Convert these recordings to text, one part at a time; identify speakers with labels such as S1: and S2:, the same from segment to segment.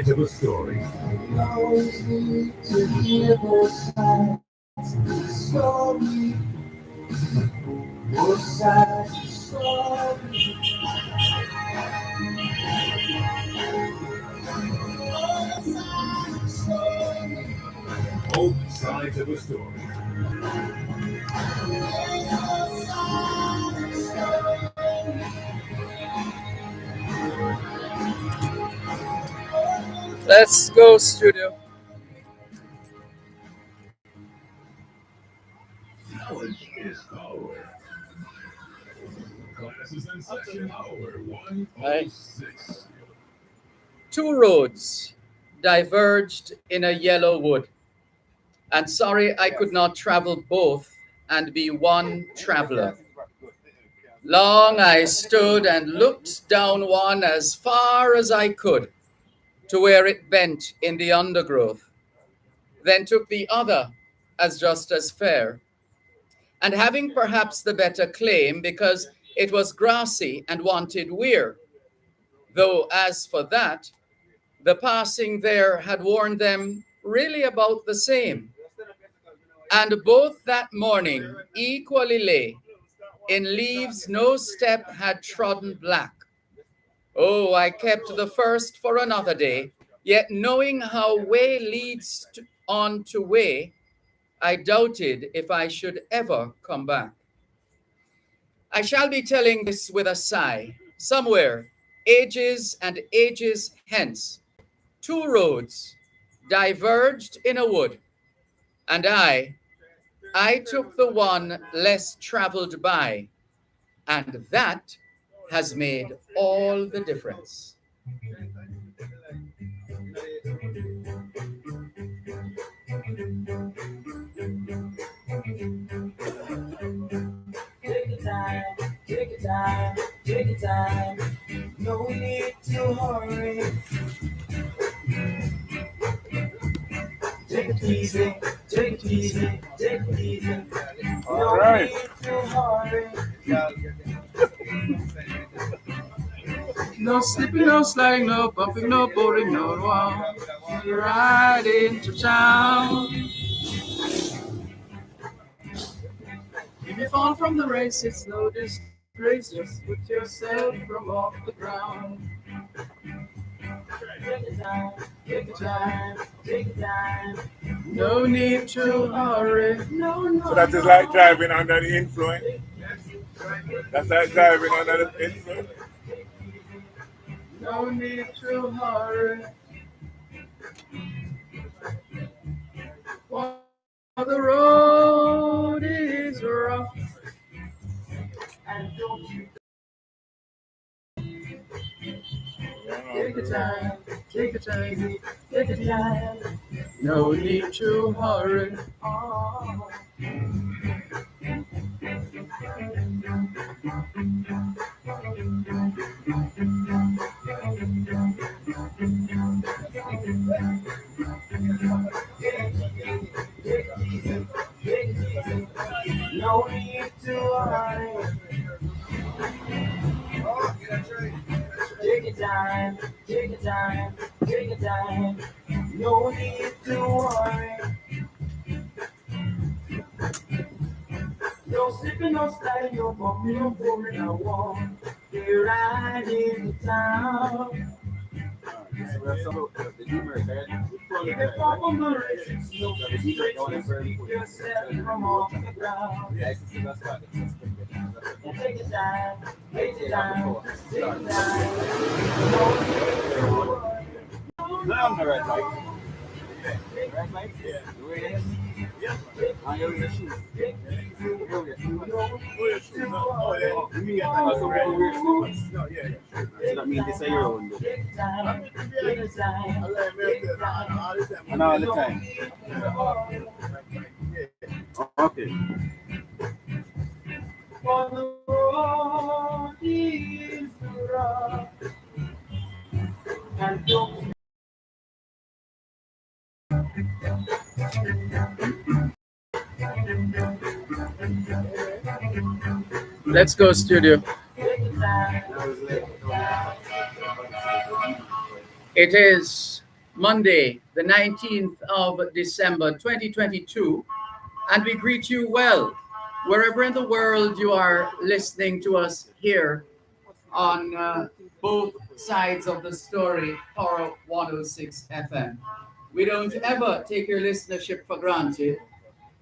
S1: sides of a story.
S2: Always need to hear both sides of the story. Both sides of the story.
S1: Both sides of a story.
S3: Let's go, studio.
S1: Knowledge is power. Classes in section hour 106.
S3: Two roads diverged in a yellow wood, and sorry I could not travel both and be one traveler. Long I stood and looked down one as far as I could to where it bent in the undergrowth, then took the other as just as fair, and having perhaps the better claim because it was grassy and wanted weir, though as for that, the passing there had warned them really about the same. And both that morning equally lay in leaves no step had trodden black. Oh, I kept the first for another day, yet knowing how way leads on to way, I doubted if I should ever come back. I shall be telling this with a sigh. Somewhere, ages and ages hence, two roads diverged in a wood, and I took the one less traveled by, and that has made all the difference.
S2: Take your time, take your time, take your time. No need to hurry. Take it easy, take it easy, take it easy. No need to hurry.
S3: No slipping, no sliding, no bumping, no boarding, no wall. Right into town. If you fall from the race, it's no disgrace. Just put yourself from off the ground.
S2: Take your time, take your time, take your time.
S3: No need to hurry.
S4: So that is like driving under the influence. That's like driving under the influence.
S3: No need to hurry. For the road is rough.
S2: And don't you
S3: Take your time, take your time, take your time.
S2: time.
S3: No need to hurry.
S2: Oh. No need to hurry. Take your time, take your time, take your time. No need to worry. No slipping, no sliding, no bumping, no boring, no walk. You're right in town. If you fall on the race, no straight, keep yourself from off the ground. And take your time, take your time, take your time. No need to worry.
S4: No, I'm the red light. Red light? Yeah. On your shoes. That means this is your own. And all the time. Okay.
S2: For the road is rough, and don't
S3: Let's go, studio.
S2: take your time.
S3: It is Monday, the 19th of December, 2022, and we greet you well, wherever in the world you are listening to us here on both sides of the story, Power 106 FM. We don't ever take your listenership for granted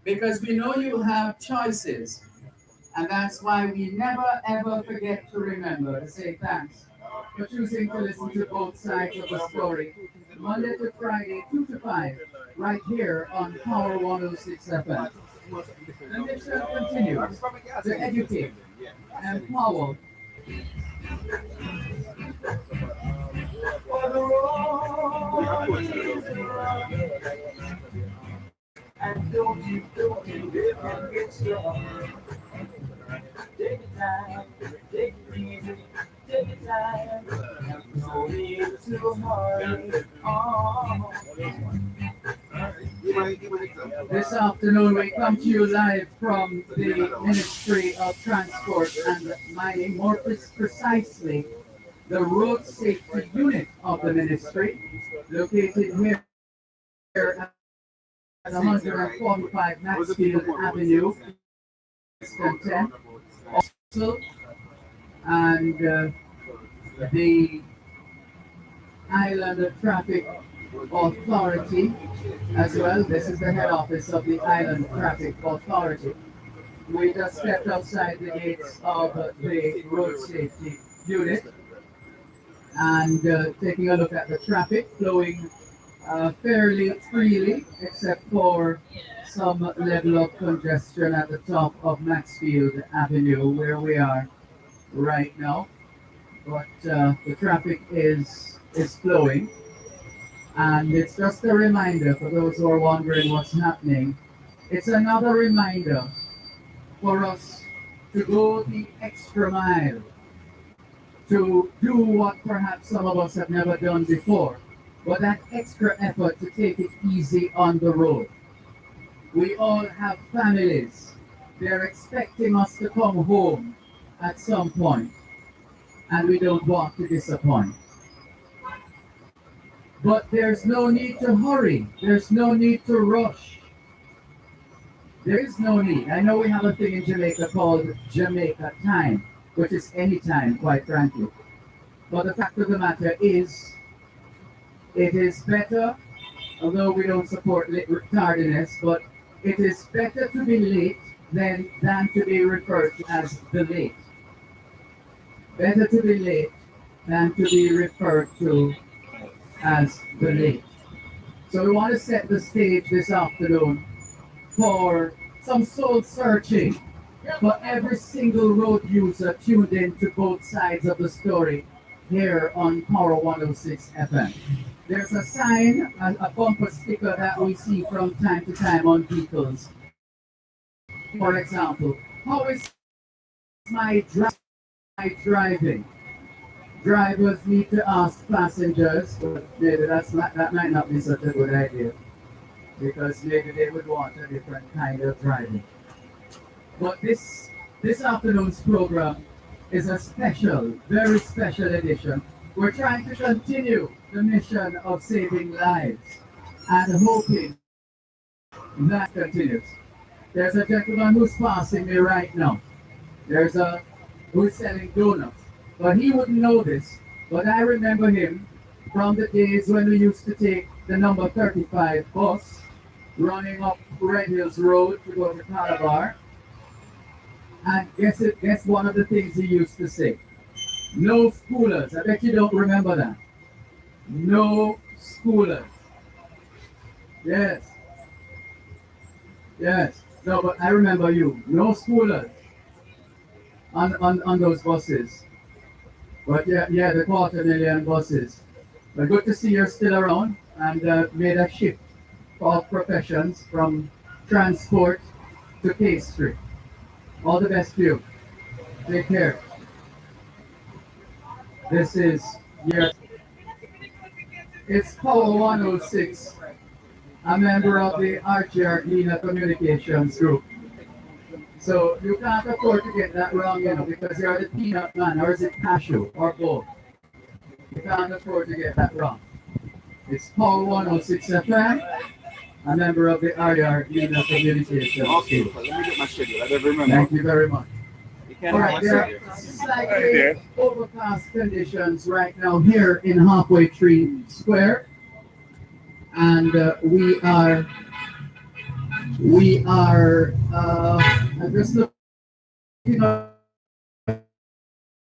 S3: because we know you have choices. And that's why we never ever forget to remember to say thanks for choosing to listen to both sides of the story, Monday to Friday, 2 to 5, right here on Power 106 FM. The mission continues to educate, empower,
S2: For the road is rough, and don't you ever get stuck. Take your time, take it easy, take your time. No need to hurry. Oh.
S3: This afternoon, we come to you live from the Ministry of Transport and Mining, more precisely, the Road Safety Unit of the Ministry, located here at 145 Maxfield Avenue, Western 10. Also, and the Island Traffic Authority as well. This is the head office of the Island Traffic Authority. We just stepped outside the gates of the road safety unit and taking a look at the traffic flowing fairly freely, except for some level of congestion at the top of Maxfield Avenue where we are right now. But the traffic is flowing. And it's just a reminder for those who are wondering what's happening. It's another reminder for us to go the extra mile, to do what perhaps some of us have never done before, but that extra effort to take it easy on the road. We all have families. They're expecting us to come home at some point, and we don't want to disappoint. But there's no need to hurry. There's no need to rush. There is no need. I know we have a thing in Jamaica called Jamaica time, which is any time, quite frankly. But the fact of the matter is, it is better, although we don't support tardiness, but it is better to be late than to be referred to as the late. Better to be late than to be referred to as the late. So we want to set the stage this afternoon for some soul searching for every single road user tuned in to both sides of the story here on Power 106 FM. There's a sign, a bumper sticker that we see from time to time on vehicles. For example, how is my driving? Drivers need to ask passengers, but maybe that might not be such a good idea, because maybe they would want a different kind of driving. But this afternoon's program is a special, very special edition. We're trying to continue the mission of saving lives and hoping that continues. There's a gentleman who's passing me right now. Who's selling donuts. But he wouldn't know this. But I remember him from the days when we used to take the number 35 bus running up Red Hills Road to go to Calabar. And guess one of the things he used to say. No schoolers. I bet you don't remember that. No schoolers. Yes. Yes. No, but I remember you. No schoolers on those buses. But yeah, the 250,000 buses. But good to see you're still around and made a shift of professions from transport to pastry. All the best to you. Take care. This is it's Power 106, a member of the Argentina Communications Group. So you can't afford to get that wrong, because you're the peanut man, or is it cashew, or both. You can't afford to get that wrong. It's Power 106 FM, a member of the RDR Media Communication.
S4: Okay, let me get my schedule. I don't remember.
S3: Thank you very much.
S4: You can't
S3: All
S4: have
S3: right,
S4: one
S3: there
S4: schedule.
S3: are slightly overcast conditions right now here in Halfway Tree Square, and I'm just looking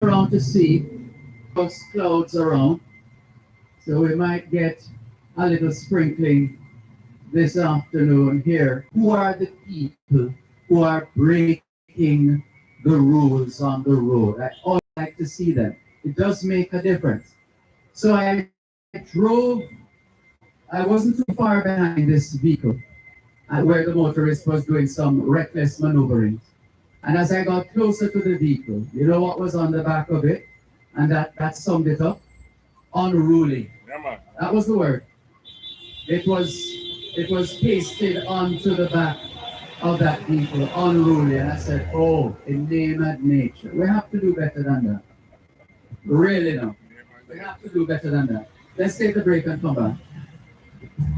S3: around to see those clouds around, so we might get a little sprinkling this afternoon here. Who are the people who are breaking the rules on the road? I always like to see them. It does make a difference. So I drove, I wasn't too far behind this vehicle where the motorist was doing some reckless maneuvering. And as I got closer to the vehicle, you know what was on the back of it? And that summed it up? Unruly. That was the word. It was pasted onto the back of that vehicle, unruly. And I said, oh, in name and nature. We have to do better than that. Really no. We have to do better than that. Let's take a break and come back.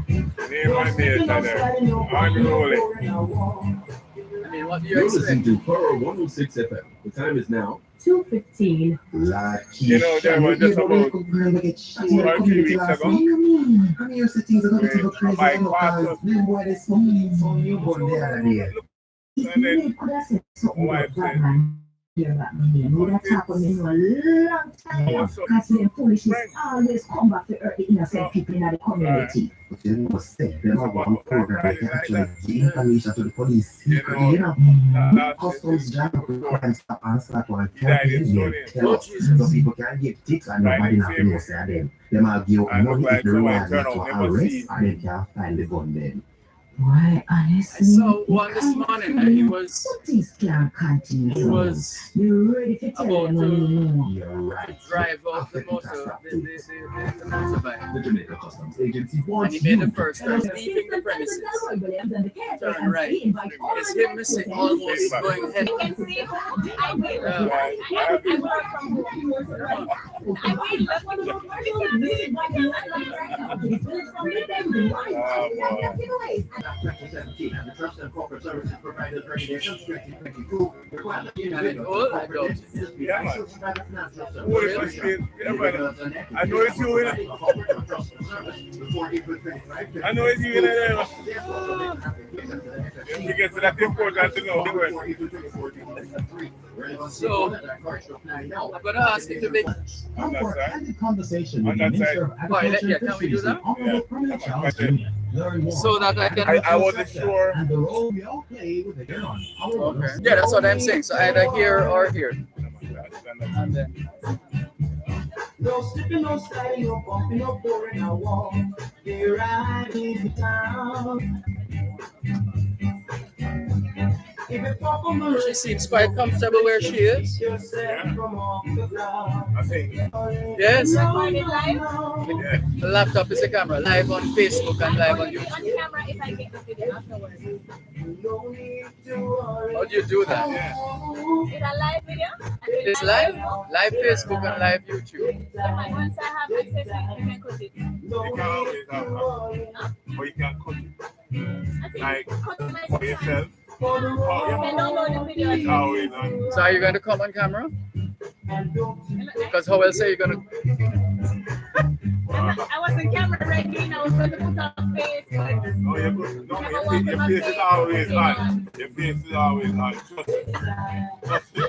S1: Name and nature there. Unruly.
S3: I mean, what do you
S5: You're
S3: expect?
S5: listening to Power 106 FM. The time is now
S6: 2:15.
S1: You know, there was just about 2 or 3 weeks ago. My pastor, and then wife said,
S6: Because the foolishness always come back to hurt the innocent people in the community.
S7: But you know, say, them have one program that actually give information to the police.
S1: you
S7: You
S1: know,
S7: know, customs jam up with crime stop and start one. Tell us, so people can give tips and nobody not know say them. Them have give
S1: I look
S7: money
S1: like
S7: if the
S1: somebody
S7: reward
S1: turn
S7: to
S1: out never
S7: arrest
S1: see.
S7: and then can find the gun then.
S6: Why,
S3: I
S6: honestly,
S3: saw one this morning and he was
S6: things can't continue. You ready to tell
S3: about
S6: them when you know?
S7: You're right.
S3: drive out the motorbike.
S5: the Jamaica Customs Agency
S3: And
S5: wants
S3: he made
S5: you
S3: the first turn, leaving the premises. Turn right. It's him missing, almost going head.
S8: You can see I will. I work from home. I
S7: And the Trust and Corporate Services Providers Regulations 2022 require that you
S3: And it all I don't.
S1: Yeah, man. What if I say, yeah, man. I know it's you in it. I know it's you in it. You get to that important to know the word.
S3: So, I'm going to ask you to make.
S1: On that side.
S7: Conversation
S1: On that side.
S3: Can we do that?
S1: Yeah.
S3: So that I can.
S1: I wasn't sure.
S7: And the role we all play with the on.
S3: Okay. Yeah, that's what I'm saying. So either here or here. And then.
S2: No slipping, no sliding, no bumping, no pouring, no wall. You're riding the town.
S3: She seems quite comfortable where she is.
S1: Yeah. I think.
S3: Yes.
S8: Recorded live
S1: Yeah.
S3: The laptop is a camera, live on Facebook and live on
S8: on
S3: YouTube.
S8: camera if I get the video afterwards.
S3: How do you do that?
S1: Yeah.
S8: Is a live video?
S3: It's live, live Facebook and live YouTube.
S8: Yeah, once I have access, you can cut it.
S1: You can always have that. Or you can cut it.
S8: I think
S1: Like,
S8: cut it
S1: for
S8: myself.
S1: yourself.
S8: You can download the video.
S1: It's always on.
S3: So are you going to come on camera? Because how else are you going to?
S8: I was in camera ready now, so to put on face.
S1: No, you're good. No, your face is always on. Your face is always on. Trust me. Trust me.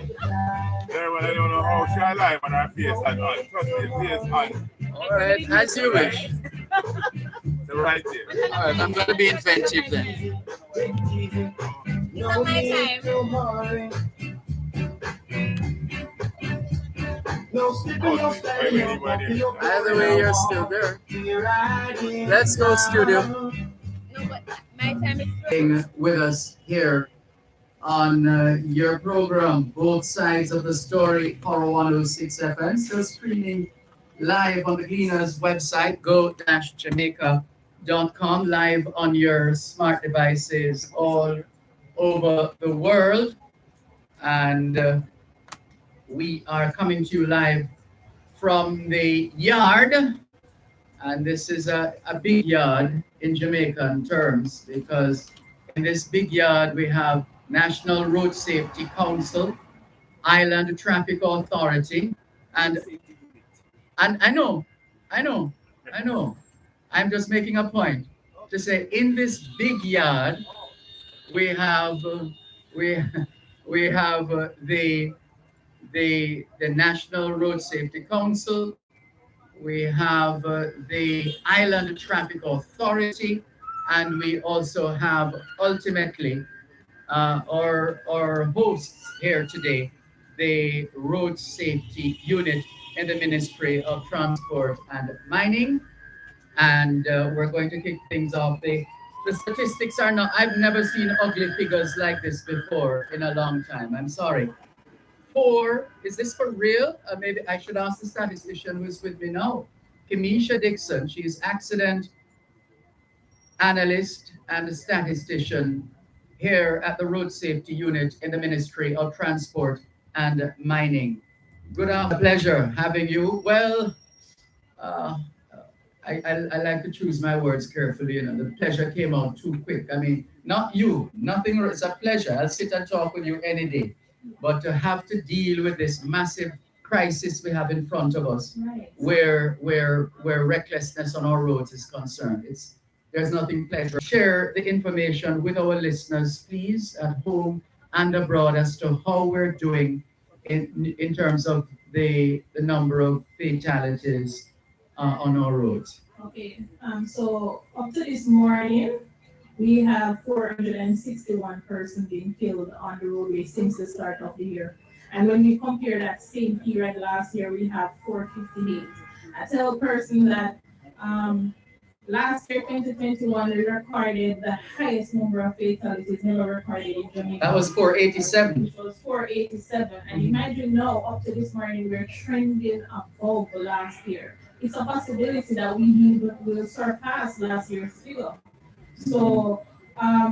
S1: Dervan, I don't know how she alive and her face is on. Trust me, your face is on.
S3: All right, as you wish.
S1: The right there.
S3: All right, I'm going to be inventive then.
S8: It's on my time.
S3: Either way, you're still there. Let's go, studio.
S8: No, but my time is
S3: Being with us here on your program, both sides of the story, Power 106 FM, still streaming live on the Cleaners website, go-jamaica.com, live on your smart devices all over the world. And we are coming to you live from the yard And this is a big yard in Jamaican terms because in this big yard we have National Road Safety Council, Island Traffic Authority, and I know, I know, I know. I'm just making a point to say in this big yard we have we we have the National Road Safety Council. We have the Island Traffic Authority, and we also have ultimately our hosts here today, the Road Safety Unit in the Ministry of Transport and Mining. And we're going to kick things off. The statistics are not, I've never seen ugly figures like this before in a long time. I'm sorry. Is this for real? Maybe I should ask the statistician who's with me now. Kamisha Dixon, she's accident analyst and statistician here at the Road Safety Unit in the Ministry of Transport and Mining. Good afternoon, pleasure having you. Well, uh, I like to choose my words carefully. You know, the pleasure came out too quick. I mean, not you, nothing. It's a pleasure. I'll sit and talk with you any day. But to have to deal with this massive crisis we have in front of us, where recklessness on our roads is concerned, there's nothing pleasure. Share the information with our listeners, please, at home and abroad, as to how we're doing in terms of the number of fatalities on our roads.
S8: Okay, so up to this morning, we have 461 persons being killed on the roadway since the start of the year. And when we compare that same period last year, we have 458. I tell a person that last year, 2021, we recorded the highest number of fatalities never recorded in Jamaica.
S3: That was 487.
S8: Which was 487. And imagine now, up to this morning, we're trending above last year. It's a possibility that we will surpass last year's figure. So,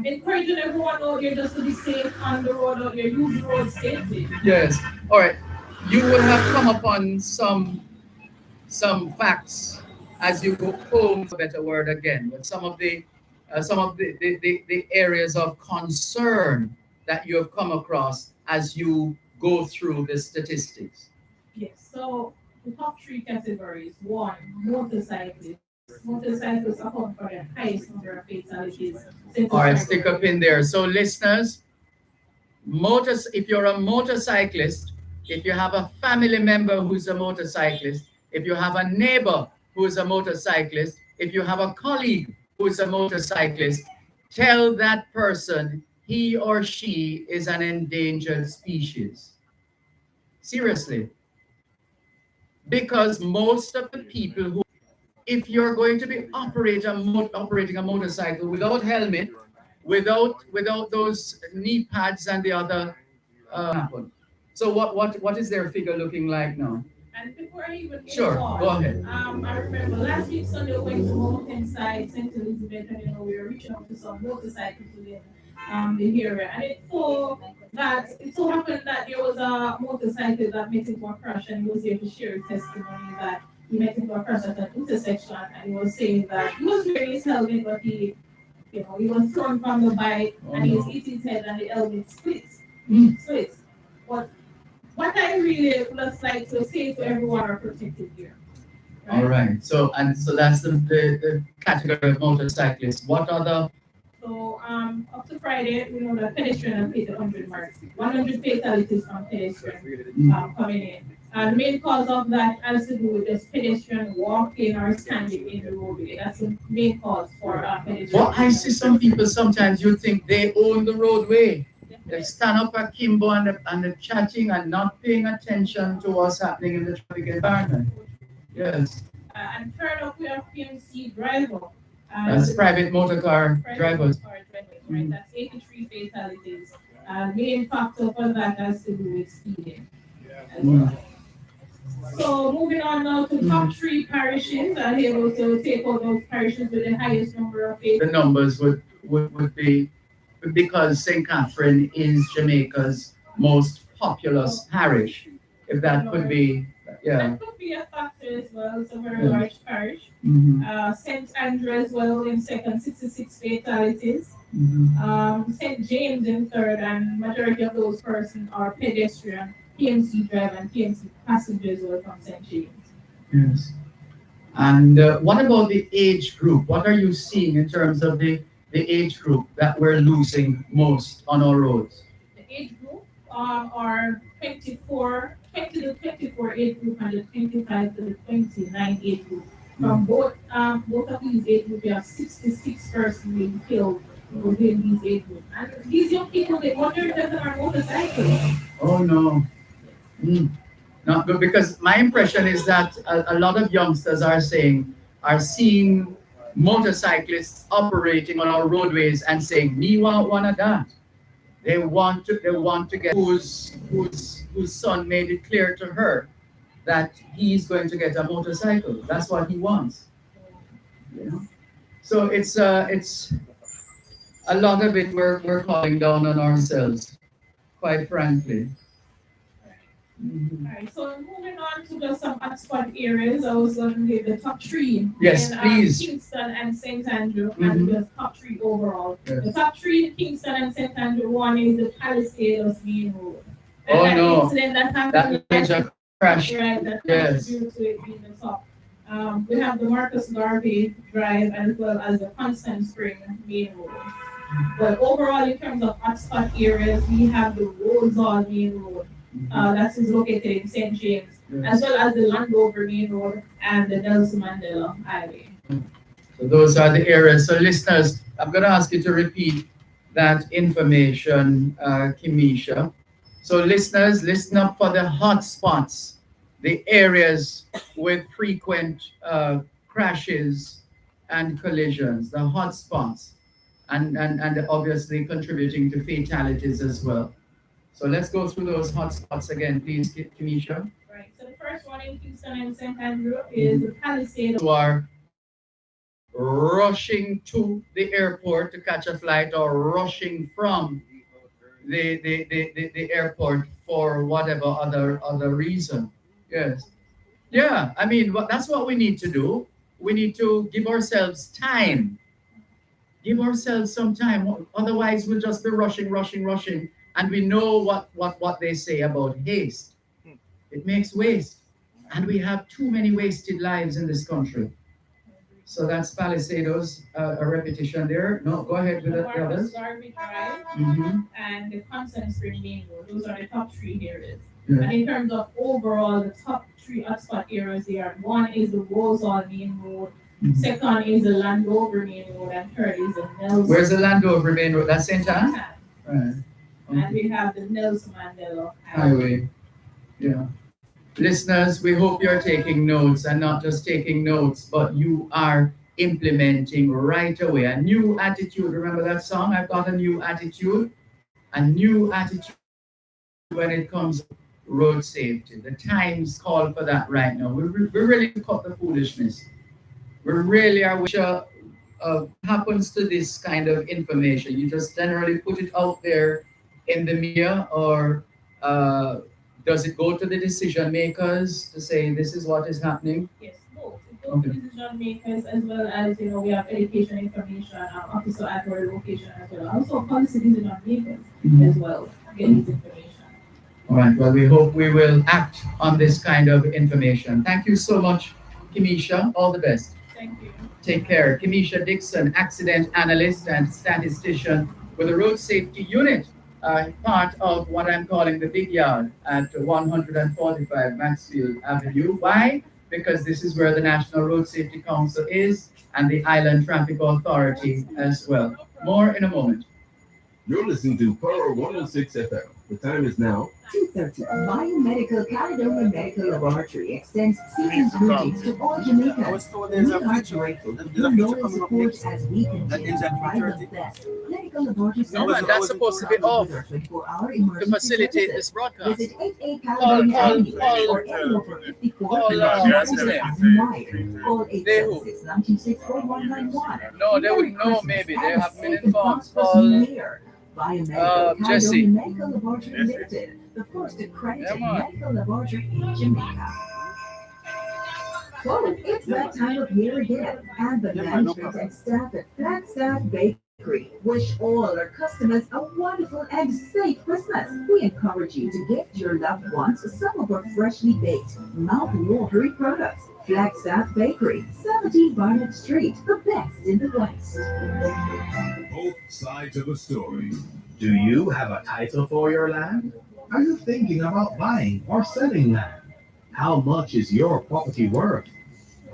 S8: encouraging everyone out there just to be safe on the road out there, use the road safely.
S3: Yes. All right. You will have come upon some facts as you go home, a better word again, but some of the areas of concern that you have come across as you go through the statistics.
S8: Yes. So the top three categories: one, motorcyclists. Motorcyclists account for the highest number of fatalities.
S3: All right, stick up in there. So listeners, if you're a motorcyclist, if you have a family member who's a motorcyclist, if you have a neighbor who is a motorcyclist, if you have a colleague who is a motorcyclist, tell that person he or she is an endangered species. Seriously. Because most of the people who, if you're going to be operating a motorcycle without helmet, without those knee pads and the other, so what is their figure looking like now?
S8: And before I even
S3: Sure, go ahead.
S8: I remember last week Sunday we went to Mountainside, St. Elizabeth, and we were reaching out to some motorcycles within the area. And it so happened that there was a motorcycle that met into a crash, and he was here to share his testimony that he met into a crash at an intersection, and he was saying that he was wearing his helmet, but he was thrown from the bike, and he hit his head, and the helmet split. But what I really would like to say to everyone are protected here.
S3: Right? All right. So that's the category of motorcyclists. What other?
S8: So up to Friday, we know that pedestrian have hit 100 marks. 100 fatalities from pedestrian coming in. And the main cause of that has to do with this pedestrian walking or standing in the roadway. That's the main cause for pedestrian.
S3: Well, I see some people sometimes you think they own the roadway. They stand up akimbo and they're chatting and not paying attention to what's happening in the traffic environment. Yes.
S8: And third up, we have PMC driver.
S3: That's private motor car drivers.
S8: Right, that's 83 fatalities. Main factor for that has to do with speeding. So moving on now to top three parishes, I'm able to take out those parishes with the highest number of fatalities.
S3: The numbers would be, because St. Catherine is Jamaica's most populous parish. If that could be, Yeah.
S8: That could be a factor as well. It's a very
S3: Yeah.
S8: large parish. St. Andrew as well in second, 66 fatalities. St. James in third, and majority of those persons are pedestrian, PMC driver, and PMC passengers were from St. James.
S3: Yes. And what about the age group? What are you seeing in terms of the age group that we're losing most on our roads?
S8: The age group are 20 to 24 age group and the 25 to the 29 age group. From both of these age groups, we have 66 persons being killed within these age groups. And these young people, they wonder if they're on motorcycles.
S3: Oh no. Not good, because my impression is that a lot of youngsters are seeing motorcyclists operating on our roadways and saying, "Me want one of that." They want to get whose son made it clear to her that he's going to get a motorcycle. That's what he wants. You know? So it's a lot of it we're calling down on ourselves, quite frankly.
S8: Alright, so moving on to just some hotspot areas, I was going to the top three.
S3: Yes, please.
S8: Kingston and St. Andrew, and the top three overall.
S3: Yes.
S8: The top three in Kingston and St. Andrew, one is the Palisades main road.
S3: Oh,
S8: And
S3: no.
S8: incident that happened,
S3: That major crash.
S8: right, that
S3: Yes.
S8: contributed to it being the top. We have the Marcus Garvey Drive as well as the Constant Spring main road. But overall, in terms of hotspot areas, we have the Rosal main road. That is located in St. James, as well as the Landover main road and the Nelson Mandela Highway.
S3: So those are the areas. So listeners, I'm going to ask you to repeat that information, Kimisha. So listeners, listen up for the hot spots, the areas with frequent crashes and collisions, the hot spots, and obviously contributing to fatalities as well. So let's go through those hot spots again, please, Kimisha.
S8: Right. So the first one in Kingston and St. Andrew is the Palisades.
S3: Who are rushing to the airport to catch a flight or rushing from the airport for whatever other reason. Yes. Yeah, I mean, that's what we need to do. We need to give ourselves time. Give ourselves some time. Otherwise, we'll just be rushing. And we know what they say about haste. It makes waste. And we have too many wasted lives in this country. So that's Palisados, a repetition there. No, go ahead with the others.
S8: Garvey Drive and the Constant Spring main road. Those are the top three areas.
S3: Yeah.
S8: And in terms of overall, the top three hotspot areas there, one is the Rosal main road, second is the Landover main road, and third is the Nelson.
S3: Where's the Landover main road? That's St. Anne? Right.
S8: And we have the Nelson Mandela
S3: Highway. Yeah. Listeners, we hope you're taking notes, and not just taking notes, but you are implementing right away. A new attitude. Remember that song? I've got a new attitude. A new attitude when it comes to road safety. The times call for that right now. We really cut the foolishness. We really are, which happens to this kind of information. You just generally put it out there in the media, or does it go to the decision makers to say this is what is happening?
S8: Yes, both. It goes to decision makers as well as, we have education information, officer at our location as well. Also policy decision makers as well get this information.
S3: All right, well, we hope we will act on this kind of information. Thank you so much, Kimisha. All the best.
S8: Thank you.
S3: Take care. Kimisha Dixon, accident analyst and statistician with the Road Safety Unit, part of what I'm calling the Big Yard at 145 Maxfield Avenue. Why? Because this is where the National Road Safety Council is, and the Island Traffic Authority as well. More in a moment.
S5: You're listening to Power 106 FM. The time is now
S6: 2:30. Biomedical Caledonia Medical Laboratory extends season's greetings to all Jamaicans.
S4: was told there's
S6: We
S4: a
S6: are
S4: feature.
S6: grateful
S4: There's
S6: for
S4: a
S6: your
S4: feature
S6: loyal
S4: coming up
S6: support
S4: next.
S6: as we
S4: That
S6: continue
S4: ends
S6: to
S4: at
S6: provide the
S4: 3:30.
S6: best clinical laboratory
S3: No,
S6: services.
S3: man, that's supposed to be off
S6: with our 24-hour
S3: to
S6: emergency
S3: facilitate
S6: services.
S3: this broadcast.
S6: Visit 88 Caledonia Avenue or any local 54
S3: call,
S6: wide. Call
S3: They who?
S6: 876-926-4191.
S3: No, they would know maybe. They have been informed. Call
S6: Biomedical
S3: Jesse.
S6: Caledonia Medical Laboratory Limited, the first accredited
S3: Yeah, man.
S6: medical laboratory in Jamaica. Oh, it's that time of year again, and the management and staff at Flagstaff Bakery wish all our customers a wonderful and safe Christmas. We encourage you to gift your loved ones some of our freshly baked, mouth-watering products. Flagstaff Bakery, 17 Barnett Street, the best in the West.
S5: Both sides of a story.
S7: Do you have a title for your land? Are you thinking about buying or selling land? How much is your property worth?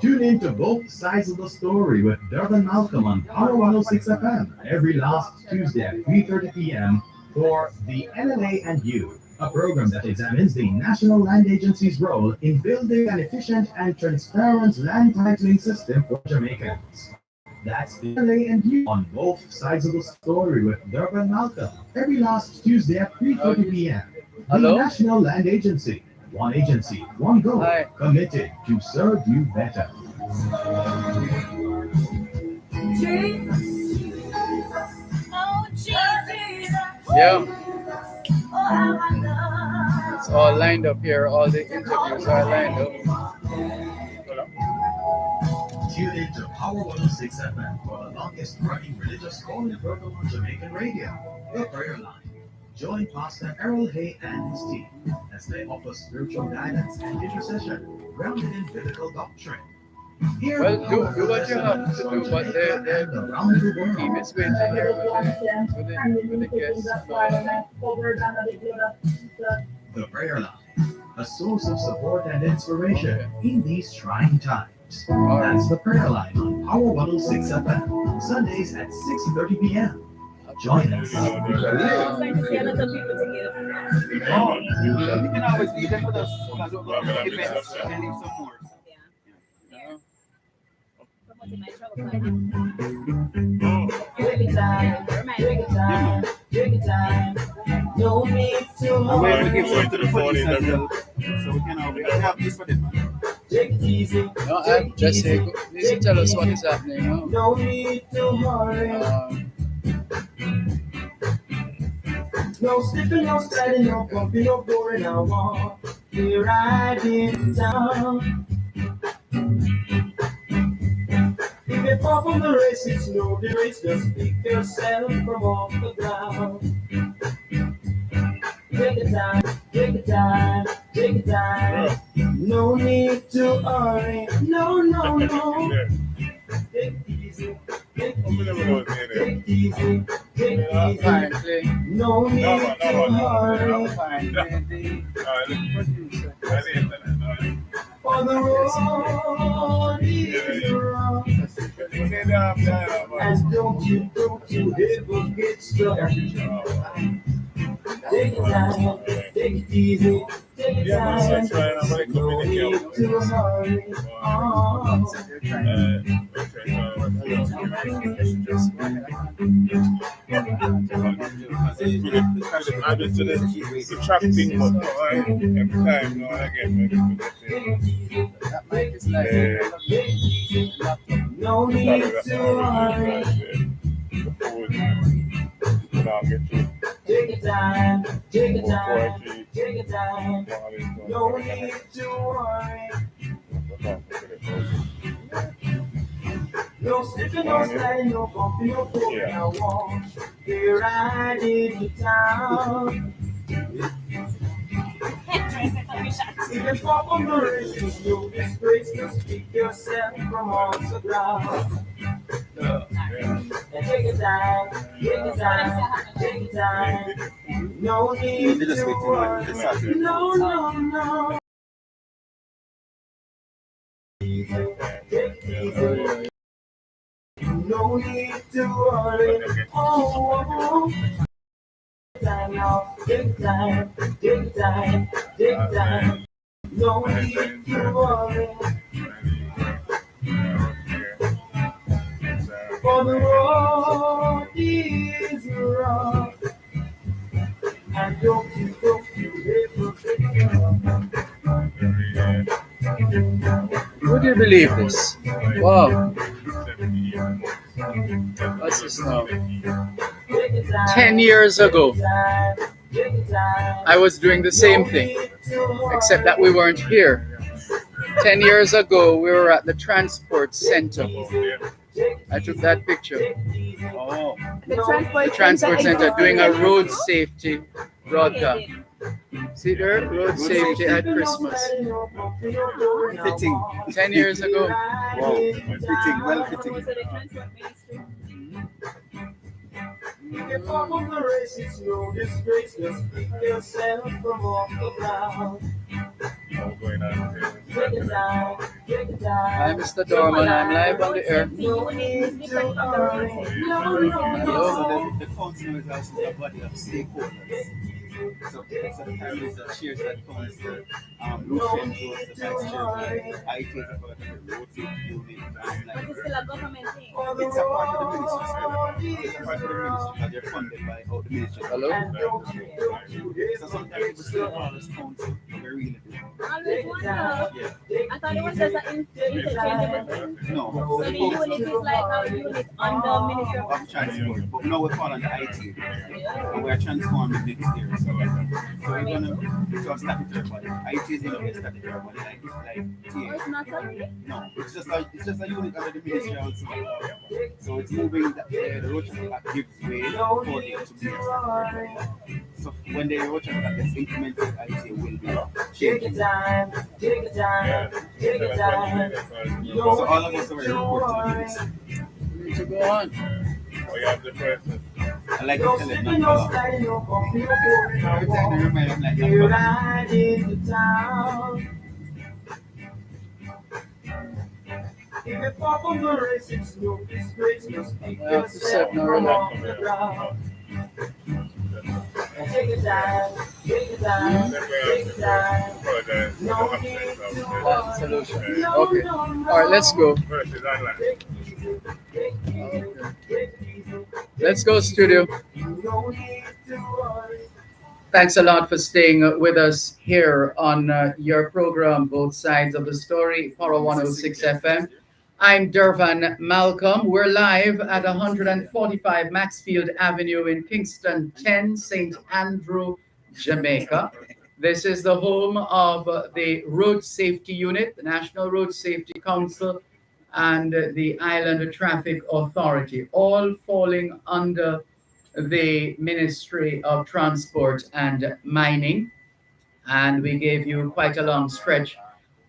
S7: Tune in to Both Sides of the Story with Dervan Malcolm on Power 106 FM every last Tuesday at 3:30 p.m. for the NLA and You, a program that examines the National Land Agency's role in building an efficient and transparent land titling system for Jamaicans. That's the NLA and You on Both Sides of the Story with Dervan Malcolm every last Tuesday at 3:30 p.m. The
S3: Hello?
S7: National Land Agency. One agency, one goal,
S3: Hi.
S7: committed to serve you better.
S3: Yeah. It's all lined up here. All the interviews are lined up.
S7: Tune in to Power 106 FM for the longest running religious call-in program on Jamaican radio, The Prayer Line. Join Pastor Errol Hay and his team as they offer spiritual guidance and intercession grounded in biblical doctrine. Hear
S3: Well, do
S7: powerful
S3: what you have to
S7: lessons
S3: do, but
S7: from Jamaica and around the world.
S3: team is waiting here with the guests.
S7: The Prayer Line, a source of support and inspiration in these trying times. That's the Prayer Line on Power 106 FM, Sundays at 6:30 p.m. Join us.
S4: It's nice to see a lot of people together. You can always leave them with us. Because we'll go to events and leave some more.
S8: Promoting my travel plan. Drink it time, drink it time, drink it time. No need to
S4: And we
S8: hurry.
S4: give some to the police as well. So we can have this for them.
S8: Take it easy.
S3: No, I'm just saying, please tell us what is happening now.
S8: No need to hurry. No slipping, no sliding, no bumping, no boring, no walk. We're riding down. If you fall from the race, it's no the race. Just pick yourself from off the ground. Take the time, take the time, take the time. No need to hurry. No, no, no. Take it easy, take it easy, take it easy, take it easy.
S3: Apparently,
S8: No need to hurry. For the road is rough. And don't you ever get stuck. Take it time, take it easy, take it time. No need to hurry.
S1: I just did the track thing, but every time, again,
S3: that mic is like
S8: No need to hurry. Take your time, take your time, take your time. No need to worry. No slipping, no sliding, no bumping, no pulling, no walk. We're riding to town. If you fall on the race, no disgrace, just keep yourself from off the ground. And take your time, take your time, take your time. No need to worry. No, no, no. Take it easy. No need to worry. Oh. Time now, take time, take time, take time. No need to worry. For the road is rough. And don't you
S3: would you believe this? Wow. What's this now? 10 years ago, I was doing the same thing, except that we weren't here. 10 years ago, we were at the transport center.
S1: Yeah.
S3: I took that picture.
S4: Oh,
S8: The
S3: The
S8: transport
S3: transport
S8: center
S3: center doing a road
S8: existed.
S3: safety broadcast. See there, road safety at Christmas.
S4: fitting.
S3: 10 years ago.
S4: Wow, fitting, well
S8: So
S4: fitting.
S8: was it the transport ministry?
S2: If I'm on the race, it's no disgrace. Just pick yourself from off the ground.
S1: I'm going on.
S2: Take it down, take it
S3: Hi,
S2: down.
S3: Mr. Dorman. I'm live on the air.
S8: The unit is different from the road safety.
S3: Hello.
S4: So the council is also a body of stakeholders. So the prime minister shares that council, Lucian Jones, the vice chairman, I take a part of the road safety unit, and
S8: But
S4: like
S8: it's still a government thing.
S4: it's a part of the ministry still. It's a part of the ministry because they're funded by the ministry.
S3: Hello.
S4: So sometimes people still call us council, but we really do.
S8: I always wonder.
S4: Yeah.
S8: I thought it was just an interchangeable thing.
S4: No.
S8: So the unit is like a unit under Ministry of
S4: Of transport, but now we fall under IT. And we're transforming next year. So we're gonna do a statutory body. IT is gonna be a statutory body like
S8: Oh,
S4: TA.
S8: it's not a
S4: No, it's just a unit under the ministry also. So it's moving the road that gives way for it to be a statutory body. So when the road that gets implemented, IT will be
S2: Take
S4: changed.
S2: your time, take your time, take your time.
S4: So all of us are reporting to the ministry.
S3: We need to go on.
S1: Oh, you have the person.
S4: I like to
S2: Don't
S4: tell
S2: sleep
S4: it
S2: in
S4: not
S2: no
S4: to
S2: style, no coffee, no
S4: every time they
S2: cold.
S4: remind them like
S2: You
S4: that.
S2: ride into town. If you pop on the race, it's no disgrace. Just pick
S3: I have to
S2: yourself
S3: set now,
S2: from
S3: relax.
S2: off the ground. Take your time, take your time, take your time.
S1: Apologize.
S2: No need to
S3: That solution.
S2: No,
S3: Okay.
S2: no, no.
S3: All right, let's go.
S1: First is online.
S2: Take it easy, take it easy, take it easy.
S3: Let's go, studio.
S2: No need to worry.
S3: Thanks a lot for staying with us here on your program, Both Sides of the Story, Power 106 FM. I'm Dervan Malcolm. We're live at 145 Maxfield Avenue in Kingston 10, St. Andrew, Jamaica. This is the home of the Road Safety Unit, the National Road Safety Council, and the Island Traffic Authority, all falling under the Ministry of Transport and Mining. And we gave you quite a long stretch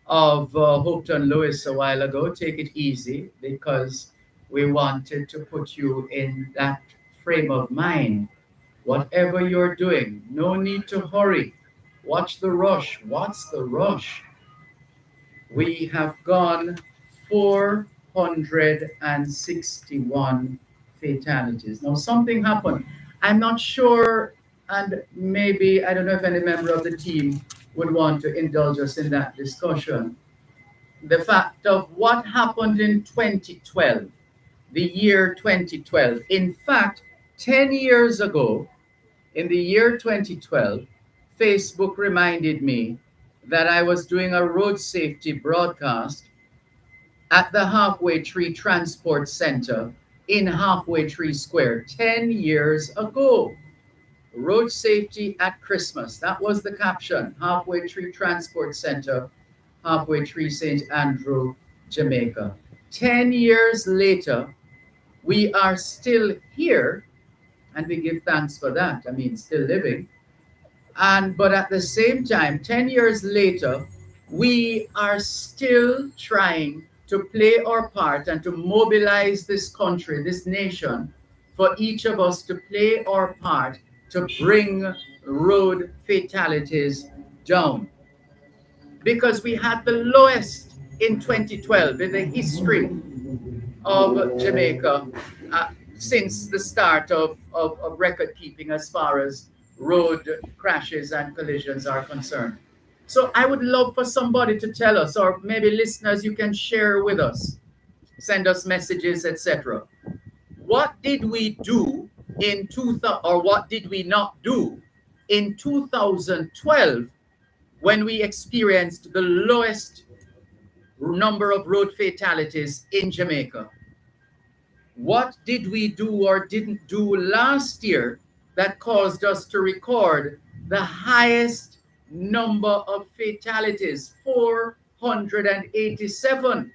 S3: of Hopeton Lewis a while ago. Take it easy because we wanted to put you in that frame of mind. Whatever you're doing, no need to hurry. Watch the rush. What's the rush? We have gone 461 fatalities. Now, something happened. I'm not sure, and maybe I don't know if any member of the team would want to indulge us in that discussion. The fact of what happened in 2012, the year 2012. In fact, 10 years ago, in the year 2012, Facebook reminded me that I was doing a road safety broadcast at the Halfway Tree Transport Center in Halfway Tree Square 10 years ago. Road safety at Christmas. That was the caption. Halfway Tree Transport Center, Halfway Tree, St. Andrew, Jamaica. 10 years later, we are still here, and we give thanks for that. I mean, still living. But at the same time, 10 years later, we are still trying to play our part and to mobilize this country, this nation, for each of us to play our part to bring road fatalities down. Because we had the lowest in 2012 in the history of Jamaica since the start of record keeping as far as road crashes and collisions are concerned. So I would love for somebody to tell us, or maybe listeners, you can share with us, send us messages, etc. What did we do in 2000, or what did we not do in 2012 when we experienced the lowest number of road fatalities in Jamaica? What did we do or didn't do last year that caused us to record the highest number of fatalities, 187.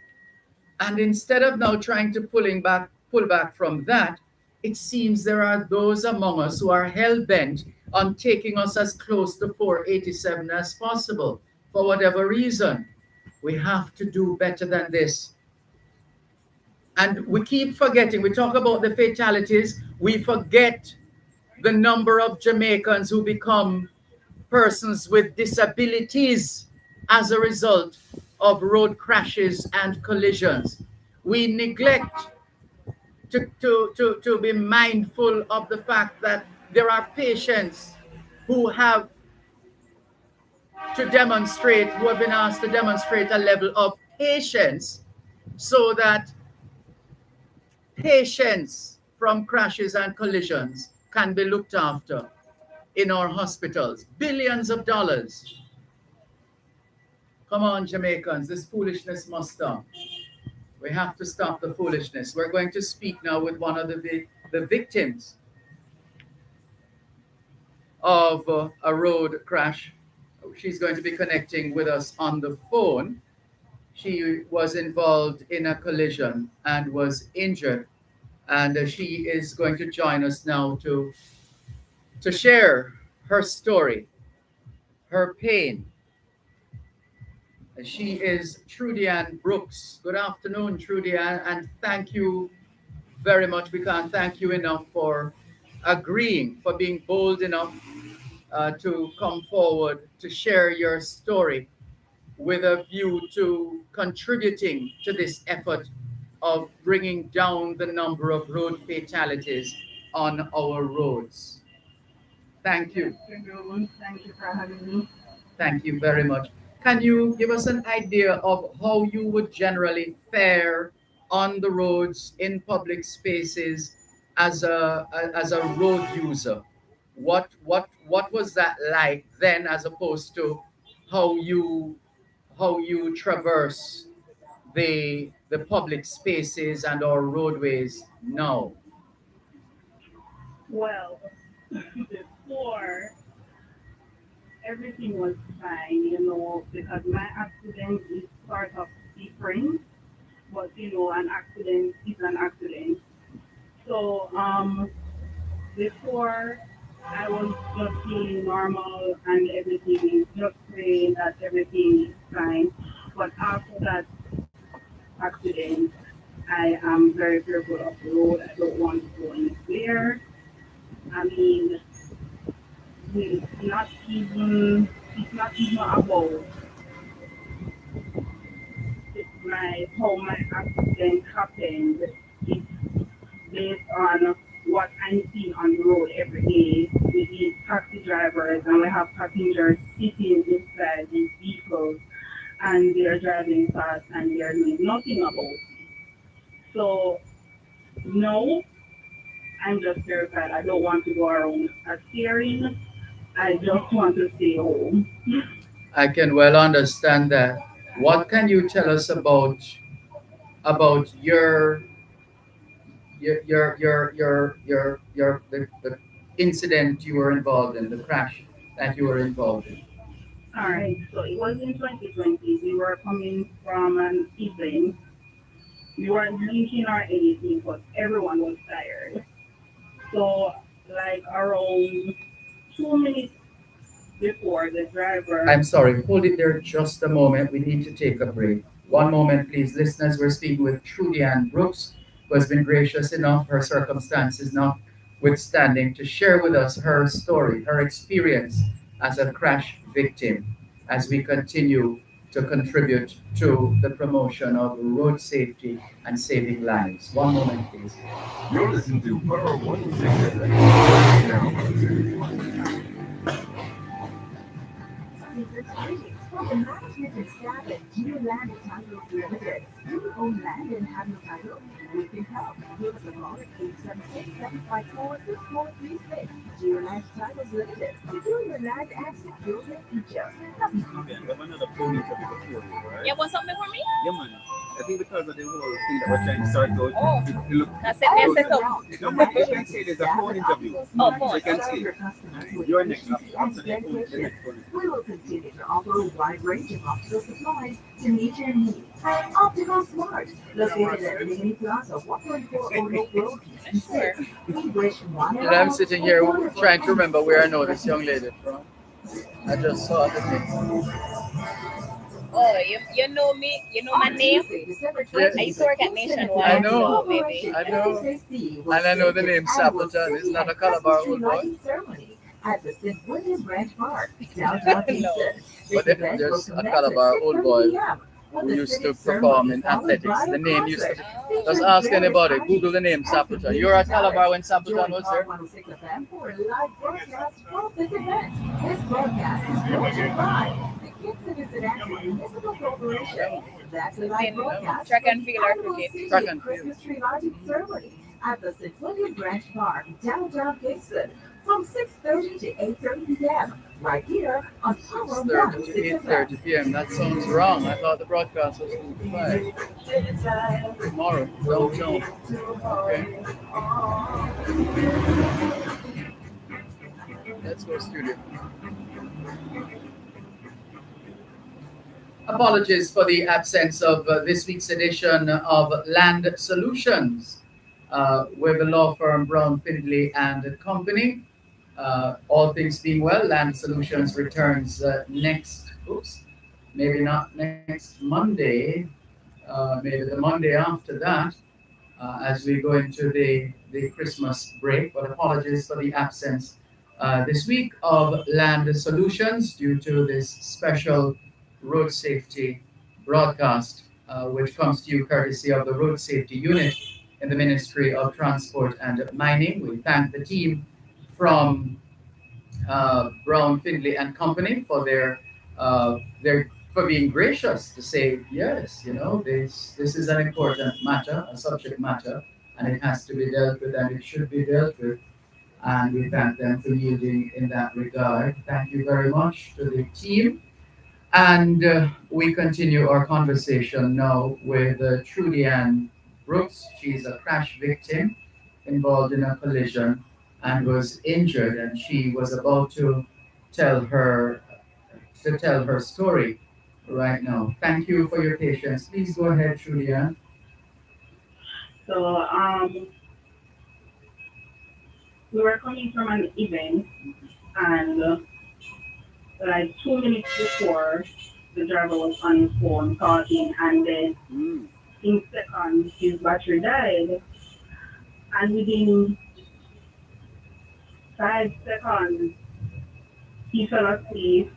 S3: And instead of now trying to pull back from that, it seems there are those among us who are hell-bent on taking us as close to 487 as possible. For whatever reason, we have to do better than this. And we keep forgetting, we talk about the fatalities, we forget the number of Jamaicans who become persons with disabilities as a result of road crashes and collisions. We neglect to be mindful of the fact that there are patients who have who have been asked to demonstrate a level of patience so that patients from crashes and collisions can be looked after in our hospitals. Billions of dollars. Come on, Jamaicans, this foolishness must stop. We have to stop the foolishness. We're going to speak now with one of the victims of a road crash. She's going to be connecting with us on the phone. She was involved in a collision and was injured. And she is going to join us now to share her story, her pain. She is Trudy Ann Brooks. Good afternoon, Trudy Ann, and thank you very much. We can't thank you enough for agreeing, for being bold enough to come forward to share your story with a view to contributing to this effort of bringing down the number of road fatalities on our roads. Thank you.
S9: Thank you for having me.
S3: Thank you very much. Can you give us an idea of how you would generally fare on the roads in public spaces as a road user? What was that like then, as opposed to how you traverse the public spaces and our roadways now?
S9: Well, before everything was fine, because my accident is sort of different, but an accident is an accident. So before I was just feeling normal and everything is just praying that everything is fine. But after that accident, I am very fearful of the road. I don't want to go anywhere. I mean, it's not even about how my accident happened. It's based on what I'm seeing on the road every day with these taxi drivers, and we have passengers sitting inside these vehicles and they're driving fast and they're doing nothing about it. So no, I'm just terrified. I don't want to go around a steering. I just want to stay home.
S3: I can well understand that. What can you tell us about the incident you were involved in, the crash that you were involved in?
S9: All right, so it was in 2020. We were coming from an event. We weren't drinking or anything, but everyone was tired. So, like around 2 minutes before the driver.
S3: I'm sorry, hold it there just a moment. We need to take a break. One moment, please. Listeners, we're speaking with Trudy Ann Brooks, who has been gracious enough, her circumstances notwithstanding, to share with us her story, her experience as a crash victim, as we continue to contribute to the promotion of road safety and saving lives. One moment, please.
S5: You're listening to Power 106 now.
S6: Greetings from the management and staff at Geo Land Titles Limited. Do you own land and have no title? We can help. Give us a call at 876-754-6436. Geo Land Titles Limited. Secure your land and secure your future.
S4: We have another phone interview before you, right?
S10: You want something for me?
S4: Yeah, man. I think because of the whole thing that we're trying to sort out,
S10: Oh,
S4: it look
S10: that's it. They set up.
S4: no, but you can say there's a phone interview.
S10: Oh,
S4: So
S10: phone.
S4: you can say you're next after the phone, the next phone.
S6: We will continue to offer a wide range of optical supplies to meet your needs. Optical Smart, located at Liberty Plaza, 1.4 Road, Houston 6. We wish one
S3: And I'm sitting here trying to remember where I know this young lady from. I just saw the name.
S10: Oh, you know me? You know my name?
S3: Yeah.
S10: I used to work at Nationwide,
S3: I know.
S10: so maybe.
S3: I know. And I know the name Sapleton. It's not a Calabar old boy.
S6: At the St. William Branch Park, downtown Kingston.
S3: But there's a Calabar old boy who used to perform in athletics. The name used to be. Just ask anybody. Google the name Sapleton. You're at Calabar when Sapleton was there?
S6: For a live broadcast of this event. This broadcast is brought to you by the Kingston International Municipal Corporation. That's a live broadcast.
S10: Track and field or cricket?
S3: Track and field.
S6: Christmas tree lighting ceremony at the St. William Branch Park, downtown Kingston, from 6:30 to 8:30 p.m. right here on Power
S3: 6:30 to 8:30 p.m. That sounds wrong. I thought the broadcast was 2 to 5. Tomorrow, downtown. Okay. Let's go studio. Apologies for the absence of this week's edition of Land Solutions with the law firm Brown, Findlay and Company. All things being well, Land Solutions returns maybe not next Monday, maybe the Monday after that, as we go into the Christmas break. But apologies for the absence this week of Land Solutions due to this special road safety broadcast, which comes to you courtesy of the Road Safety Unit in the Ministry of Transport and Mining. We thank the team from Brown, Findlay and Company for their for being gracious to say yes. This is an important matter, a subject matter, and it has to be dealt with, and it should be dealt with. And we thank them for yielding in that regard. Thank you very much to the team. And we continue our conversation now with Trudy Ann Brooks. She's a crash victim involved in a collision and was injured, and she was about to tell her story right now. Thank you for your patience. Please go ahead, Trudy Ann.
S9: So we were coming from an event, and like 2 minutes before, the driver was on his phone talking, and then in seconds his battery died, and within 5 seconds he fell asleep,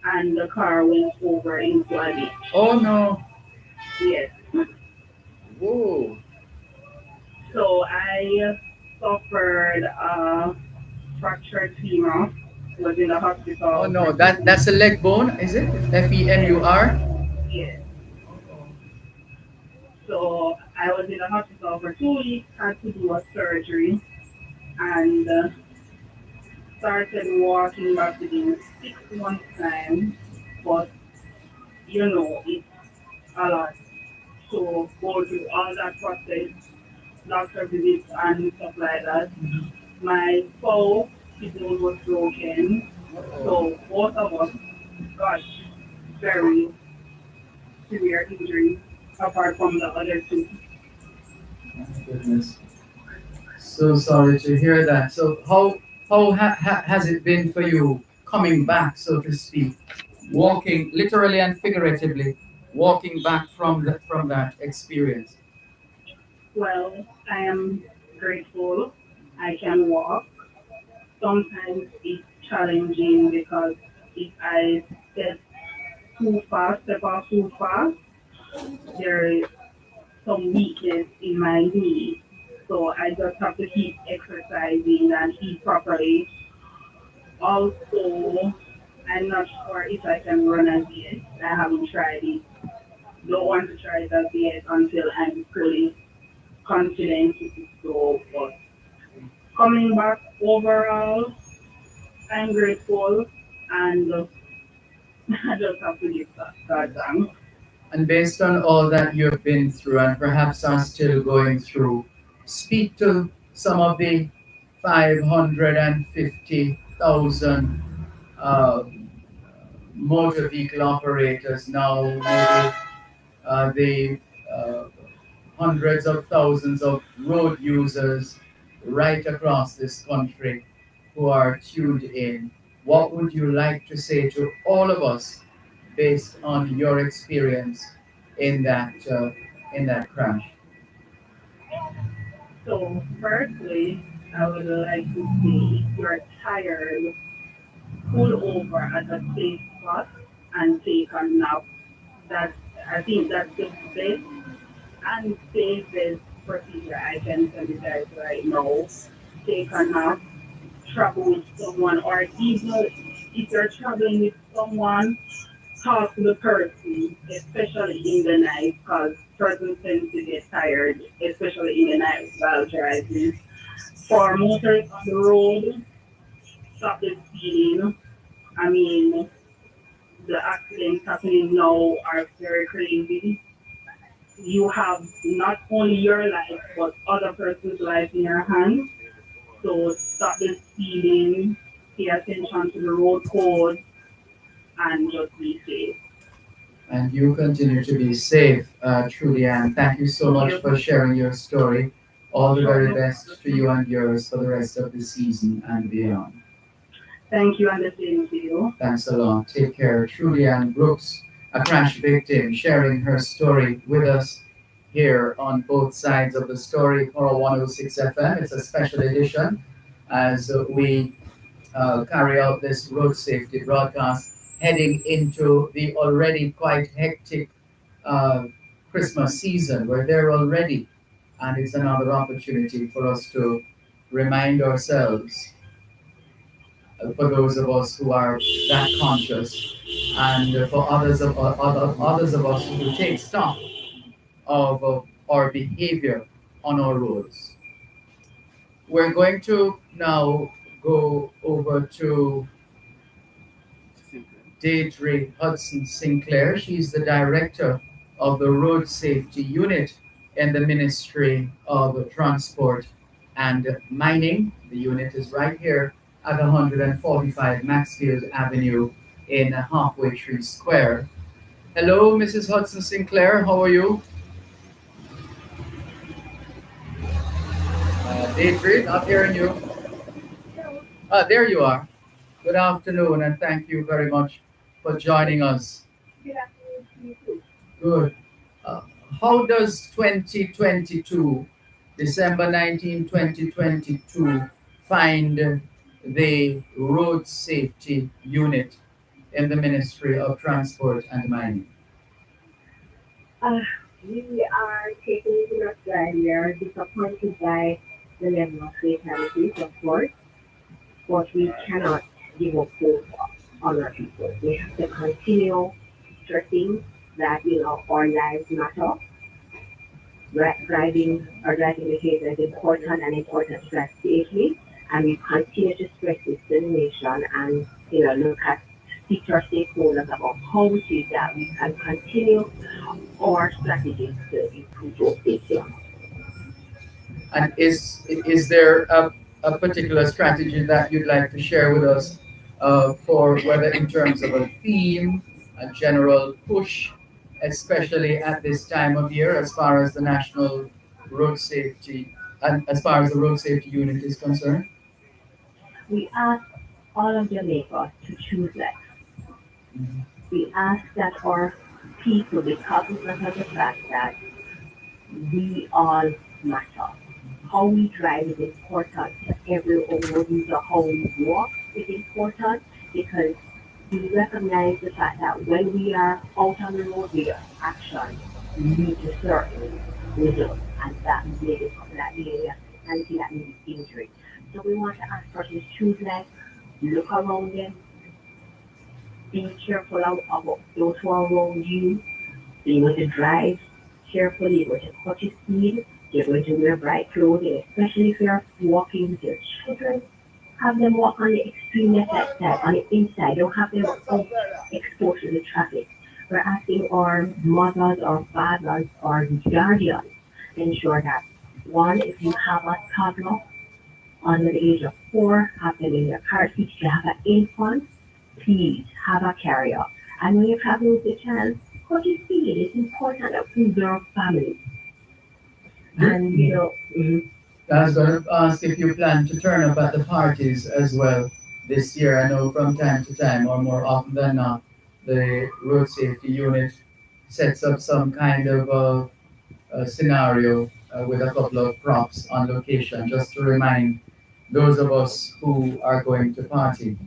S9: and the car went over into a ditch.
S3: Oh no!
S9: Yes.
S3: Whoa!
S9: So I suffered a fractured femur. Was in the hospital.
S3: Oh no! That's a leg bone, is it? FEMUR?
S9: Yes. So I was in the hospital for 2 weeks, had to do a surgery, and started walking back within 6 months time. But it's a lot. So go through all that process, doctor visits and stuff like that. My toe, his bone was broken. So both of us got very severe injuries apart from the other two.
S3: Oh, goodness. So sorry to hear that. So how has it been for you coming back, so to speak, walking literally and figuratively, walking back from that experience?
S9: Well, I am grateful I can walk. Sometimes it's challenging because if I step off too fast, there is some weakness in my knee. So I just have to keep exercising and eat properly. Also, I'm not sure if I can run as yet. I haven't tried it. Don't want to try it as yet until I'm fully confident to go. But coming back overall, I'm grateful, and I just have to give God thanks.
S3: And based on all that you've been through and perhaps are still going through, speak to some of the 550,000 uh, motor vehicle operators now, maybe the uh, hundreds of thousands of road users right across this country who are tuned in. What would you like to say to all of us based on your experience in that crash?
S9: So, firstly, I would like to say if you're tired, pull over at a safe spot and take a nap. That I think that's the best and safest procedure I can tell you guys right now. Take a nap, travel with someone, or even if you're traveling with someone, talk to the person, especially in the night, because persons tend to get tired, especially in the night while driving. For motors on the road, stop the speeding. I mean, the accidents happening now are very crazy. You have not only your life, but other person's life in your hands. So stop the speeding, pay attention to the road code, and just be safe.
S3: And you continue to be safe, truly. And thank you so
S9: Thank
S3: much
S9: you.
S3: for sharing your story. All the
S9: Sure,
S3: very
S9: no
S3: best to you and yours for the rest of the season and beyond.
S9: Thank you, and the same to you.
S3: Thanks a lot. Take care. Trudy Ann Brooks, a crash victim, sharing her story with us here on both sides of the story, Coral 106 FM. It's a special edition as we carry out this road safety broadcast heading into the already quite hectic uh, Christmas season. We're there already, and it's another opportunity for us to remind ourselves, for those of us who are that conscious, and for others of us who take stock of our behavior on our roads. We're going to now go over to Deirdre Hudson Sinclair. She's the director of the Road Safety Unit in the Ministry of Transport and Mining. The unit is right here at 145 Maxfield Avenue in Halfway Tree Square. Hello, Mrs. Hudson Sinclair. How are you? Deirdre, not hearing you. Ah, there you are. Good afternoon, and thank you very much for joining us.
S9: Good afternoon to you too.
S3: Good. Uh, how does 2022, December 19, 2022, find the Road Safety Unit in the Ministry of Transport and Mining?
S11: Uh, we are taking it in our stride. We are disappointed by the level of fatalities, of course, but we cannot give up hope on our people. We have to continue stressing that, our lives matter. Driving or driving behavior is important and important to drive safely. And we continue to stress this to the nation and, look at speak to our stakeholders about how it is that we can continue our strategies to improve road safety.
S3: And is there a particular strategy that you'd like to share with us for whether in terms of a theme, a general push, especially at this time of year, as far as the National Road Safety and as far as the Road Safety Unit is concerned?
S11: We ask all of Jamaica to choose life. We ask that our people be cognizant of the fact that we all matter. How we drive is important. Every road user, how we walk is important because we recognize the fact that when we are out on the road, we are action lead to certain results, and that may become that area and see that may be injury. So we want to ask persons to choose life, look around them, be careful of those who are around you. So you want to drive carefully, you're going to cut your speed, you're going to wear bright clothing, especially if you're walking with your children. Have them walk on the extreme left side, on the inside. Don't have them exposed to the traffic. we're asking our mothers or fathers or guardians to ensure that one, if you have a toddler under the age of 4, have them in your car seat. If you have an infant, please have a carrier. And when you're traveling with the child, what you see, it's important that we preserve family. And
S3: I was going to ask if you plan to turn up at the parties as well this year. I know from time to time, or more often than not, the road safety unit sets up some kind of a scenario with a couple of props on location, just to remind those of us who are going to party.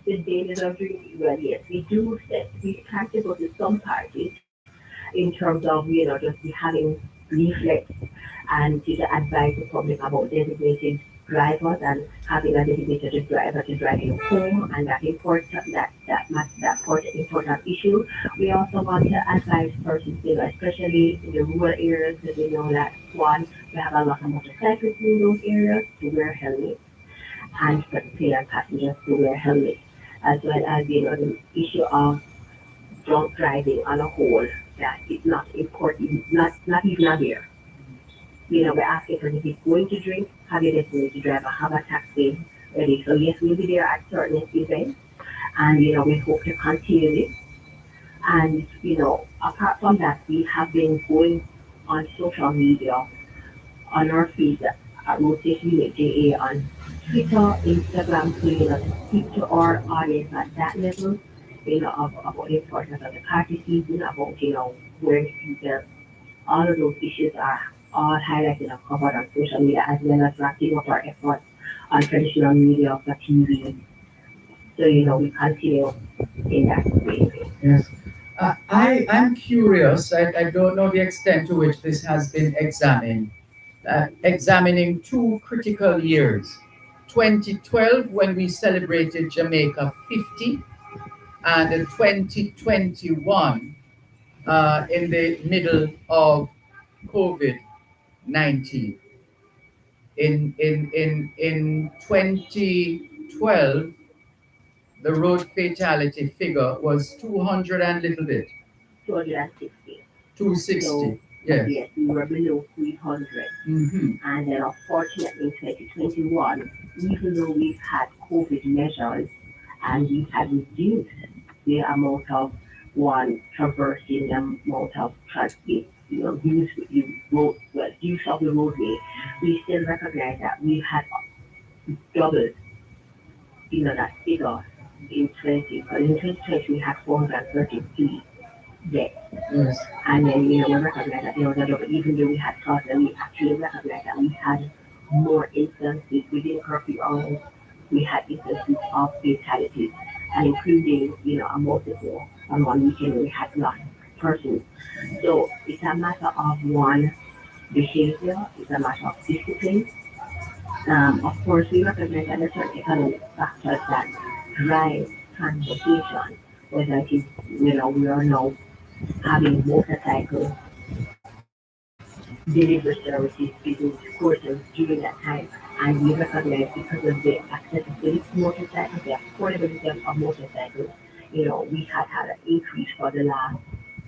S11: the dangers of drinking. Well, yes, we do set, we try to go to some parties in terms of, just be having leaflets and to advise the public about designated drivers and having a designated driver to drive you home and that important issue. We also want to advise persons, especially in the rural areas, because we know that one, we have a lot of motorcycles in those areas to wear helmets and for passengers to wear helmets, as well as the issue of drunk driving on a whole that is not important, not even a beer. We're asking for if you're going to drink, have your designated driver, have a taxi ready. So yes, we'll be there at certain events, and we hope to continue this. And apart from that, we have been going on social media on our feed at Rotation Unit JA on Twitter, Instagram, so speak to our audience at that level, about the importance of the party season, about where people, all of those issues are all highlighted and covered on social media, as well as wrapping up our efforts on traditional media for TV. So we continue in that way.
S3: Yes. I'm curious, I don't know the extent to which this has been examined, examining two critical years. 2012, when we celebrated Jamaica 50, and 2021, in the middle of COVID 19. In 2012, the road fatality figure was 200 and little bit.
S11: 260.
S3: 260,
S11: So,
S3: yes.
S11: yes, we were below 300. And then unfortunately in 2021, even though we've had COVID measures and we had reduced the amount of traversing, the amount of use of the roadway, we still recognize that we had doubled, that figure in 20, because in 2020 we had 433 deaths.
S3: Yes.
S11: And then, we recognize that there was a double, even though we had thought that we actually recognize that we had more instances within curfew hours, we had instances of fatalities, and including, a multiple on one weekend we had lost persons. So it's a matter of one behavior, it's a matter of discipline. Of course, we recognize that there are certain economic factors that drive transportation, whether it is, we are now having motorcycle delivery services business courses during that time. And we recognize because of the accessibility of motorcycles, the affordability of motorcycles, we had an increase for the last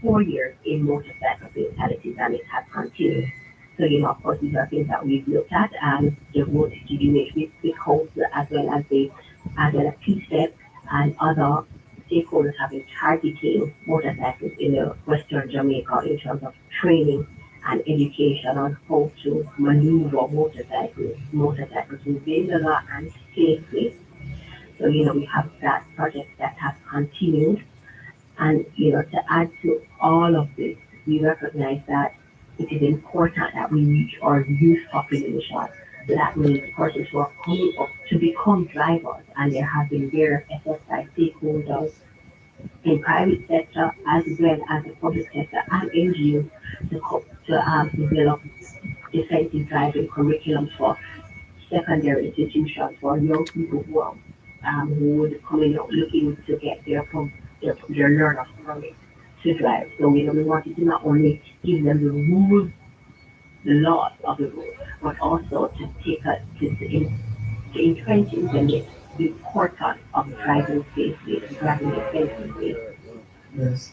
S11: 4 years in motorcycle fatalities, and it has continued. So, of course, these are things that we've looked at, and the road unit with council, as well as PSEP and other stakeholders have been targeting motorcycles in Western Jamaica in terms of training and education on how to maneuver motorcycles within the law and safely. So, we have that project that has continued. And, to add to all of this, we recognize that it is important that we reach our youth population. So that means persons who are coming up to become drivers, and there have been various efforts by stakeholders in private sector as well as the public sector and NGOs to develop defensive driving curriculums for secondary institutions for young people who would come in looking to get their learner permit to drive. So we wanted to not only give them the rules, the laws of the road, but also to entrench in them the importance of driving safely, driving defensively.
S3: Yes.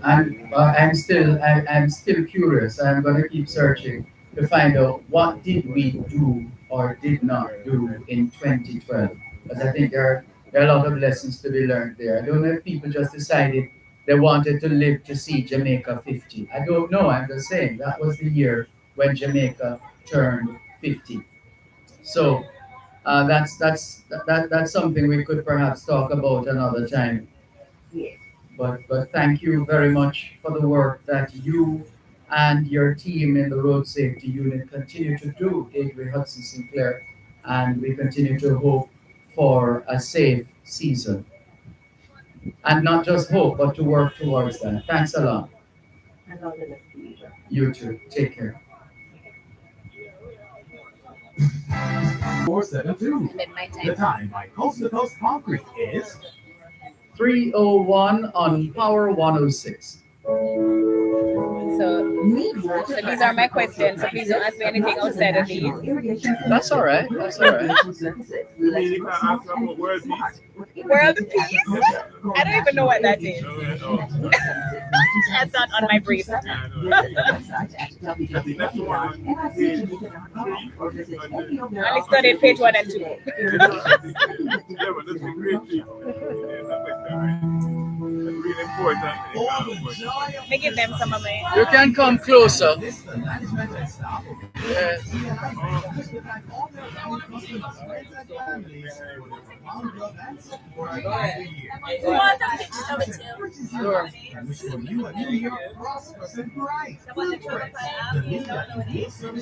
S3: And I'm still curious. I'm going to keep searching to find out what did we do or did not do in 2012. Because I think there are a lot of lessons to be learned there. I don't know if people just decided they wanted to live to see Jamaica 50. I don't know. I'm just saying that was the year when Jamaica turned 50. So that's something we could perhaps talk about another time. But thank you very much for the work that you and your team in the Road Safety Unit continue to do, Adrian Hudson Sinclair, and we continue to hope for a safe season. And not just hope, but to work towards that. Thanks a lot.
S11: And all the best to you.
S3: You too. Take care.
S7: 472.
S10: Midnight
S7: The
S10: time.
S7: time by Coast to Coast Concrete is
S3: 301 on Power 106.
S10: So these are my questions. So please don't ask me anything outside of these.
S3: That's all right. That's all right.
S1: You mean you can ask about world peace?
S10: World peace? I don't even know what that is. That's not on my brief.
S1: The next one is
S10: I only studied page 1 and 2.
S1: yeah, but this is great peace. That's really important.
S10: Let me give them some of my.
S3: You can come closer.
S10: You want a picture of it too?
S3: Sure.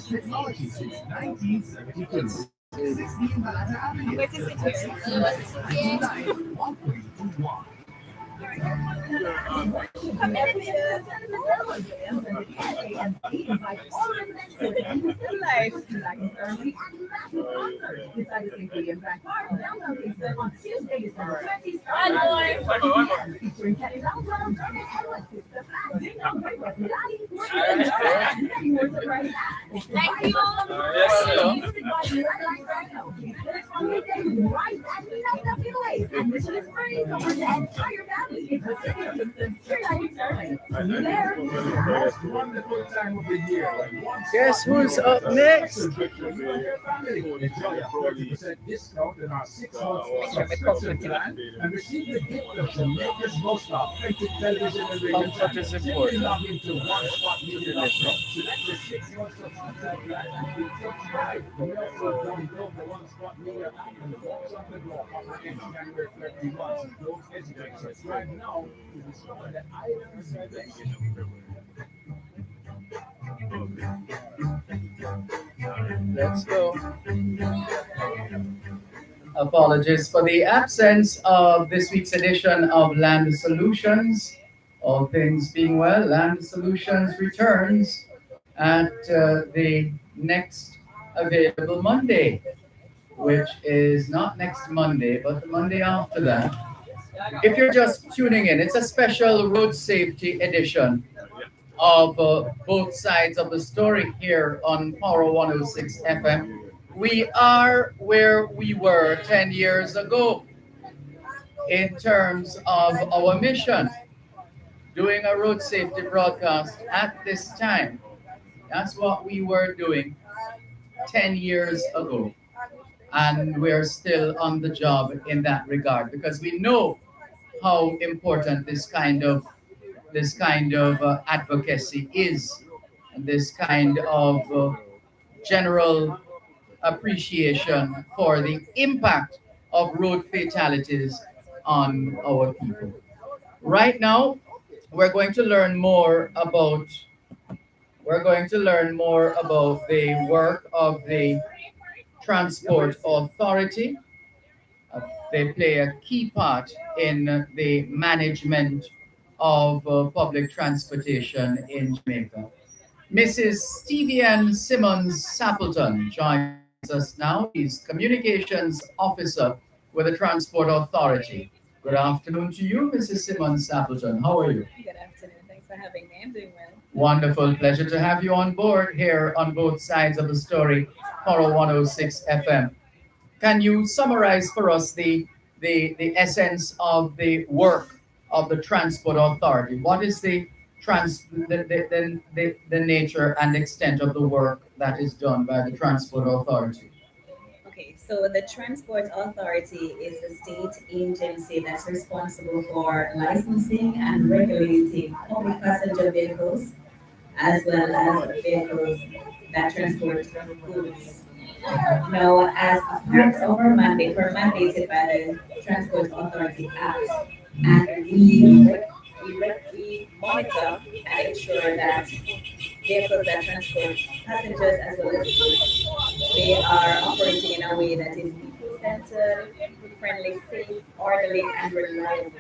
S7: Technology since 1972.
S10: Where to sit here?
S3: Guess who's up next?
S7: Enjoy a 30% discount in our 6-month plan and receive the gift of Jamaica's most authentic television and radio.
S3: Comfort is important.
S7: Log into OneSpotMedia.com. Select the 6-month subscription plan and be subscribed. We also download the OneSpot Media app and the box on the door on January 31. So don't hesitate to subscribe now to discover the items selection.
S3: Let's go. Apologies for the absence of this week's edition of Land Solutions. All things being well, Land Solutions returns at the next available Monday, which is not next Monday, but the Monday after that. If you're just tuning in, it's a special road safety edition of both sides of the story here on Power 106 FM. We are where we were 10 years ago in terms of our mission, doing a road safety broadcast at this time. That's what we were doing 10 years ago. And we're still on the job in that regard because we know how important this kind of advocacy is, and this kind of general appreciation for the impact of road fatalities on our people. Right now, we're going to learn more about the work of the Transport Authority. They play a key part in the management of public transportation in Jamaica. Mrs. Stevian Simmons Sappleton joins us now. She's Communications Officer with the Transport Authority. Good afternoon to you, Mrs. Simmons Sappleton. How are you?
S10: Good afternoon. Thanks for having me. I'm doing well.
S3: Wonderful. Pleasure to have you on board here on both sides of the story, Power 106 FM. Can you summarize for us the essence of the work of the Transport Authority. What is the nature and extent of the work that is done by the Transport Authority?
S10: Okay, so the Transport Authority is the state agency that's responsible for licensing and regulating public passenger vehicles as well as vehicles that transport goods. Now, as a part of our mandate, we're mandated by the Transport Authority Act, and we monitor and ensure that vehicles that transport passengers as well as goods, they are operating in a way that is people-centered, people-friendly, safe, orderly, and reliable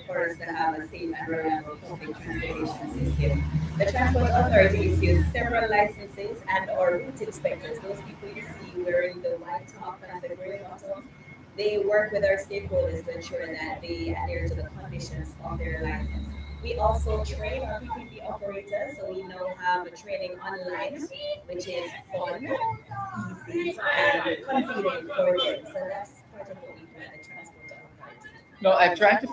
S10: for us to have a safe and reliable public transportation system. The Transport Authority issues several licenses and or route inspectors. Those people you see wearing the white top and the gray bottom, they work with our stakeholders to ensure that they adhere to the conditions of their license. We also train our PPP operators, so we now have a training online, which is fun, easy, and confident for them. So that's part of what we do at the Transport Authority.
S3: No, I tried to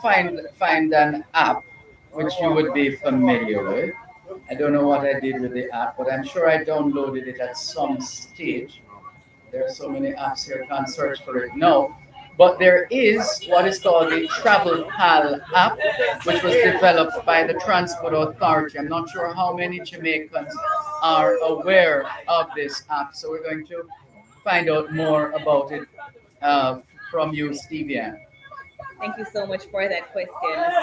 S3: find an app which you would be familiar with. I don't know what I did with the app, but I'm sure I downloaded it at some stage. There are so many apps here, I can't search for it now. But there is what is called the Travel Pal app, which was developed by the Transport Authority. I'm not sure how many Jamaicans are aware of this app, so we're going to find out more about it uh, from you, Stevian.
S10: Thank you so much for that question.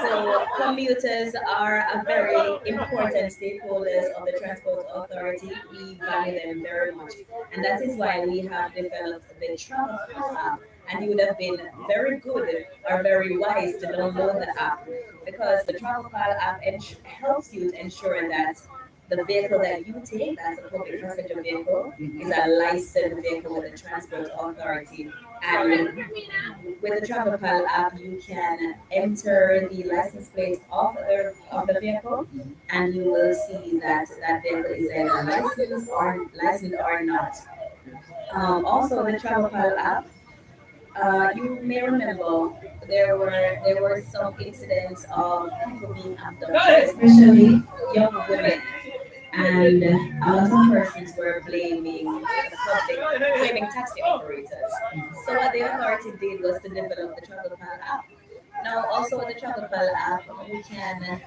S10: So, commuters are a very important stakeholders of the Transport Authority. We value them very much, and that is why we have developed the Travel Pal app. And you would have been very good or very wise to download the app because the Travel Pal app helps you to ensure that the vehicle that you take, that's a public passenger vehicle, is a licensed vehicle with the Transport Authority. And with the Travel Pal app, you can enter the license plate of the vehicle, and you will see that that vehicle is either licensed or not. Also, the Travel Pal app, you may remember there were some incidents of people being abducted, especially young women. And a lot of persons were blaming the public, blaming taxi operators. So what the authority did was to develop the Travel Pal app. Now, also with the Travel Pal app, we can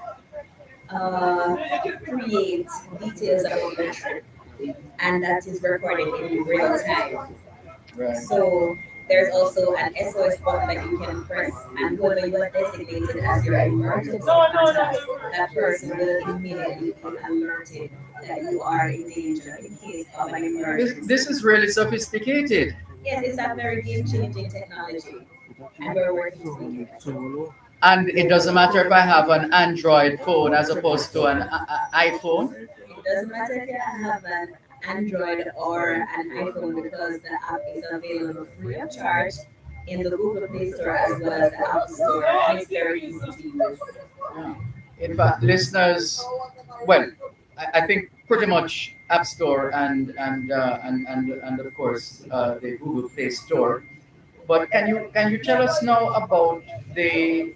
S10: uh, create details about the trip, and that is recorded in real time.
S3: Right.
S10: So there's also an SOS button that you can press, and whoever you have designated as your emergency contact, that person will immediately be alerted that you are in danger in case of an
S3: This
S10: emergency.
S3: is really sophisticated.
S10: Yes, it's a very game-changing technology, and we're working to make it better.
S3: And it doesn't matter if I have an Android phone as opposed to an iPhone.
S10: It doesn't matter if you have an Android or an iPhone because the app is available free of charge in the Google Play Store as well as the App Store, and it's very easy to use.
S3: Yeah. In fact, listeners, well, I think pretty much App Store and of course the Google Play Store. But can you tell us now about the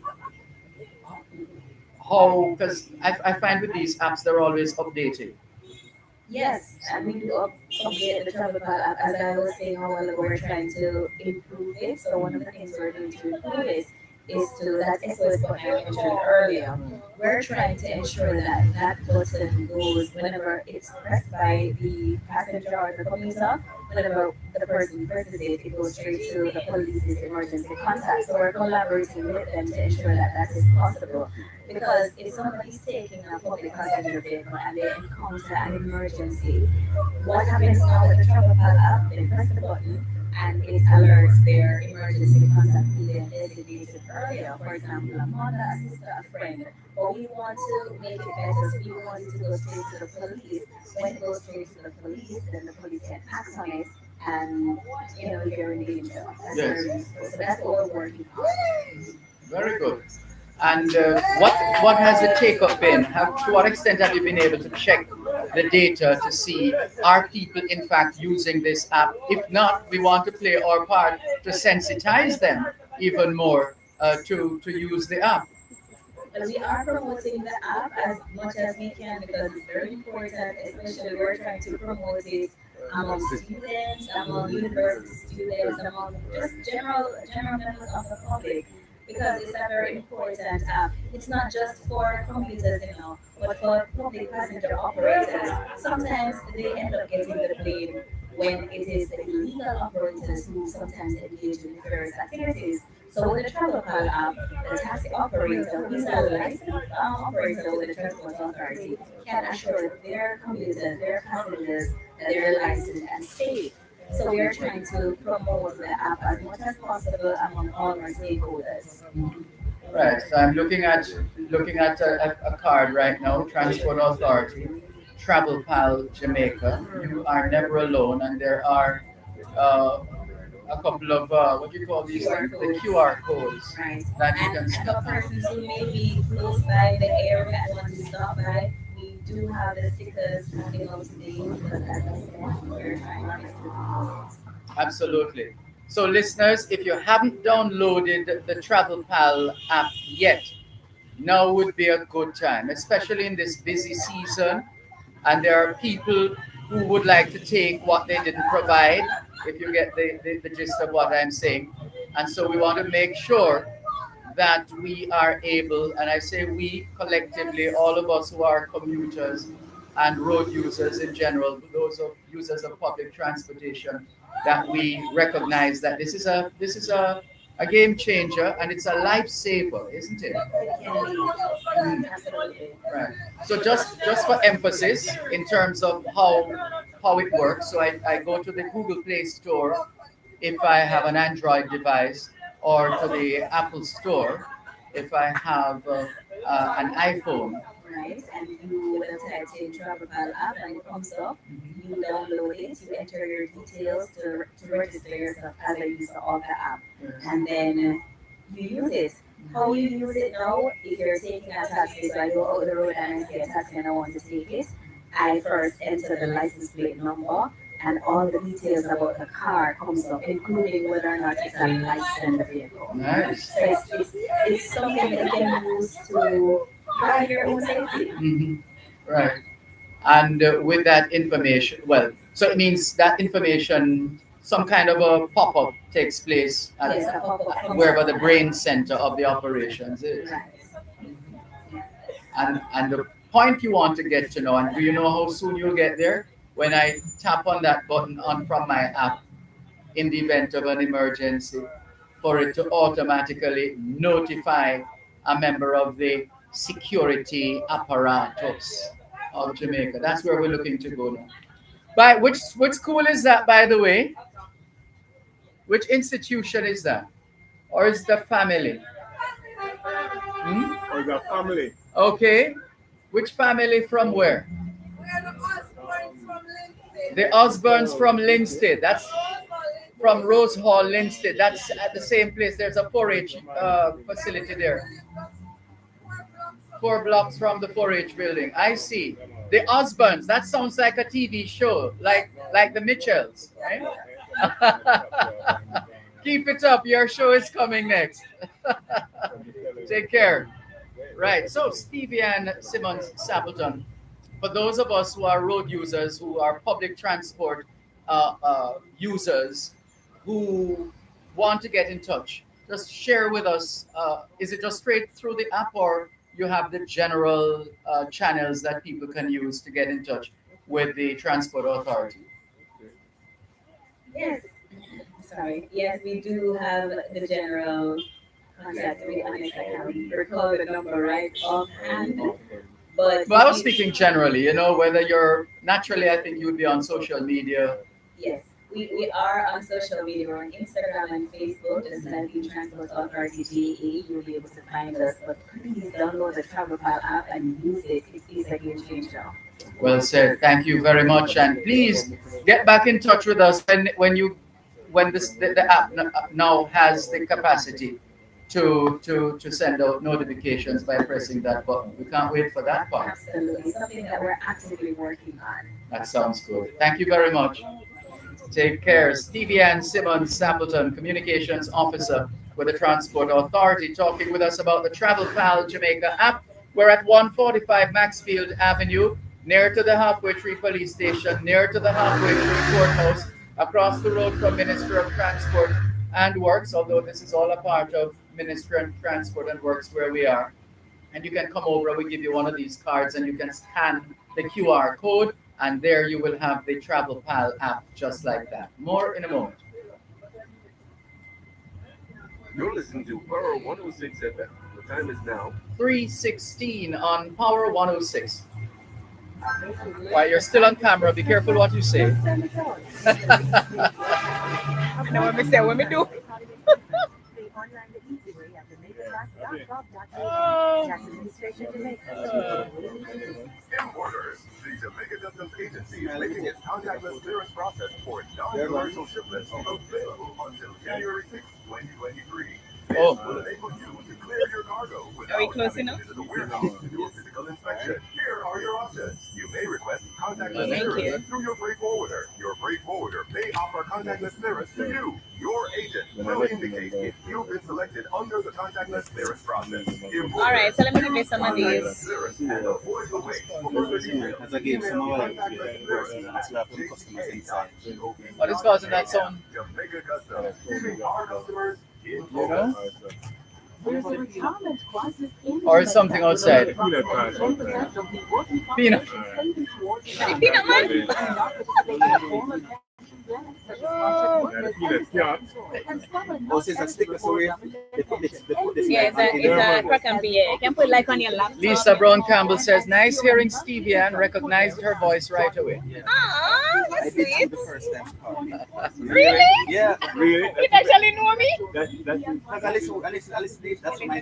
S3: how, because I find with these apps they're always updated.
S10: Yes, and we do update the travel Pal app. As I was saying a while ago, we're trying to improve it. So one of the things we're doing to improve it is to that SOS button I mentioned earlier. We're trying to ensure that that button goes whenever it's pressed by the passenger or the commuter. Whenever the person presses it, it goes straight to the police's emergency contact. So we're collaborating with them to ensure that that is possible. Because if somebody's taking a public passenger vehicle and they encounter an emergency, what happens now with the Travel Pal app? They press the button and it alerts their emergency contact who they designated earlier. For example, a mother, a sister, a friend. But we want to make it better, so we want it to go straight to the police. When it goes straight to the police, then the police can act on it and if you're in danger. That's
S3: Yes.
S10: very useful. So that's what we're working on.
S3: Very good. And what has the take up been? To what extent have you been able to check the data to see are people in fact using this app? If not, we want to play our part to sensitize them even more to use the app.
S10: Well, we are promoting the app as much as we can because it's very important, especially we're trying to promote it among students, among university students, among just general members of the public because it's a very important app. It's not just for commuters, but for public passenger operators. Sometimes they end up getting the blame when it is the illegal operators who sometimes engage in nefarious activities. So with the TravelPal app, the taxi operator, who is a licensed operator with the Transport Authority, can assure their commuters, their passengers that they're licensed and safe. So we are trying to promote the app as much as possible among all our stakeholders.
S3: Right. So I'm looking at a card right now. Transport Authority, Travel Pal Jamaica. You are never alone, and there are uh, a couple of what do you call these
S10: QR
S3: things? The
S10: codes.
S3: QR codes
S10: Right.
S3: that you
S10: And
S3: can
S10: for
S3: scan.
S10: persons who may be close by the area and want to stop by, we do have the stickers handing out today because as I said, we're trying our best to promote it.
S3: Absolutely. So, listeners, if you haven't downloaded the Travel Pal app yet, now would be a good time, especially in this busy season. And there are people who would like to take what they didn't provide, if you get the gist of what I'm saying. And so we want to make sure that we are able, and I say we collectively, all of us who are commuters and road users in general, those of users of public transportation, that we recognize that this is a game changer and it's a lifesaver, isn't it?
S10: It can be.
S3: Mm.
S10: Absolutely.
S3: Right. So just for emphasis in terms of how it works. So I go to the Google Play Store if I have an Android device, or to the Apple Store if I have an iPhone.
S10: Right. And you will type in TravelPal app and it comes up. You download it, you enter your details to register yourself as a user of the app. And then you use it. How you use it now, if you're taking a taxi, so I go out the road and I see a taxi and I want to take it, I first enter the license plate number and all the details about the car comes up, including whether or not it's a licensed vehicle.
S3: Nice.
S10: So it's something that you can use to guard your own safety.
S3: Right. And with that information, well, so it means that information, some kind of a pop-up takes place at
S10: Yes, a pop-up comes
S3: wherever
S10: up.
S3: the brain center of the operations is.
S10: Right.
S3: And the point you want to get to know, and do you know how soon you'll get there? When I tap on that button on from my app in the event of an emergency, for it to automatically notify a member of the security apparatus of Jamaica. That's where we're looking to go now. By which school is that, by the way? Which institution is that? Or is the family? Hmm?
S1: Or the family.
S3: Okay. Which family from where? The Osborns from Linstead. That's from Rose Hall, Linstead. That's at the same place. There's a 4-H facility there. 4 blocks from the 4-H building. I see. The Osborns. That sounds like a TV show, like the Mitchells, right? Keep it up. Your show is coming next. Take care. Right. So Stevie and Simmons Sapleton. For those of us who are road users, who are public transport users, who want to get in touch, just share with us. Is it just straight through the app, or you have the general channels that people can use to get in touch with the Transport Authority?
S10: Yes. Sorry. Yes, we do have the general contact. To be honest, I can't recall the number right offhand. But
S3: Well, I was speaking generally, whether you're naturally, I think you would be on social media.
S10: yes, we are on social media. We're on Instagram and Facebook. Just like the Transport Authority GA, you'll be able to find us. But please download the TravelPal app and use it. It is a game changer.
S3: Well said. Thank you very much, and please get back in touch with us when the app now has the capacity to send out notifications by pressing that button. We can't wait for that part.
S10: Absolutely. Something that we're actively working on.
S3: That sounds good. Thank you very much. Take care. Stevie Ann Simmons Sapleton, Communications Officer with the Transport Authority, talking with us about the Travel Pal Jamaica app. We're at 145 Maxfield Avenue, near to the Halfway Tree Police Station, near to the Halfway Tree Courthouse, across the road from Minister of Transport and Works, although this is all a part of Ministry of Transport and Works where we are. And you can come over, we give you one of these cards and you can scan the QR code, and there you will have the Travel Pal app just like that. More in a moment.
S5: You're listening to Power 106 FM. The time is now
S3: 3:16 on Power 106. While you're still on camera, be careful what you say.
S12: I know what me say, what me do.
S5: Importers. The Jamaica Customs Agency is making its contactless clearance process for non-commercial shipments available until January 6, 2023. This will enable you to clear your cargo without having to visit the warehouse to do a physical inspection. Here are your options. You may request contactless clearance through your freight forwarder. Your freight forwarder may offer contactless clearance to you. Your agent will indicate if you've been selected under the contactless clearance process.
S12: All right, so let me give you some of these.
S4: As I gave some of our customers inside.
S3: What is causing that sound?
S5: Jamaica Customs, giving our customers
S3: You know? Or is something outside? Peanut.
S12: Peanut man?
S4: Oh, since I stick this away, they put this
S12: Yeah, it's a crack and beer. You can put it like on your laptop.
S3: Lisa Brown Campbell says, nice hearing Stevie and recognized her voice right away.
S12: Ah, that's sweet.
S4: the first time.
S12: Really?
S4: Yeah, really.
S12: You actually know me?
S4: Because I listen, that's what I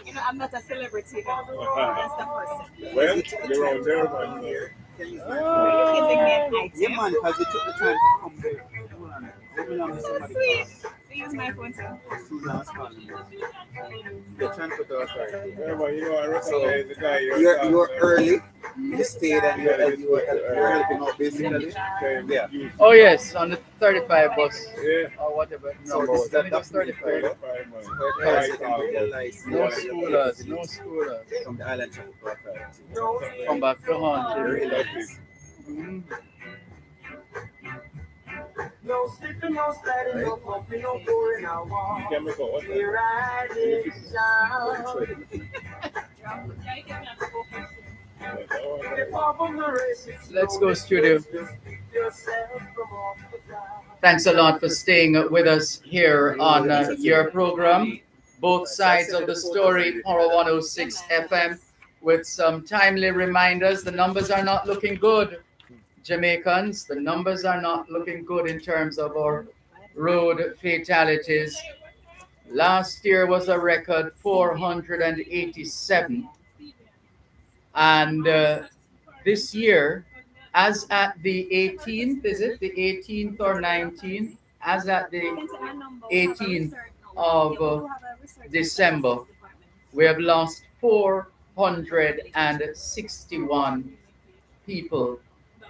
S12: You know, I'm not a celebrity. That's the person.
S1: Well, you're on Dervan here.
S12: You're giving me an item.
S4: Yeah, man, because they took the time to come there.
S12: So sweet. I use my phone too.
S4: The transport authority.
S1: Dervan, you know, I recognize the guy.
S4: You're early. You stayed and you're helping out basically. Yeah.
S3: Oh yes, on the 35 bus.
S1: Yeah.
S3: Or whatever.
S4: So
S3: No,
S4: this-
S3: that's 35.
S1: Man.
S3: No schoolers, no schoolers.
S4: From the island transport authority.
S3: Come back to haunt.
S1: Mm-hmm.
S2: No sleeping, no sliding, no pumping, no pouring out water.
S1: Can we go? What's that?
S2: Here I live down.
S3: Let's go, studio. Thanks a lot for staying with us here on your program, Both Sides of the Story, Power 106 FM, with some timely reminders. The numbers are not looking good, Jamaicans. The numbers are not looking good in terms of our road fatalities. Last year was a record 487. And this year, as at the 18th, is it the 18th or 19th? As at the 18th of December, we have lost 461 people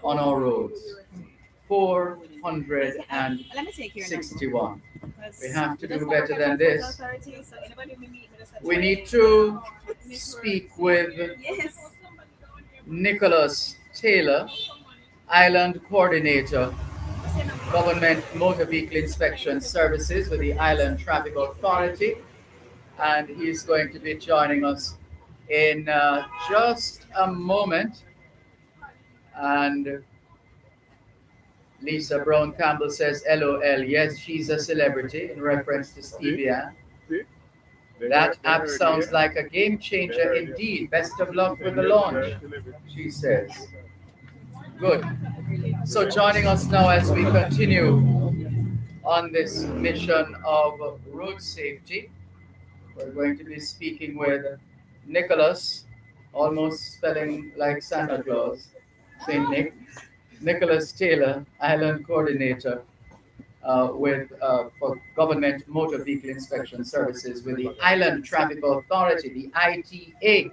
S3: on our roads. 461. We have to do better than this. We need to speak with Nicholas Taylor, Island Coordinator, Government Motor Vehicle Inspection Services with the Island Traffic Authority, and he's going to be joining us in just a moment. And Lisa Brown Campbell says, LOL, yes, she's a celebrity in reference to Stevie Ann. That app sounds like a game changer indeed. Best of luck with the launch, she says. Good. So joining us now as we continue on this mission of road safety, we're going to be speaking with Nicholas, almost spelling like Santa Claus, St. Nick, Nicholas Taylor, Island Coordinator, for government motor vehicle inspection services with the Island Traffic Authority, the ITA.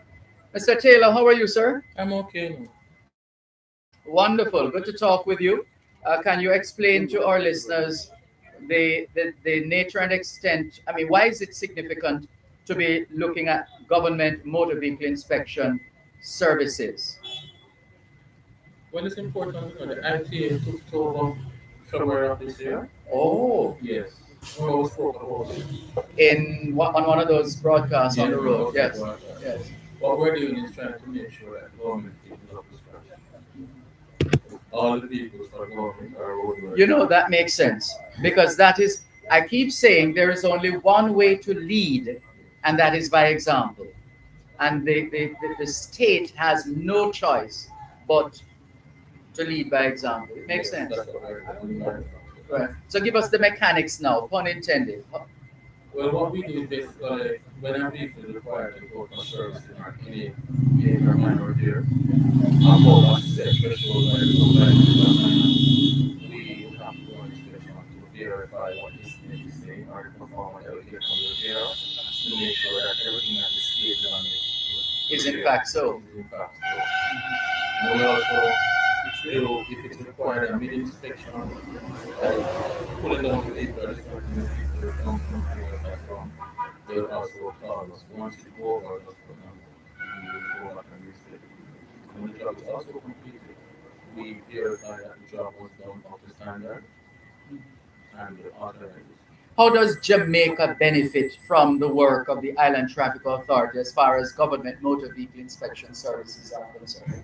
S3: Mr. Taylor, how are you, sir?
S13: I'm okay.
S3: Wonderful. Good to talk with you. Can you explain to our listeners the nature and extent? I mean, why is it significant to be looking at government motor vehicle inspection services?
S13: Well, it's important to know the ITA took it over February of this year.
S3: Oh,
S13: Yes. Remember we spoke about it.
S3: on one of those broadcasts on
S13: Yeah,
S3: the road.
S13: okay,
S3: Yes,
S13: well,
S3: yes.
S13: what we're doing is trying to make sure that the government is up to scratch. All the vehicles for the government are roadworthy.
S3: You know, that makes sense because that is, I keep saying there is only one way to lead, and that is by example. And the state has no choice but to lead by example. It makes
S13: Yes,
S3: sense.
S13: that's what we're doing.
S3: Right. So give us the mechanics now, pun intended.
S13: Well, what we do is basically when a vehicle is required to go for servicing or any major or minor repair, above a set threshold by the government, we have to do an inspection to verify what the estimate is saying or the performance that we get from the repairer to make sure that everything that is stated on it
S3: Is in fact so.
S13: is in fact so. And we also do, if it's required, a mid inspection, like pulling down the vehicle or dismantling the vehicle from that from. They'll also call us. Once it go over, just put them, we will go back and reset it. When the job is also completed, we verify that the job was done up to standard and authorize it.
S3: How does Jamaica benefit from the work of the Island Traffic Authority as far as government motor vehicle inspection services are concerned?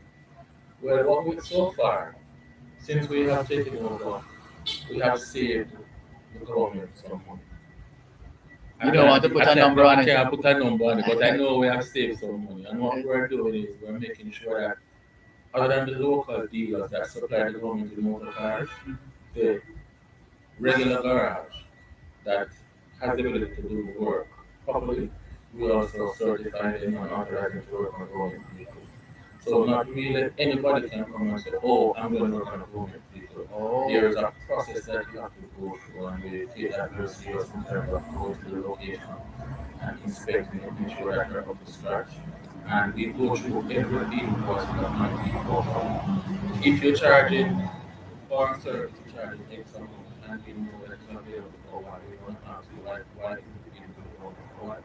S13: Well, what we so far, since we have taken over, we have saved the government some money.
S3: You don't want to put a number on
S13: I
S3: it.
S13: can't put a number on it, but I know we have saved some money. And what we're doing is we're making sure that other than the local dealers that supply the government with motor cars, the regular garage that has the ability to do the work properly, we also certify them and authorize them to work on government vehicles. So not really anybody can come and say, oh, I'm going to work on a government vehicle.
S3: Oh.
S13: There is a process that you have to go through, and we take that very serious in terms of going to the location and inspecting it, make sure that they're up to scratch. And we go through every invoice that might be covered. If you're charging for a service, you're charging X amount, and we know that it's not available for why we don't ask you why didn't you give it for why.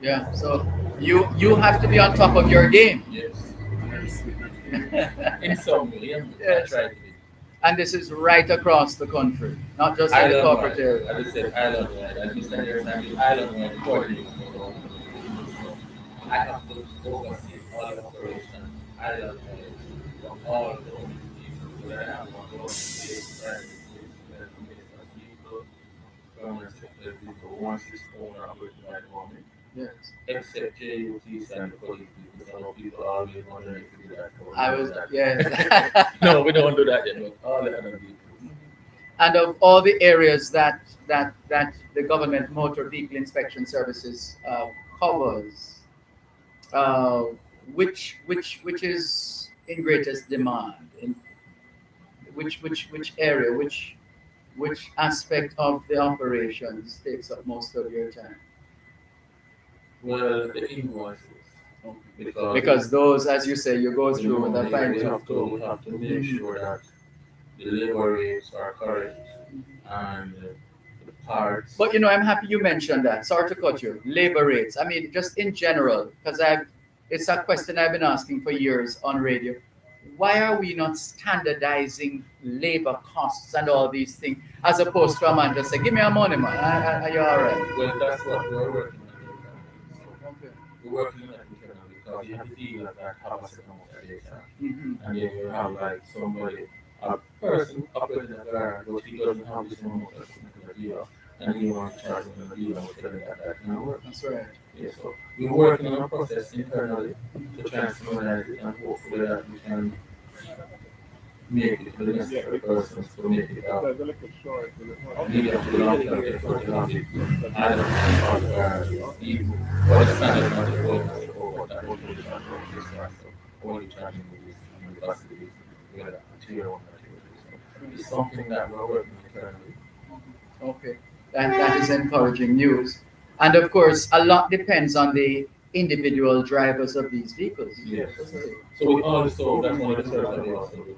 S3: Yeah, so you have to be on top of your game.
S13: Yes. In some way, I
S3: Yes.
S13: try to be.
S3: And this is right across the country, not just in the corporate area.
S13: I just said island wide. As Mr. Dervan said, island wide coordinating. So I have to oversee all the operations island wide from all the organizations. So that I have one government base, private base, people, government sector people, once it's owned or operated by the government.
S3: Yes.
S13: Except JUTs and the police people, so people always wondering if we do that.
S3: I was,
S13: that.
S3: yes.
S13: No, we don't do that yet, but all the other people.
S3: And of all the areas that the government motor vehicle inspection services covers, which is in greatest demand? In which area, which aspect of the operations takes up most of your time?
S13: Well, the invoices.
S3: Because those, as you say, you go through with a fine
S13: we
S3: tooth.
S13: have to make sure that the labor rates are correct and the parts.
S3: But you know, I'm happy you mentioned that. Sorry to cut you. Labor rates. I mean, just in general, because it's a question I've been asking for years on radio. Why are we not standardizing labor costs and all these things, as opposed to a man just say, "Give me a money, man. Are you all right?"
S13: Well, that's what we're working on.
S3: Okay.
S13: We're working on that internally because you have the dealers that have a certain amount of data.
S3: Mm-hmm.
S13: And then you have like somebody, a person operating a garage, but he doesn't have this amount of dealer, and he wants to charge him the dealer and tell him that can work.
S3: That's right.
S13: Yeah, so we're working on a process internally to try and standardize it, and hopefully that we can make it for the necessary persons to make it out. Lead up to the long-term effort of it. I don't know the garage, even for the standard of the road, or that would be the only charging with this facilities, whether material or materials. is something that we're working internally.
S3: Okay, that is encouraging news. And of course, a lot depends on the individual drivers of these vehicles.
S13: Yes.
S3: Doesn't it?
S13: So we also, that's one of the services that we also do.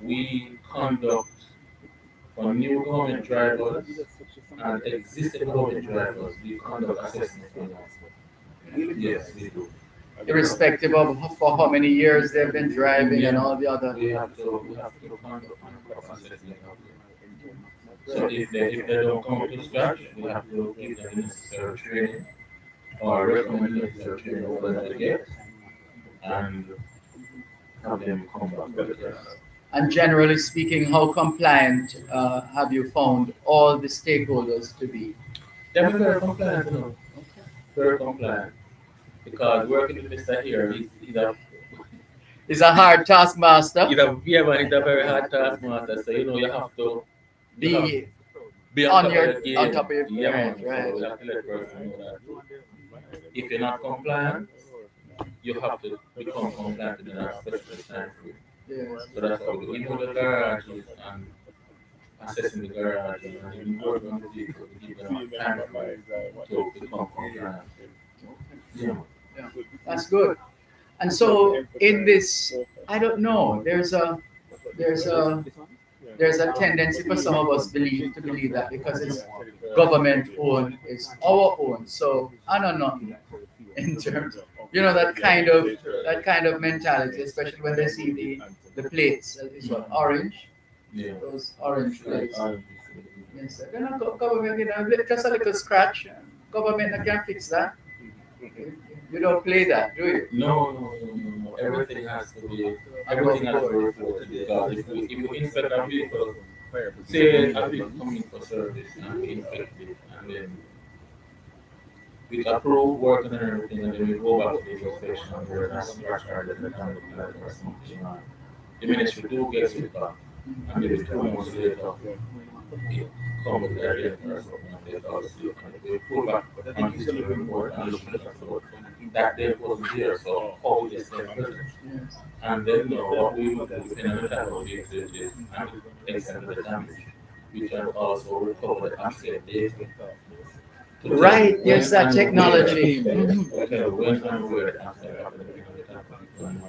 S13: We conduct for new government drivers and existing government drivers, we conduct assessments for them. Yes, we do.
S3: Irrespective of for how many years they've been driving and all the other.
S13: We have to conduct assessment of them. So if they don't come up to scratch, we have to give them the necessary training or recommend the necessary training for them to get and have them come back for the test.
S3: And generally speaking, how compliant have you found all the stakeholders to be?
S13: They're very compliant, you know. Very compliant. Because working with Mr. here,
S3: He's a hard taskmaster.
S13: He's a very hard taskmaster. So you have to
S3: be
S13: on
S3: top of your game.
S13: Yeah,
S3: Right.
S13: so you have to let the person know that if you're not compliant, you have to become compliant in a specific time frame.
S3: Yes.
S13: So that's how we do. Even the garages and assessing the garages and even working on the vehicle to give them a time frame to become compliant. Yeah.
S3: Yeah, that's good. And so in this, I don't know. There's a tendency for some of us to believe that because it's government owned, it's our own. So I don't know in terms of that kind of mentality, especially when they see the plates. It's what, orange.
S13: Yeah.
S3: Those orange plates. Yes, they're not government. Just a little scratch. Government can fix that. You don't play that, do you?
S13: No. Everything has to be reported because if we inspect a vehicle, say a vehicle coming for service and we inspect it and then we approve work and everything and then we go back to the inspection and there's a scratch or there's a kind of like or something. The ministry do get it back and maybe 2 months later it comes with their data or something and they call it and they pull back onto the report and look at the report. That day wasn't there, so how is the present? And then what we would do in another type of vehicle is and extend the damage. We can also recover the accident data.
S3: Right, there's that technology.
S13: When and where the accident happened.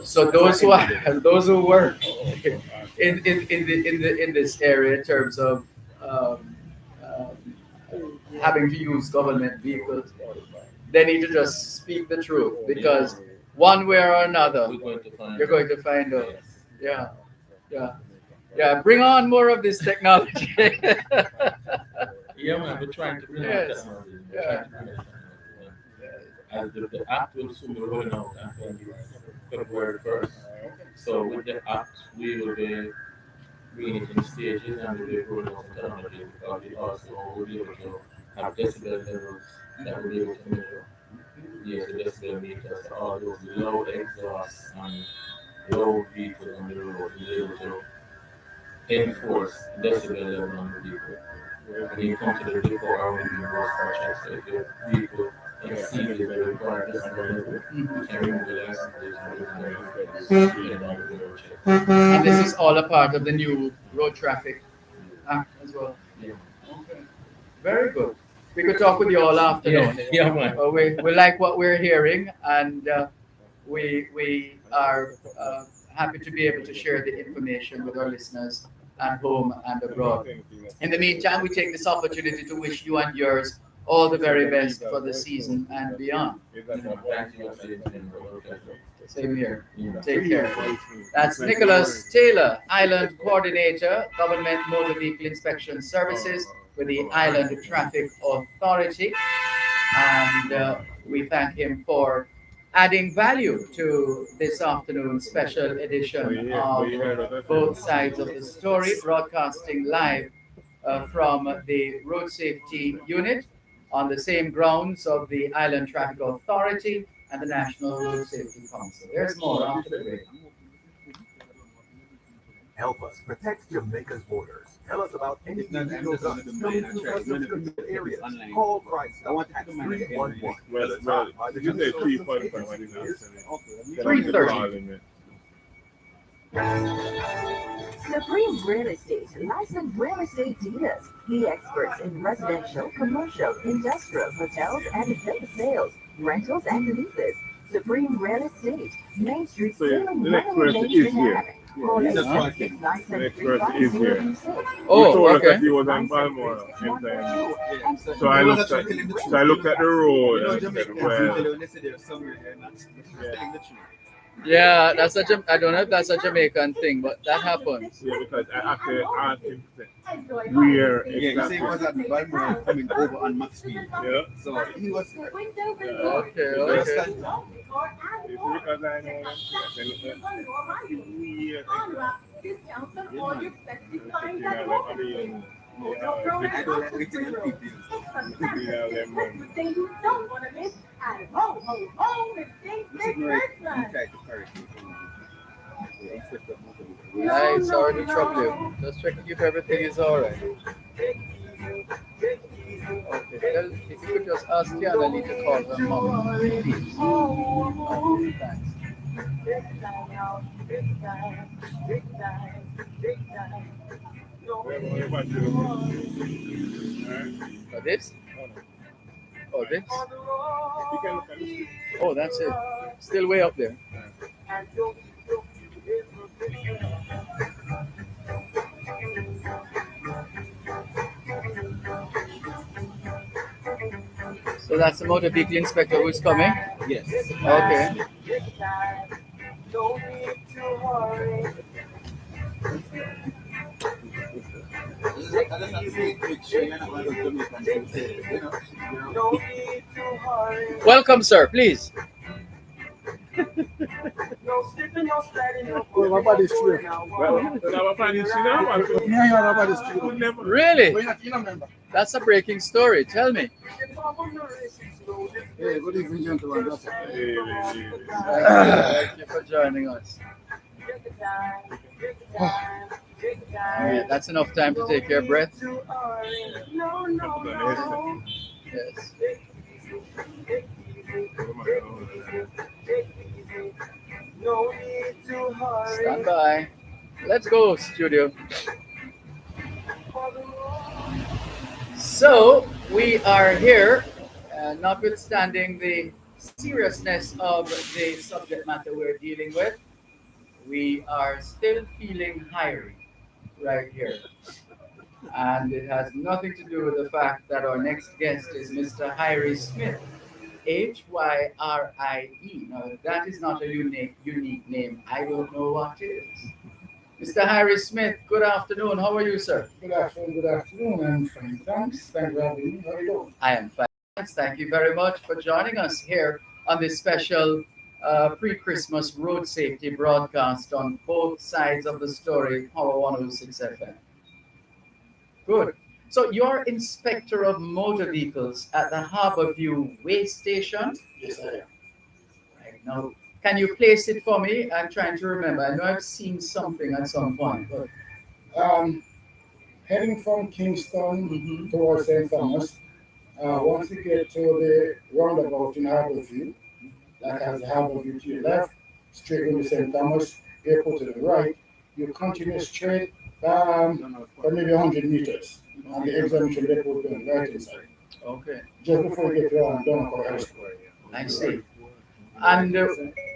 S3: So those who work in this area in terms of having to use government vehicles, they need to just speak the truth because one way or another, you're going to find out. Yeah. Bring on more of this technology.
S13: Yeah, man, we're trying to bring out technology.
S3: Yeah.
S13: And the act will soon be rolling out until February 1st. So with the act, we will be bringing it in stages and we'll be rolling out technology because we also will be able to have decibel levels that will be able to measure. Yes, the decibel meters, all those low exhausts and low vehicles on the road, we'll be able to enforce decibel level on the vehicle. When you come to the depot or when you go for checks, so if your vehicle exceeds the required decibel level, you can remove the license plate and do check.
S3: And this is all a part of the new road traffic act as well.
S13: Yeah.
S3: Okay. Very good. We could talk with you all afternoon.
S13: Yeah, man.
S3: We like what we're hearing, and we are happy to be able to share the information with our listeners at home and abroad. In the meantime, we take this opportunity to wish you and yours all the very best for the season and beyond. Same here. Take care. That's Nicholas Taylor, Island Coordinator, Government Motor Vehicle Inspection Services with the Island Traffic Authority. And we thank him for adding value to this afternoon's special edition of Both Sides of the Story, broadcasting live from the Road Safety Unit on the same grounds of the Island Traffic Authority and the National Road Safety Council. There's more after the break.
S5: Help us protect Jamaica's borders. Tell us about any illegal guns coming through unrestricted areas. Call Christ at 311.
S1: Well, did you say 345? I didn't understand it.
S3: 330.
S6: Supreme Real Estate, licensed real estate dealers, the experts in residential, commercial, industrial, hotels, and villa sales, rentals, and leases. Supreme Real Estate, Main Street,
S1: So
S6: Salem,
S1: the next
S6: Maryland,
S1: person
S6: Main
S1: is
S6: Street,
S1: here.
S6: Ave. Call us
S4: That's
S6: at
S4: right.
S6: 697
S1: The next person is here. He
S3: Oh,
S1: told us
S3: okay.
S1: that he was on Balmora in time. So I looked at the road
S4: You know,
S1: and said,
S4: Jamaica,
S1: well,
S4: when they say they're somewhere, they're not telling the truth.
S3: Yeah, that's I don't know if that's a Jamaican thing, but that happens.
S1: yeah, because I actually asked him where
S4: Yeah, you say
S1: exactly.
S4: he was at Balmora coming over on Maxfield.
S1: Yeah.
S4: So he was
S3: Okay,
S1: So
S3: okay.
S1: it's because I know them. They look like weird.
S4: I don't like waiting on people. This is right. He tried to correct me.
S3: Hi, sorry to trouble you. Just checking if everything is alright. Okay, well, if you could just ask Tiana Lee to call her mom, please. Okay, thanks. For this? Oh, this? Oh, that's it. Still way up there. So that's the motor vehicle inspector who's coming?
S4: Yes.
S3: Okay. Welcome, sir, please. Really? That's a breaking story. Tell me.
S4: Hey, good evening, gentlemen.
S3: Thank you for joining us. Yeah, that's enough time to take your breath. Yes. Stand by. Let's go, studio. So we are here, notwithstanding the seriousness of the subject matter we're dealing with, we are still feeling hiring right here. And it has nothing to do with the fact that our next guest is Mr. Hyrie Smith, Hyrie. Now, if that is not a unique name, I don't know what is. Mr. Hyrie Smith, good afternoon. How are you, sir?
S14: Good afternoon. I'm fine. Thanks. Thanks for having me. How are you doing?
S3: I am fine. Thank you very much for joining us here on this special pre-Christmas road safety broadcast on both sides of the story, Power 106 FM. Good. So you're inspector of motor vehicles at the Harborview Way Station?
S14: Yes, I am.
S3: Right now, can you place it for me? I'm trying to remember. I know I've seen something at some point. But
S14: Heading from Kingston towards St. Thomas, once you get to the roundabout in Harborview, that has the Harborview to your left, straight into St. Thomas, airport to the right, you continue straight for maybe 100 meters. And the exemption depot will be on the right hand side.
S3: Okay.
S14: Just before you get to Downcourt High School.
S3: I see. And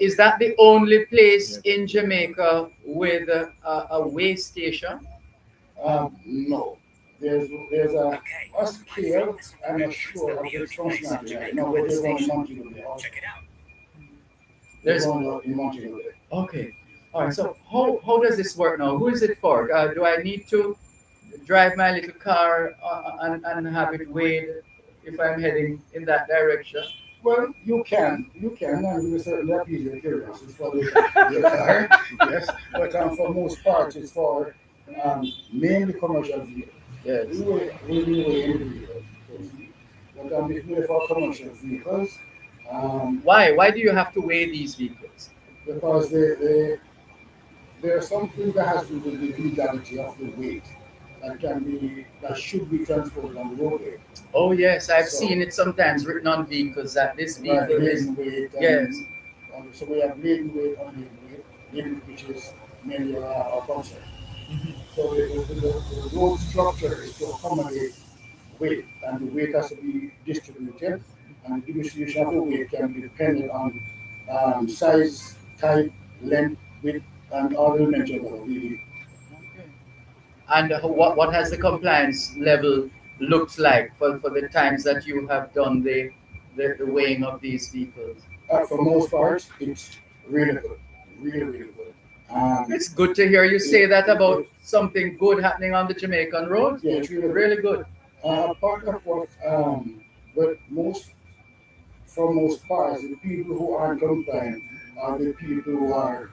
S3: is that the only place in Jamaica with a way station?
S14: No. There's a scale, I'm not sure of its functionality right now, but there's one in Montego Bay. Check it out. There's one in Montego Bay.
S3: Okay. All right. So how does this work now? Who is it for? Do I need to drive my little car and have it weighed if I'm heading in that direction?
S14: Well, you can, and we will certainly appease your curiosity for the car, yes. But for most parts, it's for mainly commercial vehicles.
S3: Yes.
S14: We will weigh individuals, but it's mainly for commercial vehicles.
S3: Why do you have to weigh these vehicles?
S14: Because there are some things that has to do with the legality of the weight that should be transported on the roadway.
S3: Oh yes, I've seen it sometimes written on vehicles that this vehicle is. Yes.
S14: So we have laden weight, unladen weight, which is mainly our concern. So the road structure is to accommodate weight, and the weight has to be distributed, and the distribution of the weight can be dependent on size, type, length, width, and all dimensions of the vehicle.
S3: And what has the compliance level looked like for the times that you have done the weighing of these vehicles?
S14: For most parts, it's really good, really, really good.
S3: It's good to hear you say that about something good happening on the Jamaican road.
S14: Yeah, it's really,
S3: Really good.
S14: part of what, but most, for most parts, the people who aren't compliant are the people who are,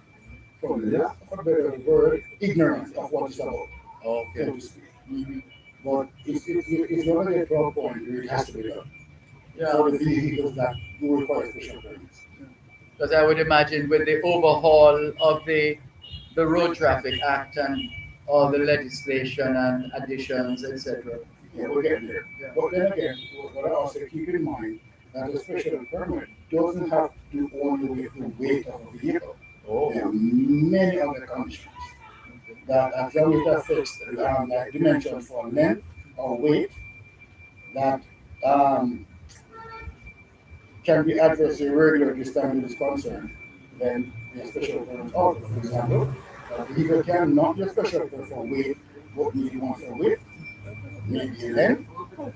S14: for lack of a better word, ignorant of what it's about.
S3: Okay.
S14: So to speak. But it's going to get to a point where it has to be done for the vehicles that do require special permits.
S3: Because I would imagine with the overhaul of the Road Traffic Act and all the legislation and additions, etc.
S14: Yeah, we're getting there. But then again, what I also keep in mind that a special permit doesn't have to do only with the weight of a vehicle. There are many other conditions that, as long as it affects like dimension for length or weight, that can be adversely regulatory standard is concerned, then the special permit also. For example, a vehicle cannot be a special permit for weight, but maybe one for width, maybe length,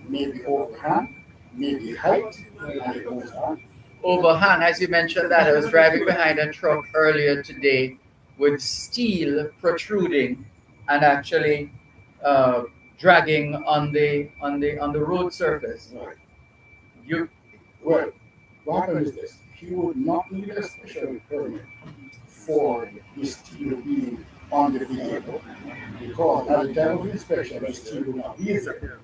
S14: maybe overhang, maybe height, and it goes on.
S3: Overhang, as you mentioned that, I was driving behind a truck earlier today with steel protruding and actually uh, dragging on the road surface.
S14: Right.
S3: You
S14: Well, what happens is this: he would not need a special permit for the steel being on the vehicle because at the time of inspection, the steel will not be there.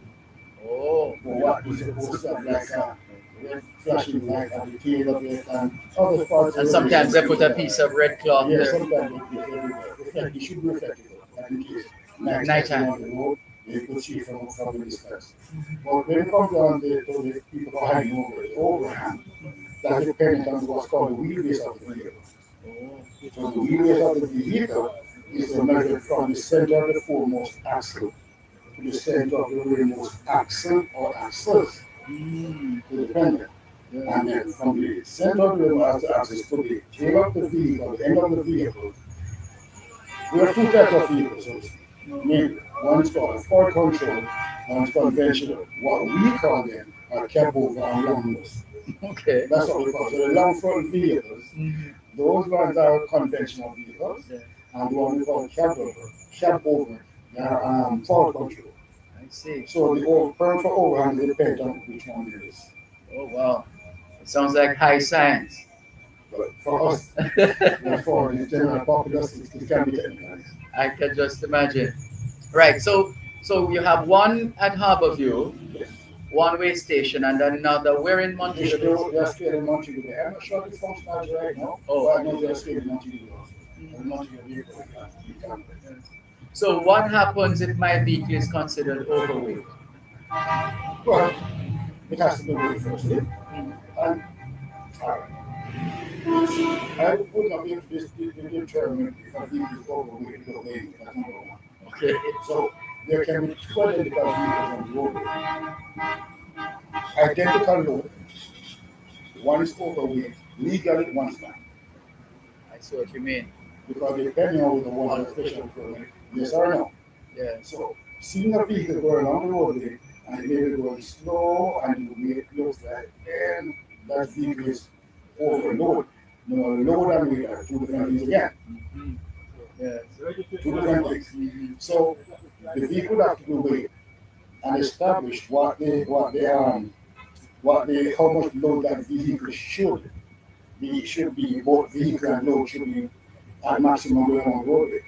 S3: Oh.
S14: But what is supposed to have like a red flashing light at the tail of it and other parts.
S3: And sometimes they put a piece of red cloth
S14: Yeah,
S3: there.
S14: sometimes it should be reflective, like in case
S3: Nighttime.
S14: on the road, they could see from the distance. But when it comes down to the people behind over the overhang, that depends on what's called the wheelbase of the vehicle. So the wheelbase of the vehicle is measured from the center of the foremost axle to the center of the rearmost axle or axles, to the dependent. And then from the center of the rearmost axis to the tail of the vehicle, the end of the vehicle, we have two types of vehicles, so to speak. Mainly, one is called forward control, one is conventional. What we call them are cab over and long nose.
S3: Okay.
S14: That's what we call. So the long front vehicles, those ones are conventional vehicles, and the one we call cab over, they are forward control.
S3: I see.
S14: So the perm for overhand depends on which one it is.
S3: Oh wow. It sounds like high science.
S14: But for us, for the general populace, it can be technical.
S3: I can just imagine. Right. So you have one at Harborview, one way station, and another. Where in Montego?
S14: They're still in Montego. I'm not sure the functionality right now.
S3: Oh.
S14: But I know they're still in Montego.
S3: So what happens if my vehicle is considered overweight?
S14: Well, it has to be weighed firstly. And I would not be able to determine if a vehicle is overweight without weighing it. That's number one.
S3: Okay.
S14: So there can be two identical vehicles on the roadway. Identical load. One is overweight, legally one is not.
S3: I see what you mean.
S14: Because depending on the one on the special permit, yes or no.
S3: Yeah.
S14: So seeing a vehicle going along the roadway and maybe going slow and it looks like that vehicle is overload. No, load and weight are two different things again.
S3: Yeah.
S14: Two different things. So the vehicle have to be weighed and establish how much load that vehicle should be both vehicle and load should be at maximum going on the roadway.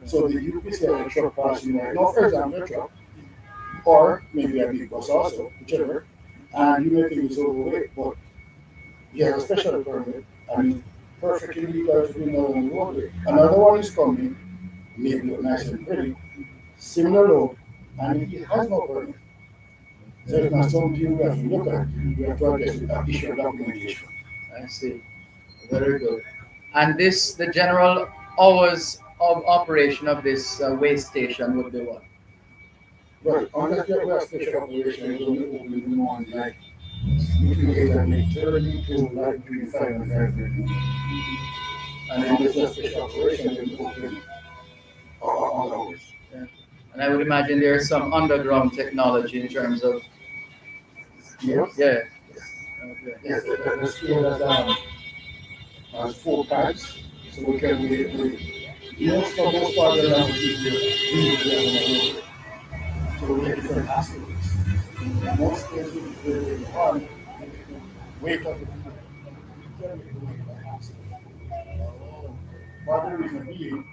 S14: So the UPC of a truck passing right now, for example, a truck, or maybe a big bus also, whichever, and you may think it's overweight, but you have a special permit and it's perfectly legal to be on the roadway. Another one is coming, maybe look nice and pretty, similar load, and it has no permit. So it's not something we have to look at. We have to address with additional documentation.
S3: I see. Very good. And the general hours of operation of this waste station would be what?
S14: Well, unless we have special operation, it's only open in the morning, like between 8 and 8:30 to like between 5 and 5:30. And then there's a special operation, it's open all hours.
S3: Yeah. And I would imagine there's some underground technology in terms of
S14: Yes.
S3: yeah.
S14: Yes.
S3: Okay.
S14: Yes, the scale has 4 pads, so we can most part of the land we so we have different aspects. Most cases we one wake up the people. We can make the accident. But the reason being,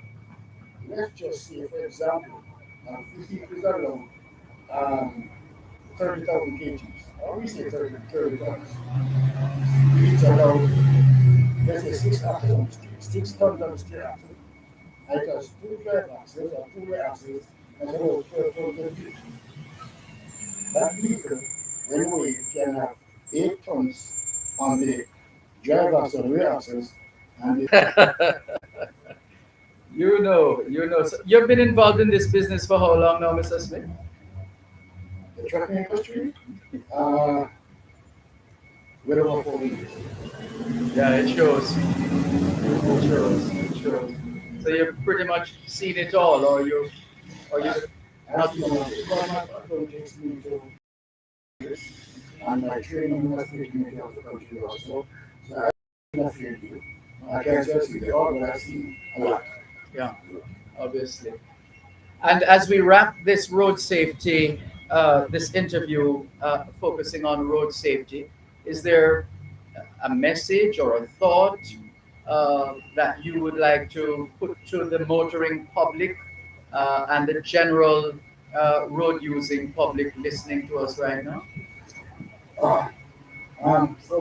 S14: let's just say, for example, if it is allowed 30,000 kgs, or we say 30 tons, it's allowed, let's say 6 axles on the street, 6 tons on the street axle. It has 2 drive axles or 2 rear axles, and about 12 tons of weight. That vehicle, when weighed, can have 8 tons on the drive axle and rear axles, and
S3: So you've been involved in this business for how long now, Mr. Smith?
S14: the trucking industry, with over 4 years.
S3: Yeah, it shows. It shows. So you've pretty much seen it all, or you not?
S14: Because my background takes me to this, and my training has taken me out of the country also. So I don't feel you. I can't just see the all, but I've seen a lot.
S3: Yeah, obviously. And as we wrap this road safety, this interview focusing on road safety, is there a message or a thought that you would like to put to the motoring public and the general road using public listening to us right now?
S14: So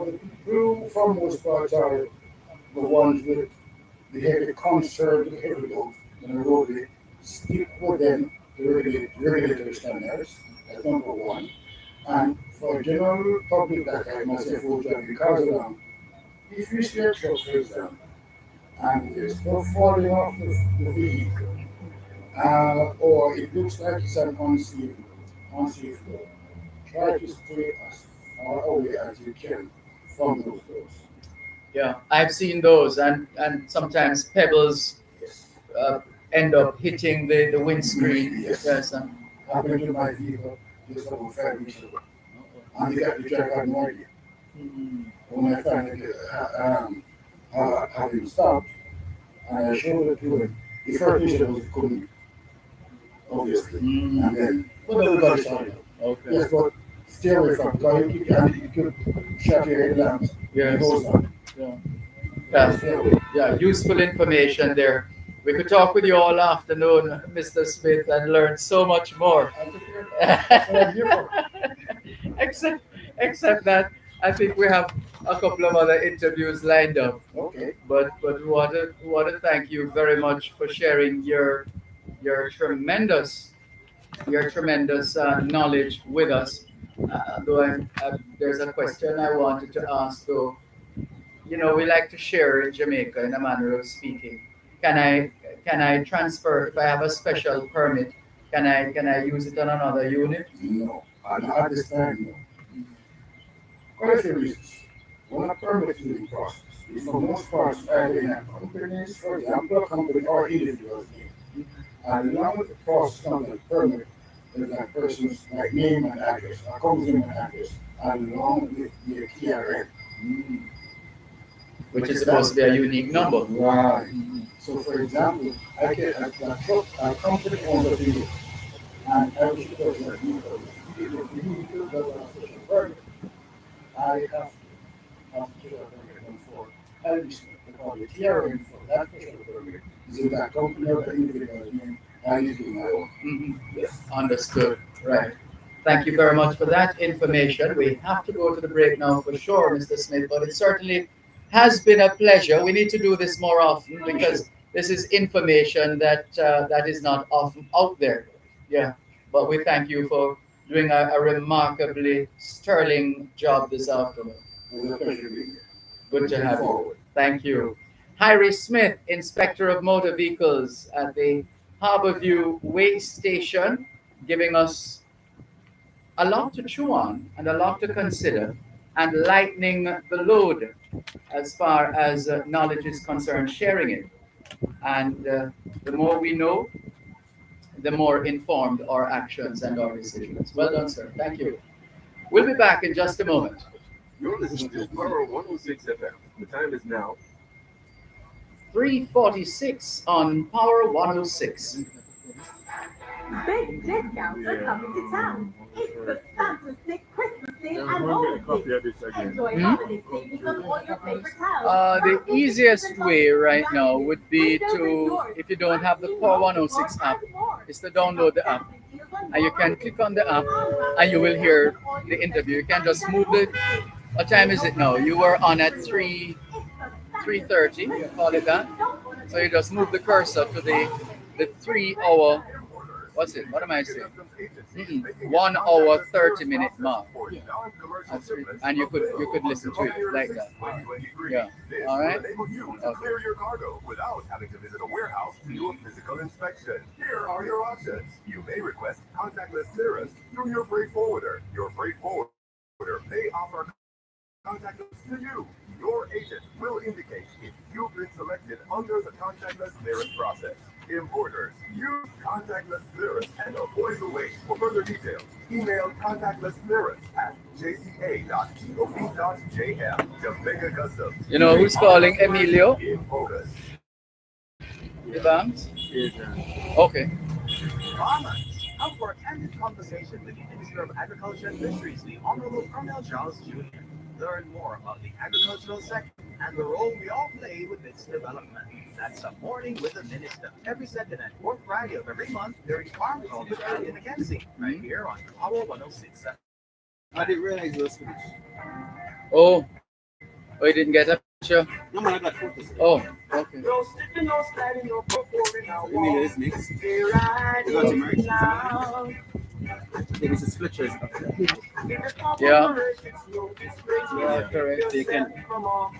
S14: the people for most part are the ones with the heavy concern, the heavy load in the road. They stick with them, the regulatory standards. That's number one. And for general public that I myself who drive the cars around, if you see a truck, for example, and there's stuff falling off the vehicle, or it looks like it's an unsafe road, try to stay as far away as you can from those roads.
S3: Yeah, I've seen those, and sometimes pebbles
S14: Yes.
S3: end up hitting the windscreen.
S14: Yes.
S3: And
S14: Happened to my vehicle just about 5 weeks ago. And the driver had no idea. When I finally had him stopped, and I showed it to him, the first thing he said was he couldn't, obviously. And then, but everybody saw it.
S3: Okay.
S14: Yes, but stay away from it, because you could shatter your headlamps.
S3: Yes.
S14: It goes on.
S3: Yeah, useful information there. We could talk with you all afternoon, Mr. Smith, and learn so much more. Except that I think we have a couple of other interviews lined up.
S14: Okay.
S3: But we want to thank you very much for sharing your tremendous knowledge with us. There's a question I wanted to ask though. We like to share in Jamaica in a manner of speaking. Can I transfer if I have a special permit? Can I use it on another unit?
S14: No, at this time, no. Quite a few reasons. When a permit is being processed, it's for most parts either in a company's, for example, a company or individual's name. And along with the process comes a permit, there's a person's like name and address, a company's name and address, along with the TRN.
S3: Which is supposed to be a unique number.
S14: Right. So, for example, a company owns a vehicle, and I was supposed to vehicle. If the vehicle does a special permit, I have to get a permit for LBC, because the TRN for that special permit is in that company or the individual's name, and is in my own. Yes.
S3: Understood. Right. Thank you very much for that information. We have to go to the break now for sure, Mr. Smith, but it certainly has been a pleasure. We need to do this more often because this is information that is not often out there. Yeah. But we thank you for doing a remarkably sterling job this afternoon.
S14: It was a pleasure being here.
S3: Good to have you. Thank you. Harry Smith, Inspector of Motor Vehicles at the Harborview Way Station, giving us a lot to chew on and a lot to consider, and lightening the load as far as knowledge is concerned, sharing it. And the more we know, the more informed our actions and our decisions. Well done, sir. Thank you. We'll be back in just a moment.
S5: You're listening to Power 106 FM. The time is now
S3: 3:46 on Power 106.
S6: Big discounts are coming to town. It's the fantastic Christmas sale and holiday
S1: Copy of this again.
S6: Enjoy holiday savings on all your favorite towels.
S3: The easiest way right now would be to, if you don't have the Power 106 app, is to download the app. And you can click on the app and you will hear the interview. You can just move the, what time is it now? You were on at 3:30, you call it that. So you just move the cursor to the 3 hour, what's it? What am I saying? 1 hour 30-minute mark. And you could listen to it like that. Yeah. All right.
S5: To clear your cargo without having to visit a warehouse to do a physical inspection. Here are your options. You may request contactless clearance through your freight forwarder. Your freight forwarder may offer contactless to you. Your agent will indicate if you've been selected under the contactless clearance process. Importers, use contactless clearance and avoid the wait. For further details, email contactlessclearance@jca.gov.jm. Jamaica Customs.
S3: You know who's calling? Emilio?
S5: In focus.
S3: Evans? Okay.
S15: Farmers, up for a candid conversation with the Minister of Agriculture and Fisheries, the Honorable Colonel Charles Jr. Learn more about the agricultural sector and the role we all play with its development. That's a morning with the minister. Every second and fourth Friday of every month during Farm Call with Andy McKenzie, right here on Power 106.
S4: I didn't realize it was finished.
S3: Oh, you didn't get a picture?
S4: No, man, I got photos.
S3: Oh, okay.
S4: Emilio is next. You got to merge. This is Fletcher's stuff.
S3: Yeah.
S4: Yeah, correct. So you can.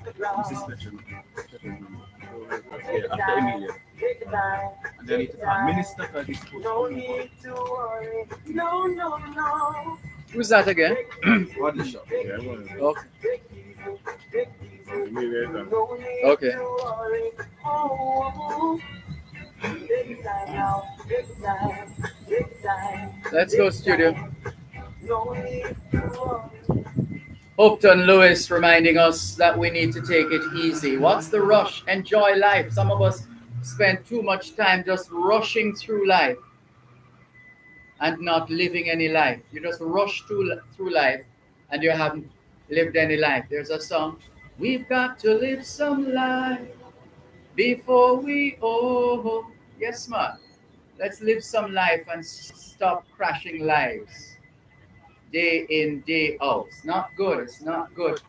S4: This is Fletcher. Yeah, after Emilio. And then it's minister for this post.
S3: Who's that again?
S4: What the shop?
S3: Okay. Okay. Let's go, studio. Hopeton Lewis reminding us that we need to take it easy. What's the rush? Enjoy life. Some of us spend too much time just rushing through life and not living any life. You just rush through life and you haven't lived any life. There's a song, we've got to live some life before we, oh, yes, man. Let's live some life and stop crashing lives day in, day out. It's not good. It's not good.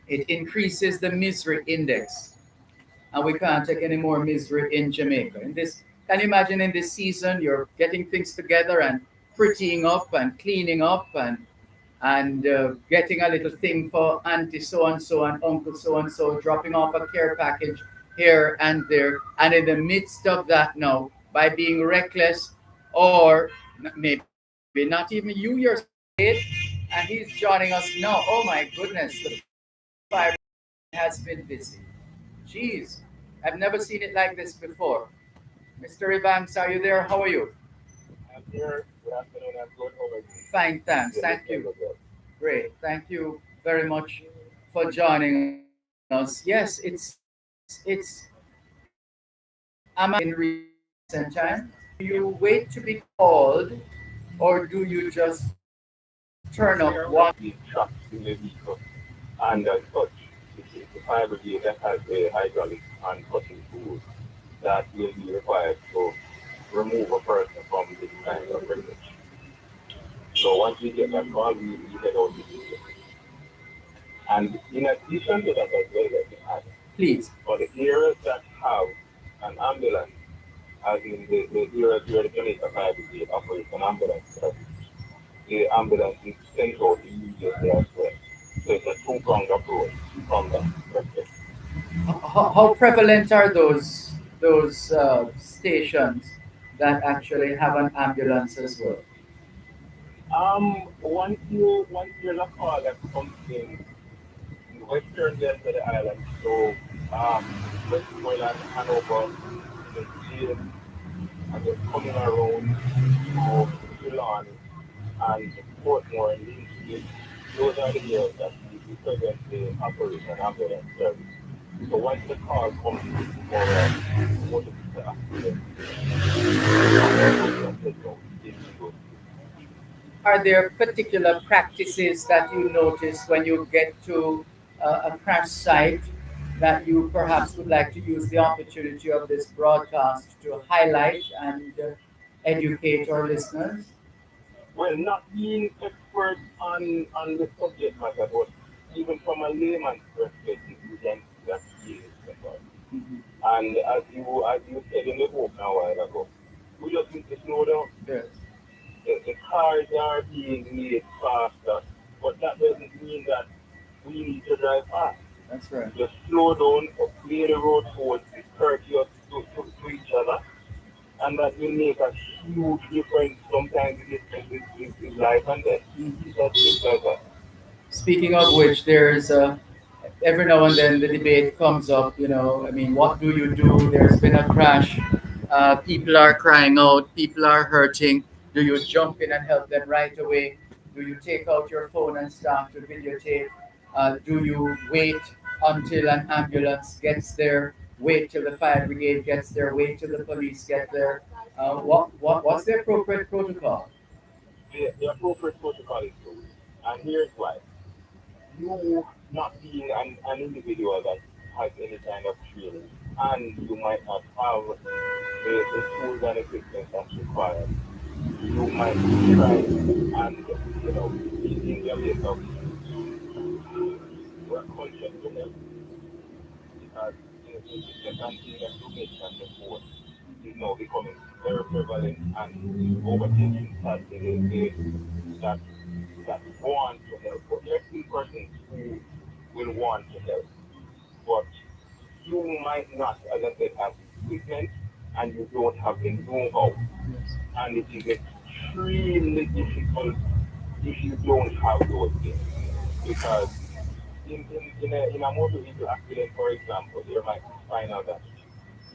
S3: It increases the misery index. And we can't take any more misery in Jamaica. Can you imagine in this season, you're getting things together and prettying up and cleaning up and getting a little thing for auntie so-and-so and uncle so-and-so, dropping off a care package here and there. And in the midst of that now, by being reckless or maybe not even you yourself, and he's joining us now. Oh my goodness, the fire has been busy. Jeez, I've never seen it like this before. Mr. Evans, are you there? How are you?
S16: I'm here. Good afternoon. I'm good. How are you?
S3: Fine, thanks. Thank you. Great. Thank you very much for joining us. Yes, am I in recent time? Do you wait to be called or do you just turn up what?
S16: Trucks in the vehicle and touch the fiber gate that has the hydraulic and cutting tools that will be required to remove a person from this kind of privilege. So once we get that call, we head out to the vehicle. And in addition to that as well, let me add,
S3: please,
S16: for the areas that have an ambulance, as in the areas where the Jamaica Fire Brigade operates an ambulance service, the ambulance is sent out immediately as well. So it's a two-pronged approach from that perspective.
S3: How prevalent are those stations that actually have an ambulance as well?
S16: Once there's a call that comes in the western end of the island, so Westmoreland, Hanover, the Gate, and then coming around to Ceylon and Portmore and Lindsay, those are the areas that we presently operate an ambulance service. So once the call comes in for a motor vehicle accident, ambulance heads out into those
S3: Are there particular practices that you notice when you get to a crash site that you perhaps would like to use the opportunity of this broadcast to highlight and educate our listeners?
S16: well, not being expert on the subject matter, but even from a layman's perspective, you can see that he is expert. And as you said in the book now a while ago, we just need to slow down.
S3: Yes.
S16: The cars are being made faster, but that doesn't mean that we need to drive fast.
S3: That's right.
S16: Just slow down, play the road towards be courteous to each other, and that will make a huge difference. Sometimes the difference is life and death. That's just like that.
S3: Speaking of which, there's every now and then the debate comes up. I mean, what do you do? There's been a crash. People are crying out. People are hurting. Do you jump in and help them right away? Do you take out your phone and start to videotape? Do you wait until an ambulance gets there? Wait till the fire brigade gets there? Wait till the police get there? What's the appropriate protocol?
S16: The appropriate protocol is to, and here's why. You not being an individual that has any kind of training, and you might not have the tools and equipment that's required. You might try and, in your way of work conscious to help, because the country that you mentioned before is now becoming very prevalent and overtaking Saturday that want to help. But there are still persons who will want to help. But you might not, as I said, have equipment and you don't have the know-how. And it is extremely difficult if you don't have those things. Because in a motor vehicle accident, for example, there might be spinal damage.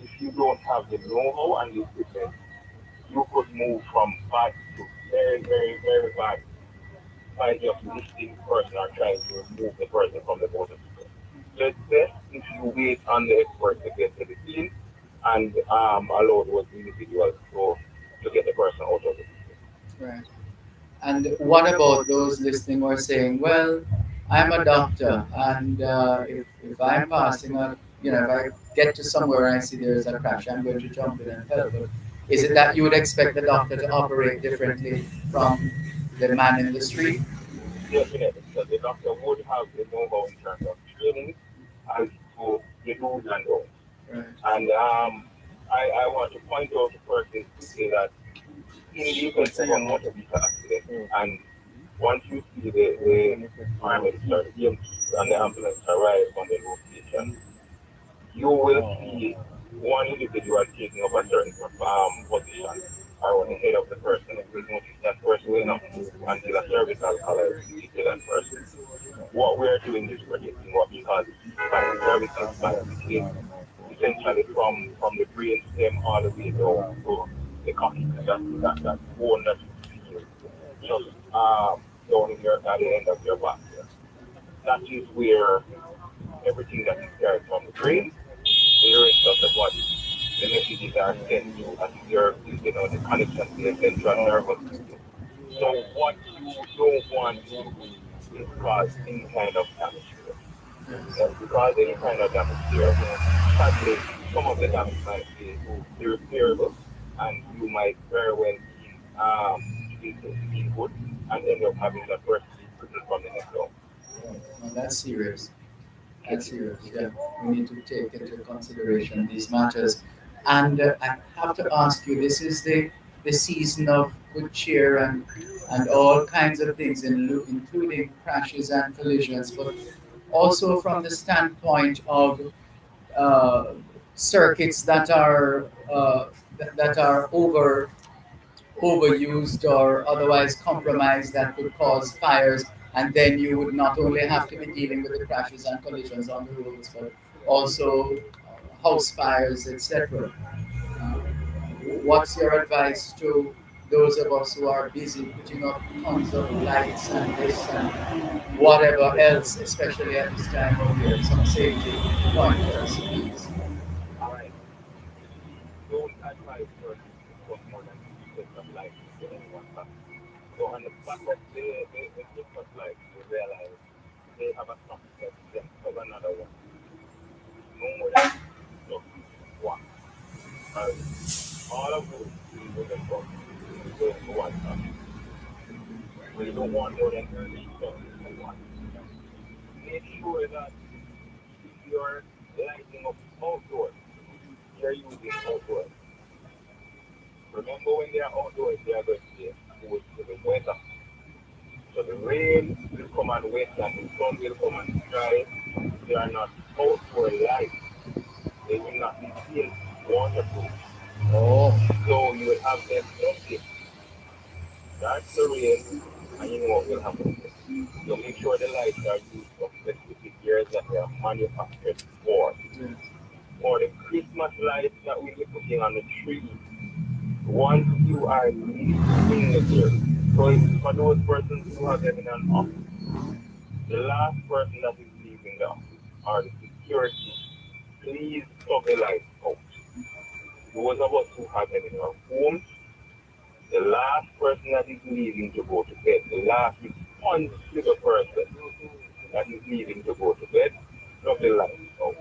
S16: If you don't have the know-how and the equipment, you could move from bad to very, very, very bad by just lifting the person or trying to remove the person from the motorcycle. So it's best if you wait on the expert to get to the scene and allow those individuals to get the person out of the vehicle.
S3: Right. And what about those listening who are saying, well, I'm a doctor, and if I'm passing if I get to somewhere and I see there's a crash, I'm going to jump in and help. But is it that you would expect the doctor to operate differently from the man in the street?
S16: Definitely. So the doctor would have the know-how in terms of training as to the do's and don'ts.
S3: Right.
S16: And I want to point out to persons to say that in the event of a motor vehicle accident, and once you see the paramedics or the EMTs and the ambulance arrive on the location, you will see one individual taking up a certain position around the head of the person. You will notice that person will not move until a service alcohol is released to that person. What we are doing is protecting what we call spinal cervical spine, which is essentially from the brain stem all the way down to the coccyx, that bone that you feel just down in at the end of your back. That is where everything that is carried from the brain to the rest of the body, the messages are sent to as the connection to the central nervous system. So what you don't want to do is cause any kind of damage here. Because any kind of damage here, sadly, some of the damage might be irreparable, and you might very well be good and end up having that person crippled from the neck down.
S3: Well, that's serious. That's serious. Yeah, we need to take into consideration these matters. And I have to ask you, this is the season of good cheer and all kinds of things, including crashes and collisions, but also from the standpoint of uh, circuits that are overused or otherwise compromised that could cause fires. And then you would not only have to be dealing with the crashes and collisions on the roads, but also house fires, etc. Uh, what's your advice to those of us who are busy putting up tons of lights and this and whatever else, especially at this time of year? Some safety pointers, please.
S16: All right. Don't advise persons to put more than 2 sets of lights to anyone's back. So on the back of the first light, you realize they have a socket that for another one. No more than just one. And all of those three will then go to one socket. So you don't want more than 3 sockets for one. Make sure that if you're lighting up outdoors, you're using outdoors. Remember when they are outdoors, they are going to be exposed to the weather. So the rain will come and wet and the sun will come and dry. They are not outdoor light. They will not be sealed waterproof.
S3: Oh,
S16: So you will have them empty. That's the rain, and you know what will happen. So make sure the lights are used for specific years that they are manufactured for. For the Christmas lights that we'll be putting on the tree, once you are leaving the year, so it's for those persons who have them in an office, the last person that is leaving the office or the security, please stop the lights out. Those of us who have them in our homes, the last person that is leaving to go to bed, the last responsible person that is leaving to go to bed, stop the lights out.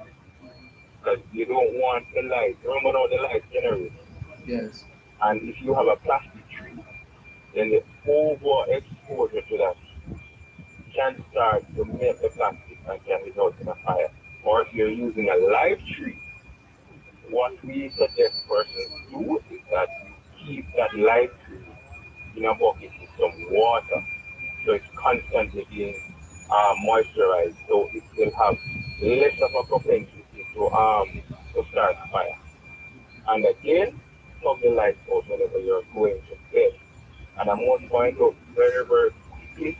S16: Because you don't want the lights. Remember now the lights generate.
S3: yes.
S16: And if you have a plastic tree, then the overexposure to that can start to melt the plastic and can result in a fire. Or if you're using a live tree, what we suggest persons do is that you keep that live tree in a bucket with some water so it's constantly being moisturized so it will have less of a propensity to start fire. And again, plug the lights out whenever you're going to bed. And I must point out very, very quickly,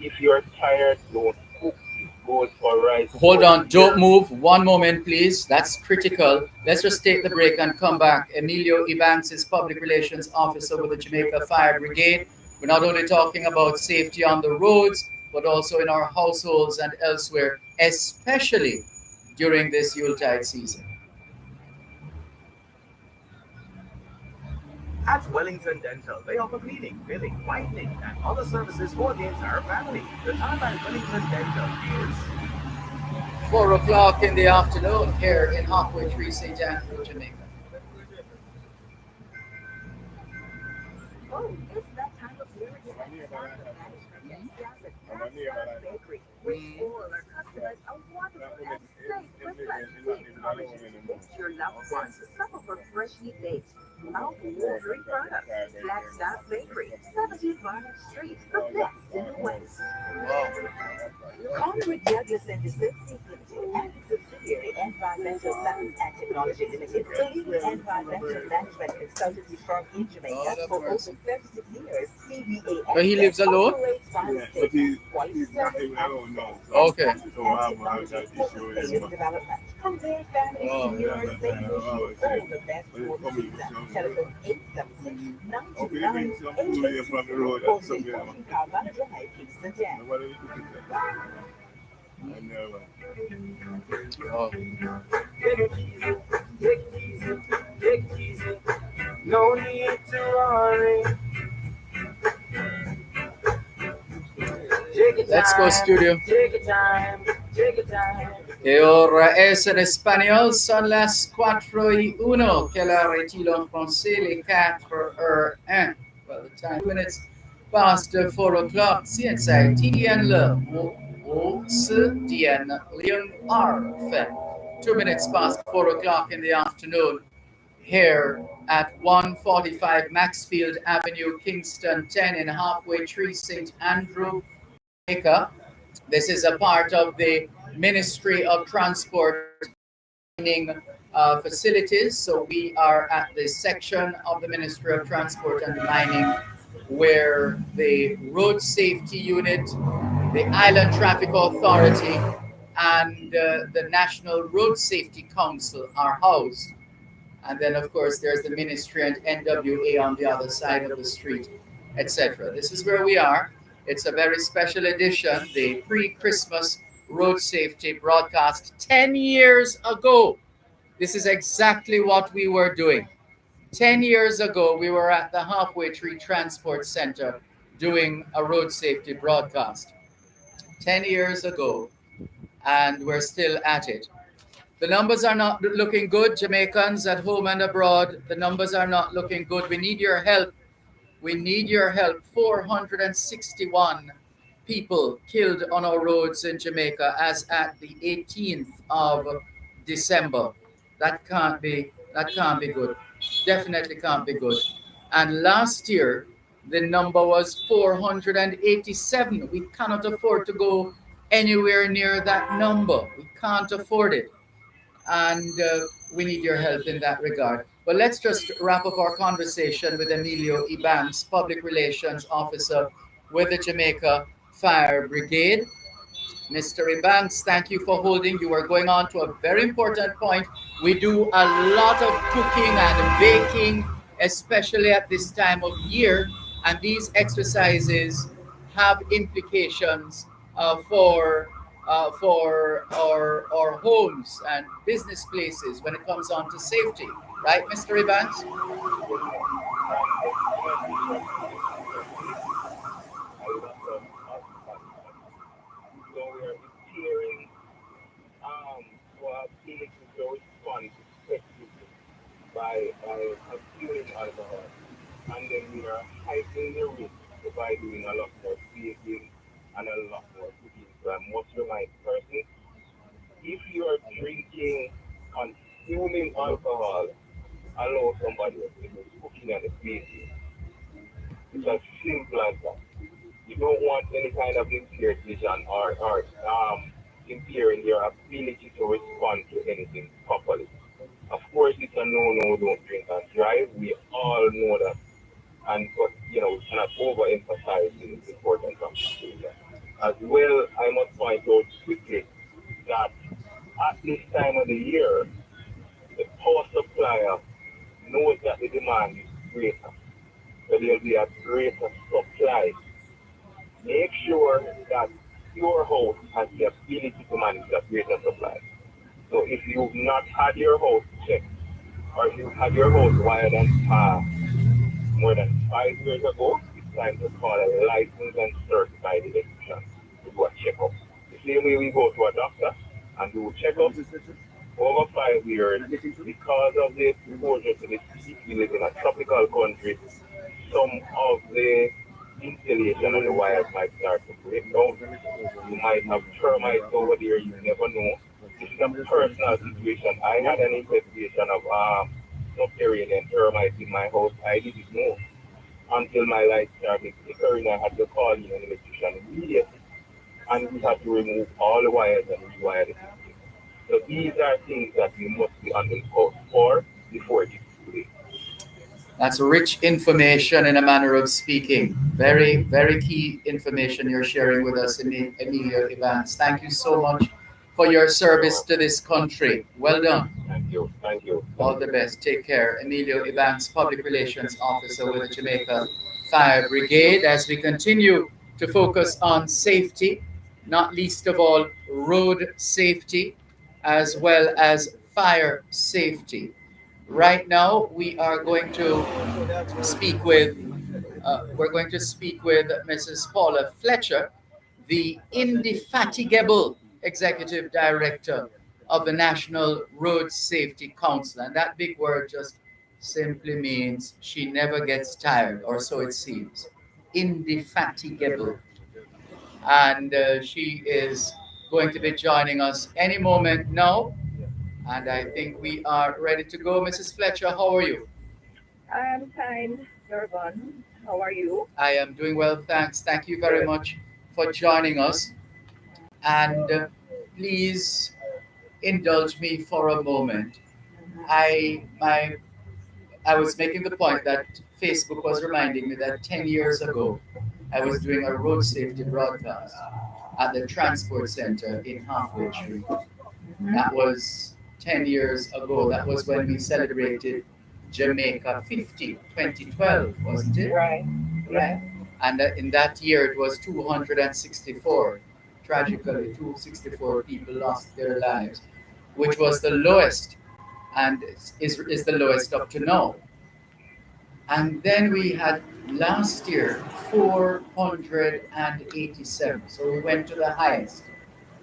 S16: if you're tired, don't cook. It goes for rice.
S3: Hold on, don't move. One moment, please. That's critical. Let's just take the break and come back. Emilio Evances, Public Relations Officer with the Jamaica Fire Brigade. We're not only talking about safety on the roads, but also in our households and elsewhere, especially during this Yuletide season.
S15: At Wellington Dental, they offer cleaning, filling, whitening, and other services for the entire family. The time at Wellington Dental is
S3: 4 o'clock in the afternoon here in Halfway Tree, St. Andrew, Jamaica.
S6: Oh, it's that time of year again. Time for management and staff at Black Bakery. Wish all our customers a wonderful and safe Christmas. We encourage you to gift your loved ones some of our freshly baked, mouth-watering products. Black Bakery, 17 Barnett Street, the best in the West. Conrad Douglas Industries Limited and its subsidiary Environmental Science and Technology Limited, the leading environmental management consultancy firm in Jamaica for over 36 years.
S3: But he lives alone?
S1: Yeah, but he's not even alone now. So,
S3: Okay.
S1: so I have that issue with him.
S6: From their family
S1: Oh,
S6: to
S1: yeah,
S6: yours, they
S1: that's
S6: wish
S1: what I
S6: you
S1: was
S6: all
S1: saying.
S6: the best
S1: When it's
S6: for the
S1: coming,
S6: season.
S1: so,
S6: Telephone 876
S1: okay, you bring some food here from the road and some, you know.
S6: Kingston, Jan.
S1: Nobody will cook it there. I never.
S3: Oh.
S2: No need to worry.
S3: Let's go, studio.
S2: Take your time. Take your time.
S3: Que ora es en español, son las 4:01, que la retiro en français, les 4:01. Well, the time minutes past 4 o'clock, CNSI, TDN Le, O, CDN, Leon R, Fed. 2 minutes past 4 o'clock in the afternoon, here at 145 Maxfield Avenue, Kingston 10 in Halfway Tree, St. Andrew, Jamaica. This is a part of the Ministry of Transport facilities. So we are at the section of the Ministry of Transport and Mining where the Road Safety Unit, the Island Traffic Authority, and the National Road Safety Council are housed. And then, of course, there's the ministry and NWA on the other side of the street, etc. This is where we are. It's a very special edition, the pre Christmas road safety broadcast 10 years ago. This is exactly what we were doing. 10 years ago, we were at the Halfway Tree Transport Center doing a road safety broadcast. 10 years ago, and we're still at it. The numbers are not looking good, Jamaicans at home and abroad. The numbers are not looking good. We need your help. We need your help. 461 people killed on our roads in Jamaica as at the 18th of December. That can't be good. Definitely can't be good. And last year, the number was 487. We cannot afford to go anywhere near that number. We can't afford it, and we need your help in that regard. But let's just wrap up our conversation with Emilio Ebanks, Public Relations Officer with the Jamaica Fire Brigade. Mr. Ebanks, thank you for holding. You are going on to a very important point. We do a lot of cooking and baking, especially at this time of year, and these exercises have implications for our homes and business places when it comes on to safety, right, Mr. Ebanks?
S16: So we are steering for ability to respond effectively by consuming alcohol. And then we are heightening the risk by doing a lot more baking and a lot more cooking. So I must remind persons, if you are drinking, consuming alcohol, allow somebody else to do cooking and baking. It's as simple as that. You don't want any kind of impaired vision or impairing your ability to respond to anything properly. Of course, it's a no, don't drink and drive. We all know that, and but we cannot overemphasize the importance of doing that. As well, I must point out quickly that at this time of the year, the power supplier knows that the demand is greater, so there will be a greater supply. Make sure that your house has the ability to manage that greater supply. So if you've not had your house checked, or if you've had your house wired and more than 5 years ago, it's time to call a licensed and certified electrician to do a checkup. The same way we go to a doctor and do checkups over 5 years, because of the exposure to the heat, we live in a tropical country, some of the insulation and the wires might start to break down. You might have termites over there, you never know. This is a personal situation. I had an investigation of subterranean termites in my house. I didn't know until my light started flickering. I had to call in an electrician immediately, and we had to remove all the wires and rewire the system. So these are things that we must be on the lookout for before it is too late.
S3: That's rich information in a manner of speaking. Very, very key information you're sharing with us, Emilio Evans. Thank you so much for your service to this country. Well done.
S16: Thank you. Thank you.
S3: All the best. Take care. Emilio Evans, Public Relations Officer with the Jamaica Fire Brigade, as we continue to focus on safety, not least of all road safety, as well as fire safety. Right now, we are going to speak with Mrs. Paula Fletcher, the indefatigable executive director of the National Road Safety Council, and that big word just simply means she never gets tired, or so it seems. Indefatigable, and she is going to be joining us any moment now. And I think we are ready to go. Mrs. Fletcher, how are you?
S17: I'm fine, Dervan. How are you?
S3: I am doing well, thanks. Thank you very much for joining us. And please indulge me for a moment, I my I was making the point that Facebook was reminding me that 10 years ago, I was doing a road safety broadcast at the transport center in Halfway Tree. That was 10 years ago. That was when we celebrated Jamaica 50, 2012, wasn't it?
S11: Right.
S3: Right. And in that year, it was 264. Tragically, 264 people lost their lives, which was the lowest and is the lowest up to now. And then we had last year 487. So we went to the highest.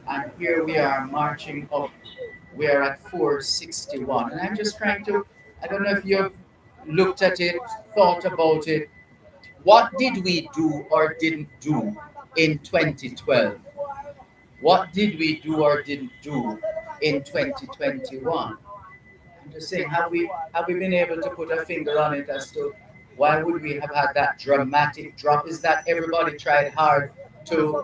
S3: And here we are marching up. We are at 461. And I'm just trying to, I don't know if you've looked at it, thought about it. What did we do or didn't do in 2012? What did we do or didn't do in 2021? I'm just saying, have we been able to put a finger on it as to why would we have had that dramatic drop? Is that everybody tried hard to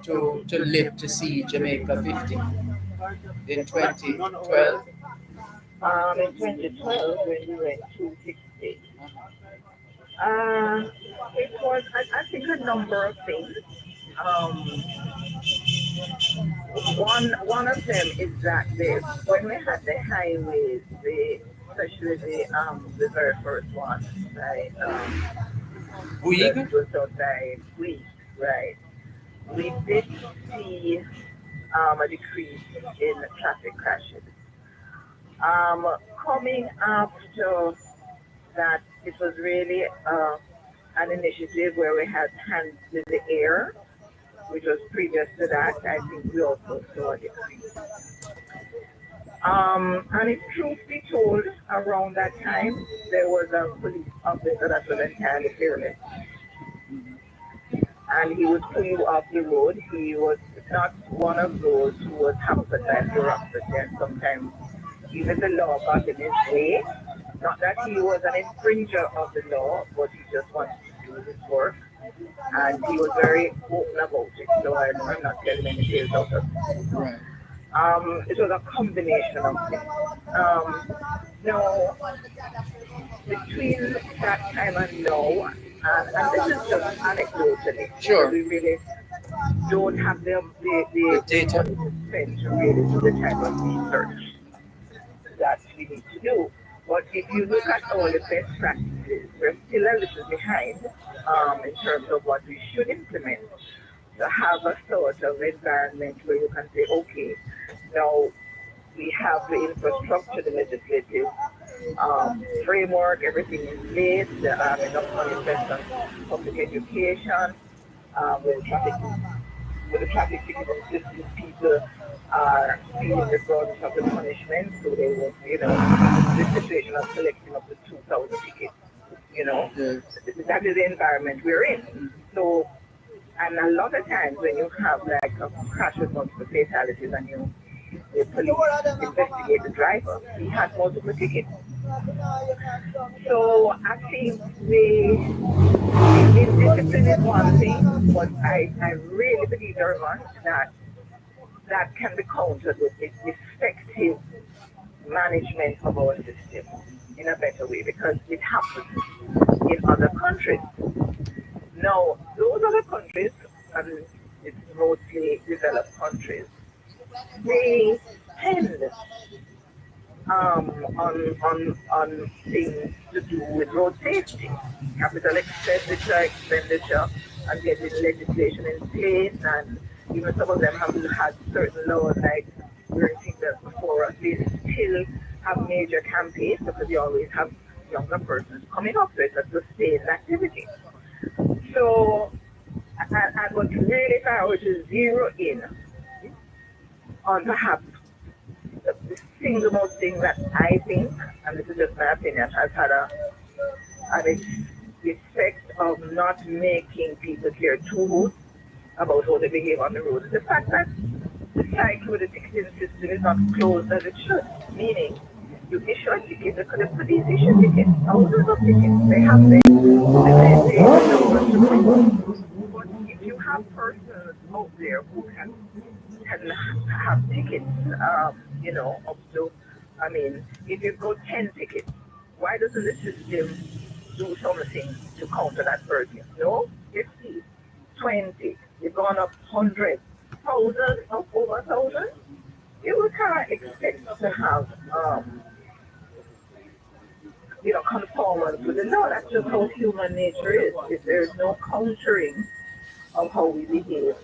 S3: live to see Jamaica 50 in 2012?
S11: In 2012, when we went to 60, it was, I think, a number of things. Um, one of them is that when we had the highways, especially the very first one, right? That was out by Greece, right? We did see a decrease in traffic crashes. Coming after that, it was really an initiative where we had hands in the air, which was previous to that. I think we also saw a decrease. And if truth be told, around that time, there was a police officer that was entirely fearless. And he would pull you off the road. He was not one of those who was hampered by bureaucracy, and sometimes even the law got in his way. Not that he was an infringer of the law, but he just wanted to do his work. And he was very open about it. So I'm not telling any tales out of it.
S3: Right.
S11: It was a combination of things. Now, between that time and now, and this is just anecdotally,
S3: Sure.
S11: we really don't have the
S3: data
S11: to spend to really do the type of research that we need to do. But if you look at all the best practices, we're still a little behind in terms of what we should implement to have a sort of environment where you can say, okay, now we have the infrastructure, the legislative framework, everything is laid, enough money spent on public education, with the traffic ticketing system, people are feeling the brunt of the punishment, so they will, the situation of collecting up to 2,000 tickets,
S3: Yes.
S11: that is the environment we're in. So, and a lot of times when you have like a crash with multiple fatalities and the police investigate the driver, he had multiple tickets. So I think indiscipline is one thing, but I really believe, Dervan, that can be countered with effective management of our system in a better way, because it happens in other countries. Now, those other countries, and it's mostly developed countries, they tend on things to do with road safety, capital expenditure, and getting legislation in place, and even some of them have had certain laws like we're seeing that before us. They still have major campaigns because they always have younger persons coming up with a sustained activity. So, and what really, if I were to zero in on perhaps the single most thing that I think, and this is just my opinion, has had an effect of not making people care too much about how they behave on the road, is the fact that the cycle with the ticketing system is not closed as it should. Meaning, you issue a ticket because the police issue tickets, thousands of tickets. They have the numbers to prove. But if you have persons out there who can have tickets, up to, I mean, if you go 10 tickets, why doesn't the system do something to counter that person? No, 50, 20, you've gone up 100, 1,000, up over 1,000. You can't expect to have, conformance with the law. That's just how human nature is. If there's no countering of how we behave,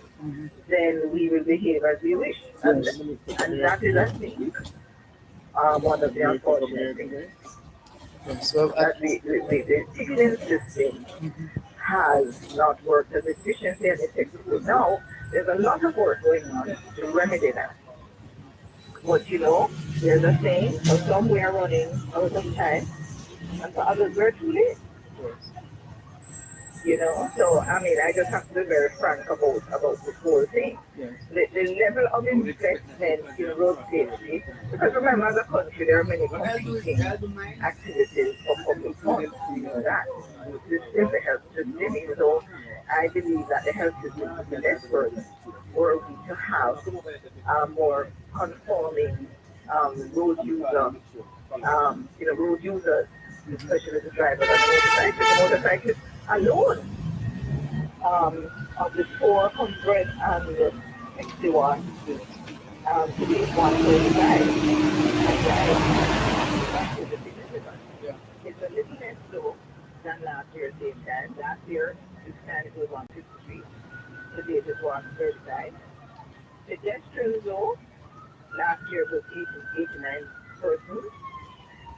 S11: then we will behave as we wish. And that is, I think, one of the unfortunate things.
S3: So,
S11: That the ticketing system has not worked as efficiently and effectively. Now, there's a lot of work going on to remedy that. But there's a saying, for some we are running out of time, and for others we're too late. So I mean, I just have to be very frank about this whole thing. The level of investment in road safety, because remember, as a country, there are many competing activities for public funds. You know that. The health system, even though I believe that the health system is the less burden, were we to have more conforming road user, road users, especially the drivers and the motorcyclists alone, of the 461 to be 135. It's a little less low than last year's same time. Last year, this time it was 153. Today it is 135. Pedestrians, though, last year was 89 persons,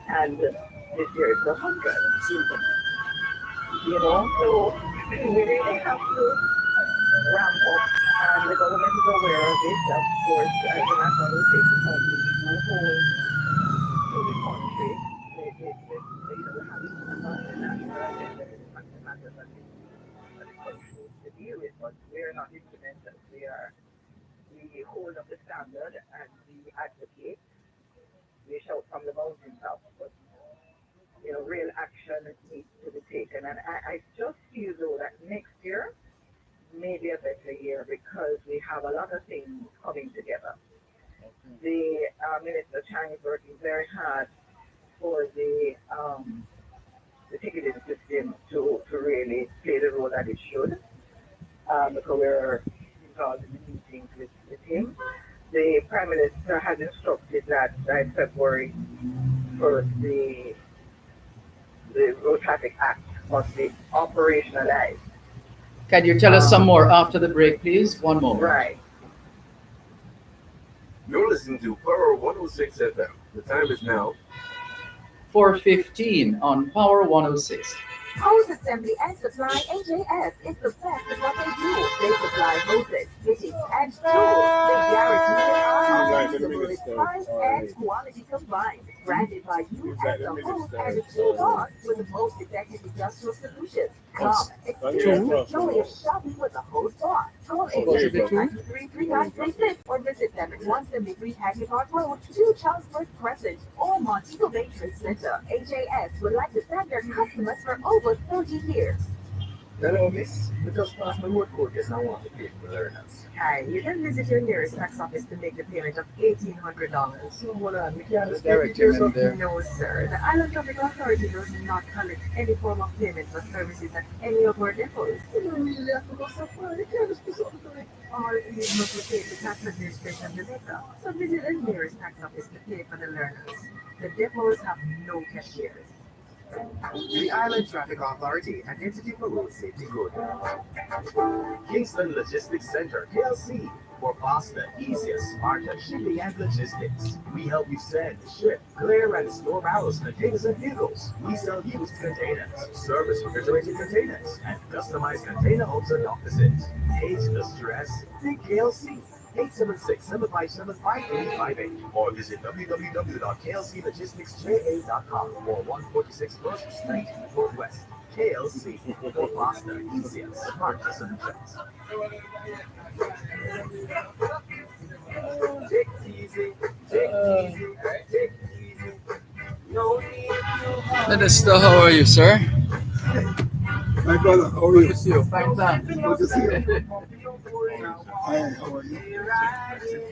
S11: and this year it's 100. So we really have to ramp up, and the government is aware of it. Of course, as the National Safety Council, the whole to the country, they have a national agenda and the matters that the country needs to deal with, but we are not implementers. We hold up the standard and we advocate. We shout from the mountaintop, but real action needs to be taken. And I just feel though that next year may be a better year because we have a lot of things coming together. The Minister Chang is working very hard for the ticketing system to really play the role that it should. Because we're involved in the meetings with him. The Prime Minister has instructed that by February 1st, the Road Traffic Act must be operationalized.
S3: Can you tell us some more after the break, please? One moment.
S11: Right.
S5: You're listening to Power 106 FM. The time is now
S3: 4:15 on Power 106.
S6: Hose Assembly and Supply AJS is the best at what they do. They supply hoses, fittings, and tools. They guarantee the price and quality combined. Branded by you as the hose and the tool boss with the most effective industrial solutions. Come, experience the joy of shopping with the hose boss. Call 833-3936 or visit them at 173 Hackett Road, 2 Charlesworth Crescent, or Montego Bay Trade Center. AJS would like to thank their customers for over 30 years.
S5: Hello, miss. We just passed my work code. Yes, I want to pay for learners.
S6: Hi, you can visit your nearest tax office to make the payment of $1,800.
S5: So, hold on. We can't just
S3: Direct payment there.
S6: No, sir. The Island Traffic Authority does not collect any form of payment for services at any of our depots.
S5: You don't really have to go so far. You can't just do something to me.
S6: Or you must locate the tax administration of Jamaica. So visit the nearest tax office to pay for the learners. The depots have no cashiers.
S15: The Island Traffic Authority, an entity for road safety good. Kingston Logistics Center, KLC, for faster, easier, smarter shipping and logistics. We help you send, ship, clear, and store barrels, containers, and vehicles. We sell used containers, service refrigerated containers, and customized container homes and offices. Hate the stress? Think KLC. 876-757-5858 or visit www.klclogisticsja.com or 146 First Street, Northwest. KLC, for faster, easier, smarter solutions. Take it easy, take it easy, take it easy. No need to
S3: Minister, how are you, sir?
S14: My brother, how are you?
S3: Good to see you. Fine, thanks.
S14: Good to see you. Hi, how are you?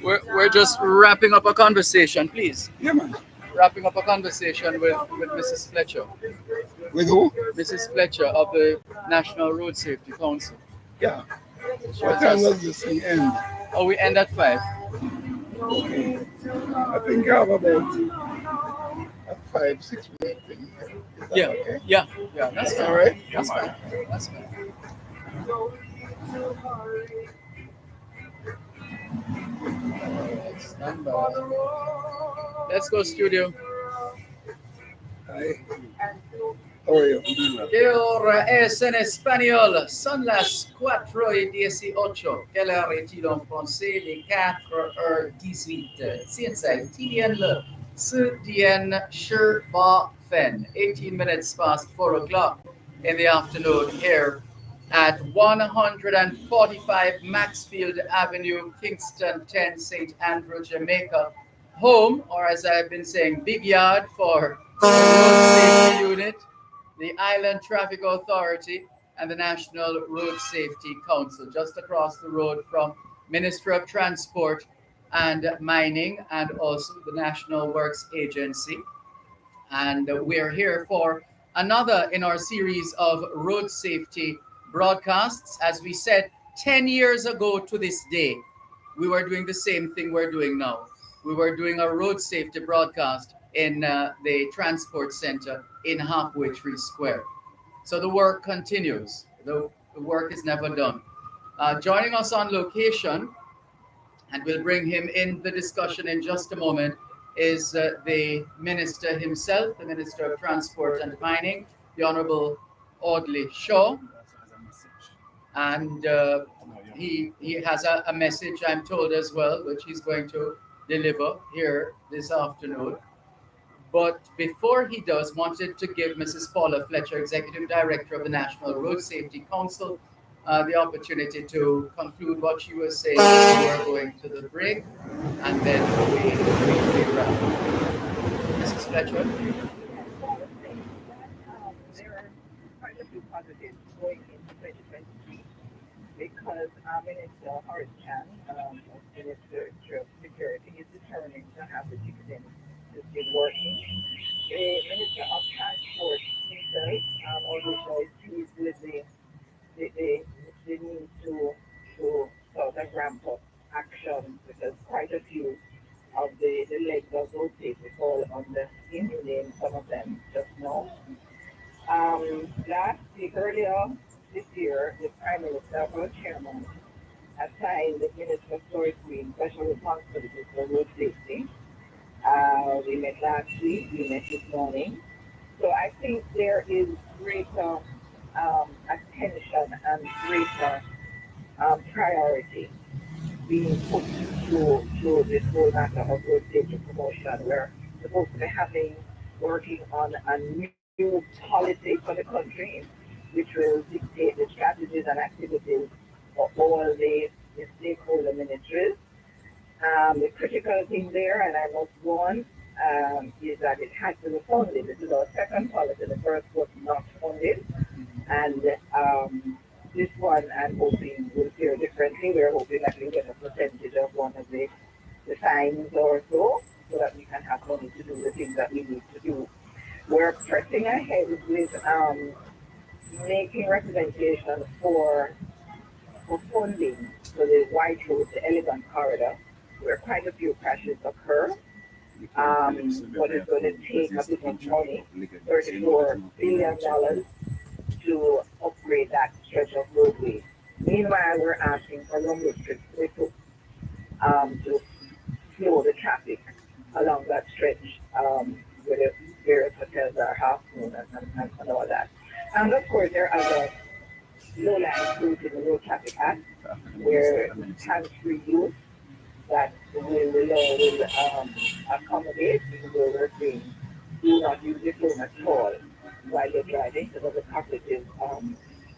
S3: We're just wrapping up a conversation, please.
S14: Yeah, man.
S3: Wrapping up a conversation with Mrs. Fletcher.
S14: With who?
S3: Mrs. Fletcher of the National Road Safety Council.
S14: Yeah.
S3: She
S14: What
S3: was
S14: time
S3: just-
S14: does this thing end?
S3: Oh, we end at 5.
S14: Okay. I think I have about 5-6 minutes. Is that
S3: Yeah,
S14: okay?
S3: yeah, that's fine.
S14: All right.
S3: That's fine. That's fine. Stand by. Let's go, studio.
S14: Hi. How are you?
S3: ¿Qué hora es en español? Son las 4:18. Quelle heure est-il en français? Les 4:18. Cienzai, TDN le. Sudien Sherba Fen. 18 minutes past 4 o'clock in the afternoon here at 145 Maxfield Avenue, Kingston 10, St. Andrew, Jamaica. Home, or as I've been saying, big yard for the Road Safety Unit, the Island Traffic Authority, and the National Road Safety Council, just across the road from Ministry of Transport and Mining, and also the National Works Agency. And we're here for another in our series of road safety broadcasts. As we said, 10 years ago to this day, we were doing the same thing we're doing now. We were doing a road safety broadcast in the transport center in Halfway Tree Square. So the work continues. The work is never done. Joining us on location, and we'll bring him in the discussion in just a moment, is the minister himself, the Minister of Transport and Mining, the Honorable Audley Shaw. And he has a message, I'm told, as well, which he's going to deliver here this afternoon. But before he does, wanted to give Mrs. Paula Fletcher, Executive Director of the National Road Safety Council, the opportunity to conclude what she was saying. We were going to the break, and then we wrap. Mrs. Fletcher.
S18: There are quite a few positives going into 2023 because Minister Horace Chan, Minister of Security, is determined to have the ticketing system working. The Minister of Transport himself also is pleased with the need to sort of ramp up action because quite a few of the legs of those cases fall under inhumane, some of them just now. Last week, earlier this year, the Prime Minister, our chairman, assigned the Minister of Storage Green special responsibilities for road safety. We met last week, we met this morning. So I think there is greater attention and greater priority being put to this whole matter of road safety promotion. We're supposed to be working on a new policy for the country, which will dictate the strategies and activities of all the stakeholder ministries. The critical thing there, and I must warn, is that it has to be funded. This is our second policy. The first was not funded. And this one, I'm hoping, will fare differently. We're hoping that we'll get a percentage of one of the fines or so that we can have money to do the things that we need to do. We're pressing ahead with making representation for funding for the White Road, the Elegant Corridor, where quite a few crashes occur. But it's going to take a bit of money, $34 billion, to upgrade that stretch of roadway. Meanwhile, we're asking for longer strips to slow the traffic along that stretch where the various hotels are half moon and all that. And of course, there are other low-lying routes in the Road Traffic Act where hands-free use that will accommodate people who are saying do not use your phone at all while you're driving because of the cognitive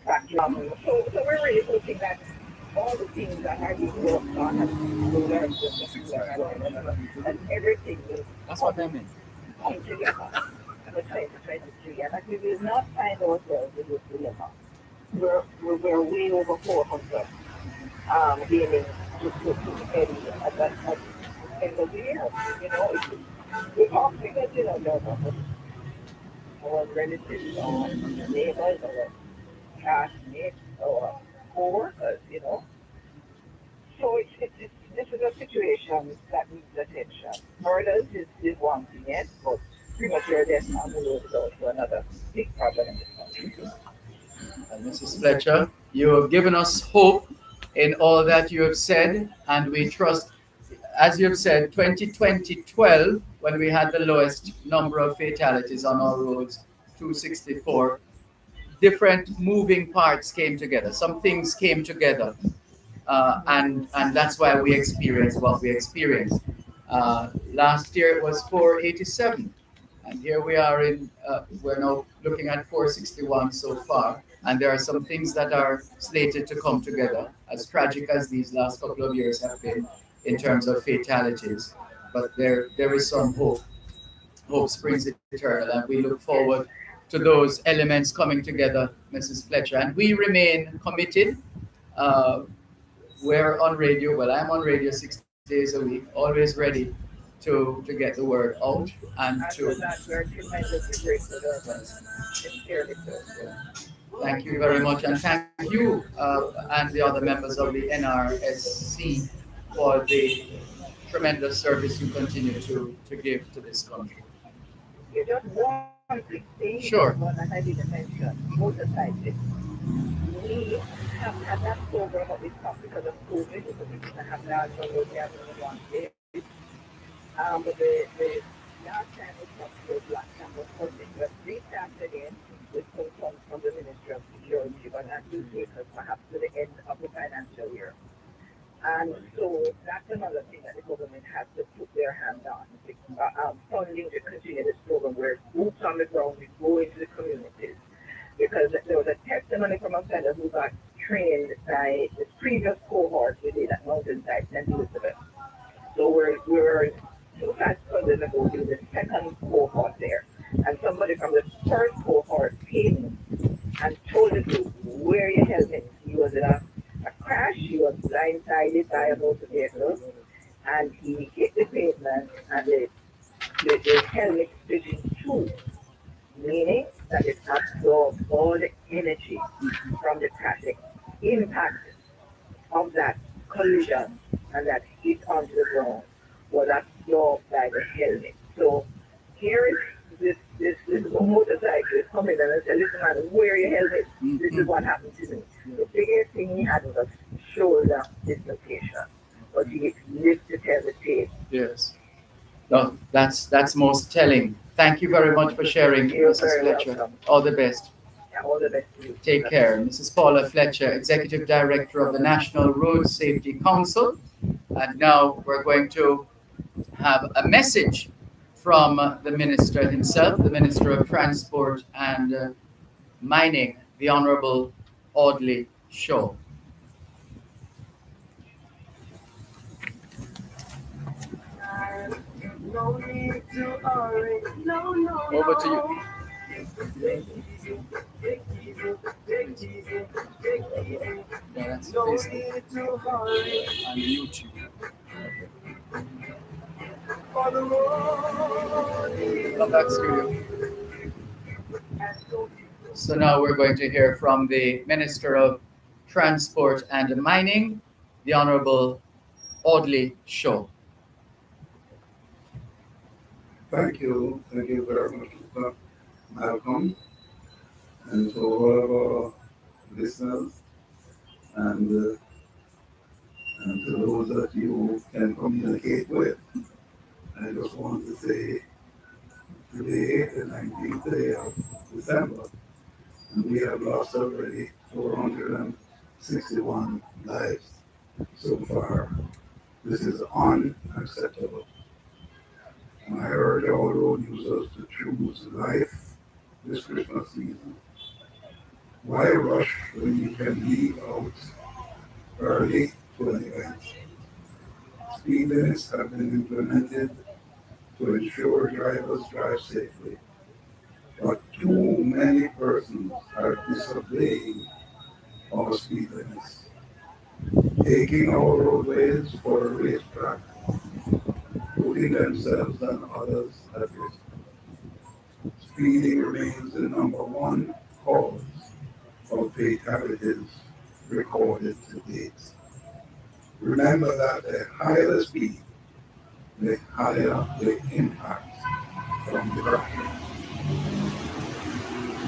S18: factor. So we're really hoping that all the things that are being worked on and everything will come together for 2023. And that we will not find ourselves in this dilemma. We're way over 400 Gaming to Eddie at end of the year. It's all because, our relatives, our neighbors, our classmates, our co-workers. So this is a situation that needs attention. Murders is one thing, yes, but premature death on the road is also another big problem in this country.
S3: And Mrs. Fletcher, you have given us hope in all that you have said, and we trust, as you have said, 2012, when we had the lowest number of fatalities on our roads, 264, different moving parts came together. Some things came together, and that's why we experienced what we experienced. Last year it was 487, and here we are we're now looking at 461 so far, and there are some things that are slated to come together, as tragic as these last couple of years have been in terms of fatalities. But there is some hope. Hope springs eternal, and we look forward to those elements coming together, Mrs. Fletcher. And we remain committed. Uh, we're on radio. Well, I'm on radio 6 days a week, always ready to get the word out and
S18: And
S3: to.
S18: for that, we're tremendously grateful, Dervan. Sincerely so.
S3: Thank you very much, and thank you and the other members of the NRSC for the tremendous service you continue to give to this country.
S18: You just one quick thing,
S3: Sure.
S18: one that I didn't mention, motorcyclists. We have had that program, but we stopped because of COVID, because we didn't have large numbers there in one day. But the last time we talked to the last time was Sunday, but restarted again with some funds from the Ministry of Security, but that will take us perhaps to the end of the financial year. And so that's another thing that the government has to put their hand on. Funding to continue this program where boots on the ground, we go into the communities. Because there was a testimony from a fellow who got trained by the previous cohort we did at Mountainside, St. Elizabeth. So we're 2 5 Sundays ago doing the second cohort there. And somebody from the first cohort came and told the group, wear your helmet. He was in a crash, he was blindsided by a motor vehicle, and he hit the pavement, and the helmet split in two, meaning that it absorbed all the energy from the traffic impact of that collision and that hit onto the ground was absorbed by the helmet. So here is this motorcyclist coming and I said, listen man, wear your helmet. This is what happened to me. The biggest thing he had was a shoulder dislocation. But he lived to tell the tale.
S3: Yes. No, that's most telling. Thank you very much for sharing,
S18: You're
S3: Mrs.
S18: very
S3: Fletcher.
S18: welcome.
S3: All the best.
S18: Yeah, all the best to you.
S3: Take care. Mrs. Paula Fletcher, Executive Director of the National Road Safety Council. And now we're going to have a message from the Minister himself, the Minister of Transport and Mining, the Honorable Audley Shaw.
S2: No need to hurry. No, no,
S3: Over to you. Yeah, that's
S2: No
S3: Facebook
S2: need to hurry.
S3: and YouTube.
S2: For the road.
S3: Come back, studio. So now we're going to hear from the Minister of Transport and Mining, the Honorable Audley Shaw.
S19: Thank you very much, Mr. Malcolm, and to all of our listeners, and and to those that you can communicate with. I just want to say today, the 19th day of December, and we have lost already 461 lives so far. This is unacceptable. And I urge all road users to choose life this Christmas season. Why rush when you can leave out early to an event? Speed limits have been implemented to ensure drivers drive safely, but too many persons are disobeying our speed limits. taking our roadways for a racetrack, putting themselves and others at risk. Speeding remains the number one cause of fatalities recorded to date. Remember that the higher the speed, the higher the impact from the crash.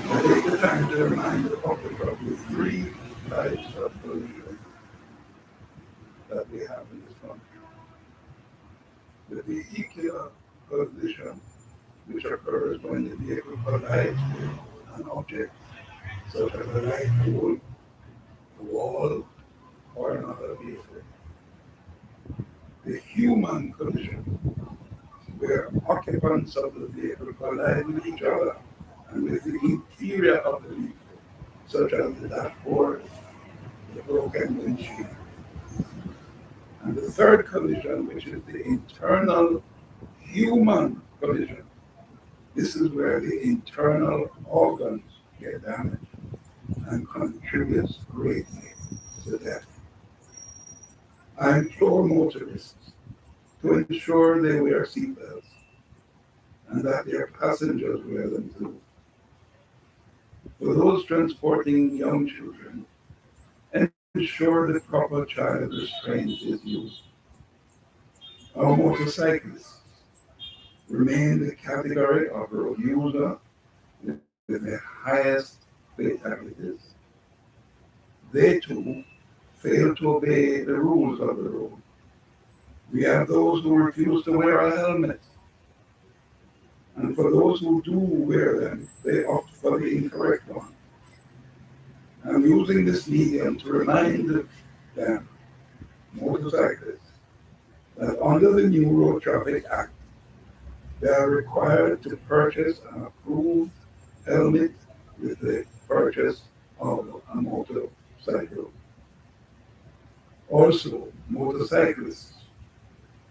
S19: I take the time to remind the public of the three types of pollution that we have in this country. The vehicular collision, which occurs when the vehicle collides with an object such as a light pole, a wall, or another vehicle. The human collision, where occupants of the vehicle collide with each other and with the interior of the vehicle, such as the dashboard, the broken windshield. And the third collision, which is the internal human collision. This is where the internal organs get damaged and contributes greatly to death. I implore motorists to ensure they wear seatbelts and that their passengers wear them too. For those transporting young children, ensure the proper child restraint is used. Our motorcyclists remain the category of road user with the highest fatalities. They too fail to obey the rules of the road. We have those who refuse to wear a helmet. And for those who do wear them, they opt for the incorrect one. I'm using this medium to remind them, motorcyclists, that under the new Road Traffic Act, they are required to purchase an approved helmet with the purchase of a motorcycle. Also, motorcyclists,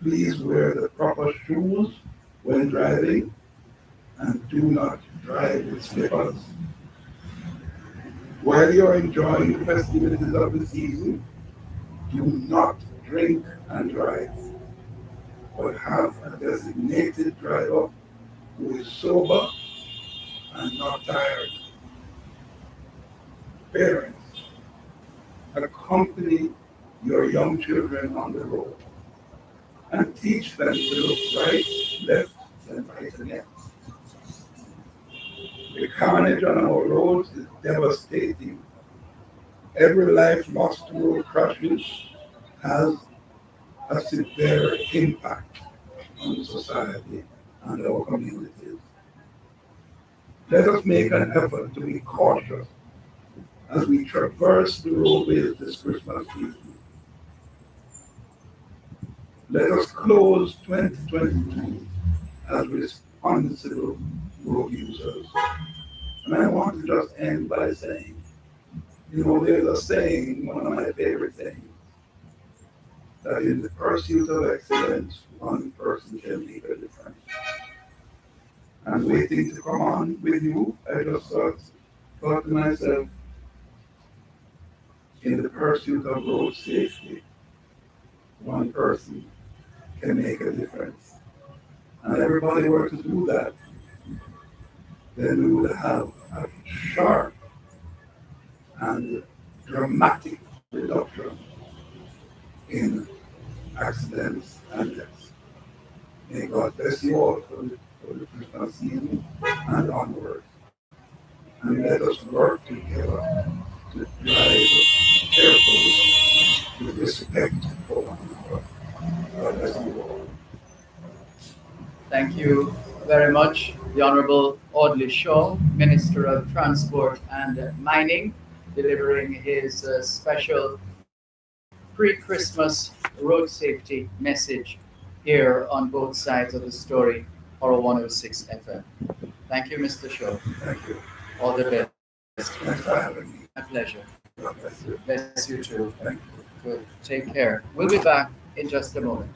S19: please wear the proper shoes when driving and do not drive with slippers. While you are enjoying the festivities of the season, do not drink and drive, but have a designated driver who is sober and not tired. Parents, accompany your young children on the road and teach them to look right, left, and right again. The carnage on our roads is devastating. Every life lost to road crashes has a severe impact on society and our communities. Let us make an effort to be cautious as we traverse the roadways this Christmas season. Let us close 2022 as responsible road users. And I want to just end by saying, there's a saying, one of my favorite sayings, that in the pursuit of excellence, one person can make a difference. And waiting to come on with you, I just thought to myself, in the pursuit of road safety, one person can make a difference. And everybody were to do that, then we would have a sharp and dramatic reduction in accidents and deaths. May God bless you all for the Christmas season and onward. And let us work together to drive carefully with respect for one another. God bless you all.
S3: Thank you very much, the Honorable Audley Shaw, Minister of Transport and Mining, delivering his special pre-Christmas road safety message here on both sides of the story, Oro 106 FM. Thank you, Mr. Shaw.
S19: Thank you.
S3: All the best.
S19: Thanks for having me.
S3: My pleasure.
S19: God bless you.
S3: Bless you too.
S19: Thank you.
S3: Good. Take care. We'll be back in just a moment.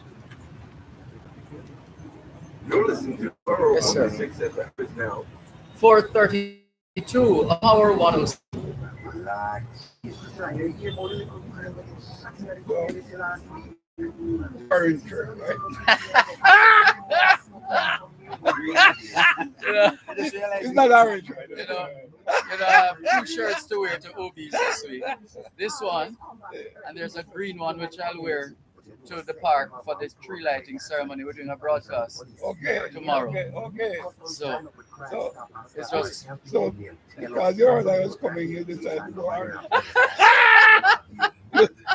S15: You're listening to Oro
S3: Yes, sir.
S15: 106 FM now.
S3: 4:32, Hour 106.
S19: Orange shirt, right? It's not orange, right?
S3: I have two shirts to wear to OBs this week. This one, and there's a green one which I'll wear to the park for this tree lighting ceremony. We're doing a broadcast tomorrow.
S19: Okay.
S3: So it's just
S19: So because your order was coming, you decided to go orange.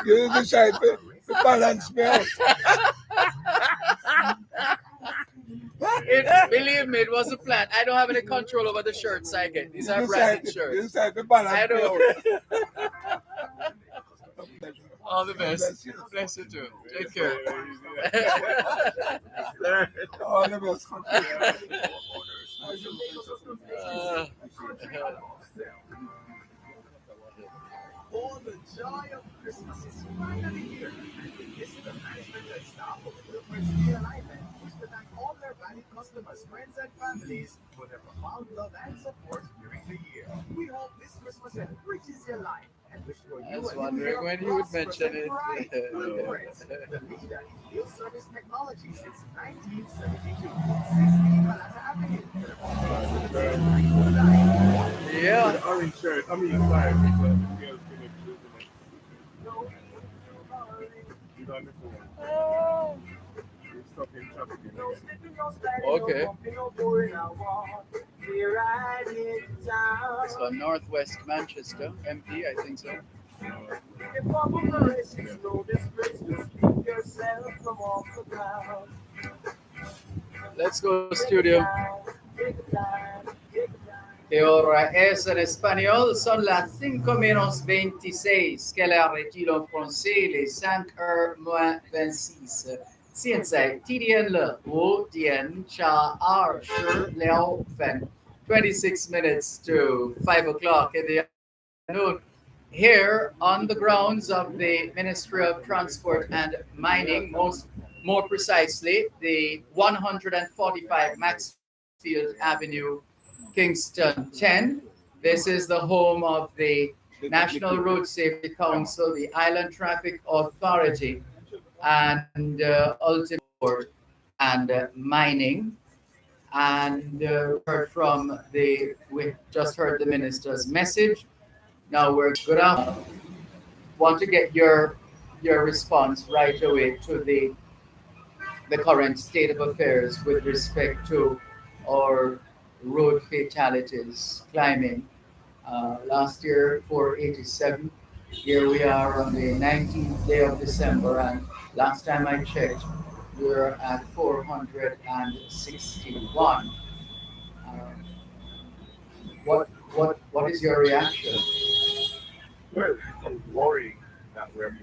S19: You decided to balance me out.
S3: Believe me, it was a plan. I don't have any control over the shirts I get. These are branded shirts.
S19: You decided to balance
S3: I
S19: me
S3: don't.
S19: out.
S3: All the best. Bless you too. Take care.
S19: All the best.
S15: For the joy of Christmas is finally here. This is the management and staff of Wilfred's Media Alignment wish to thank all their valued customers, friends, and families for their profound love and support during the year. We hope this Christmas enriches your life and wish for you
S3: I was
S15: a
S3: wondering when you would mention it.
S15: Wilfred's, the leader in field service technology since 1972. 16 Malata Avenue.
S3: Yeah.
S1: The orange shirt. I mean, sorry. You done before. You're stuck in traffic.
S3: Okay. So Northwest Manchester, MP, I think so. Let's go studio. ¿Qué hora es en español? Son las 5:26. Quelle heure est-il en français? Les 5:26. 现在几点了？5点12分。26 minutes to 5 o'clock in the afternoon. Here on the grounds of the Ministry of Transport and Mining, more precisely, the 145 Maxfield Avenue, Kingston 10. This is the home of the National Road Safety Council, the Island Traffic Authority, and Ultimate Board and Mining. And we just heard the minister's message. Now we're gonna want to get your response right away to the current state of affairs with respect to our road fatalities climbing. Last year, 487. Here we are on the 19th day of December, and last time I checked, we were at 461. What is your reaction?
S16: Well, it's worrying that we're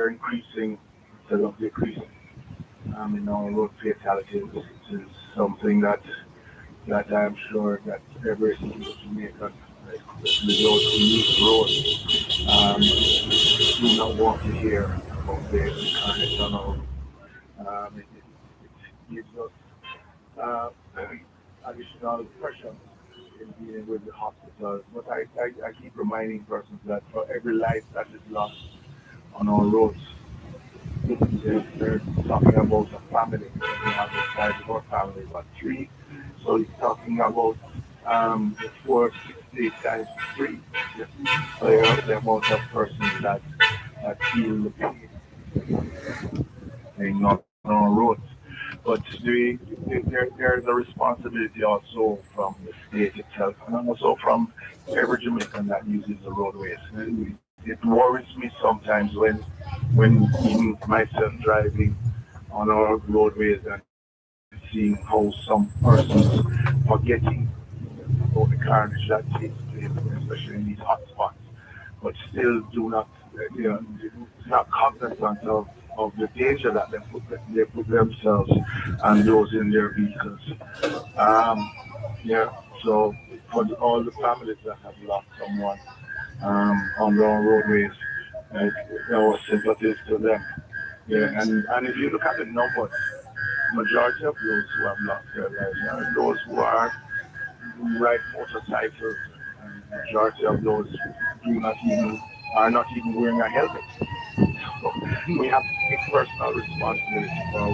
S16: increasing instead of decreasing. In our road fatalities is something that I'm sure that every single Jamaican, especially those who use roads, do not want to hear about the carnage on our road. It gives us additional pressure in dealing with the hospitals. But I keep reminding persons that for every life that is lost on our roads, they're talking about a family. We have the size of our family, but 3. So it's talking about 460 times 3. So the amount of persons that feel the pain on our roads. But there's a responsibility also from the state itself, and also from every Jamaican that uses the roadways. It worries me sometimes when even myself driving on our roadways and seeing how some persons forgetting about the carnage that takes place, especially in these hot spots, but still do not, not cognizant of the danger that they put themselves and those in their vehicles. So for all the families that have lost someone on their roadways, our sympathies to them. Yeah, and if you look at the numbers, majority of those who have lost their lives are those who are ride motorcycles
S5: majority of those are not even wearing a helmet. So we have to take personal responsibility for our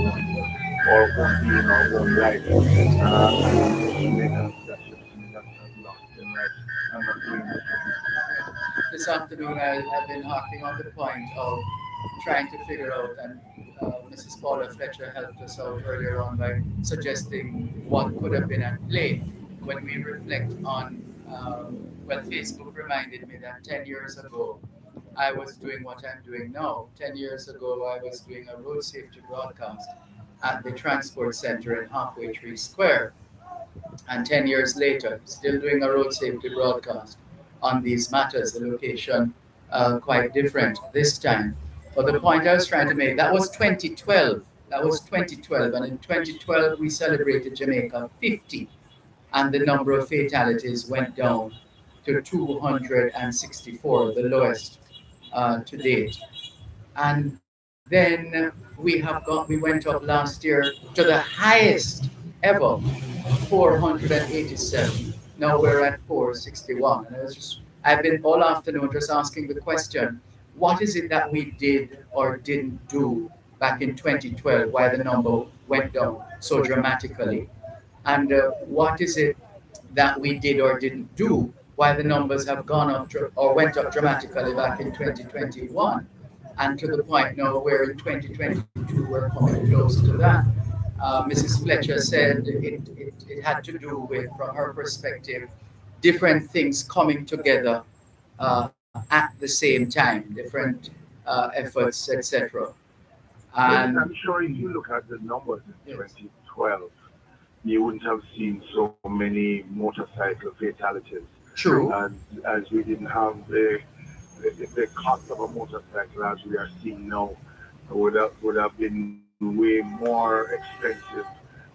S5: own being, our own life. And just make that's just something that has lost their life and not doing this.
S3: This afternoon, I've been harping on the point of trying to figure out, and Mrs. Paula Fletcher helped us out earlier on by suggesting what could have been at play when we reflect on, well, Facebook reminded me that 10 years ago, I was doing what I'm doing now. 10 years ago, I was doing a road safety broadcast at the Transport Center in Halfway Tree Square. And 10 years later, still doing a road safety broadcast on these matters, the location quite different this time. But the point I was trying to make, that was 2012. That was 2012. And in 2012, we celebrated Jamaica 50. And the number of fatalities went down to 264, the lowest to date. And then we went up last year to the highest ever, 487. Now we're at 461. And I've been all afternoon just asking the question, what is it that we did or didn't do back in 2012, why the number went down so dramatically? And what is it that we did or didn't do, why the numbers have gone up or went up dramatically back in 2021? And to the point now where in 2022 we're coming close to that. Mrs. Fletcher said it had to do with, from her perspective, different things coming together at the same time, different efforts, etc.
S5: And
S3: And
S5: I'm sure if you look at the numbers in 2012, you wouldn't have seen so many motorcycle fatalities.
S3: True.
S5: And as we didn't have the cost of a motorcycle as we are seeing now, would have been way more expensive.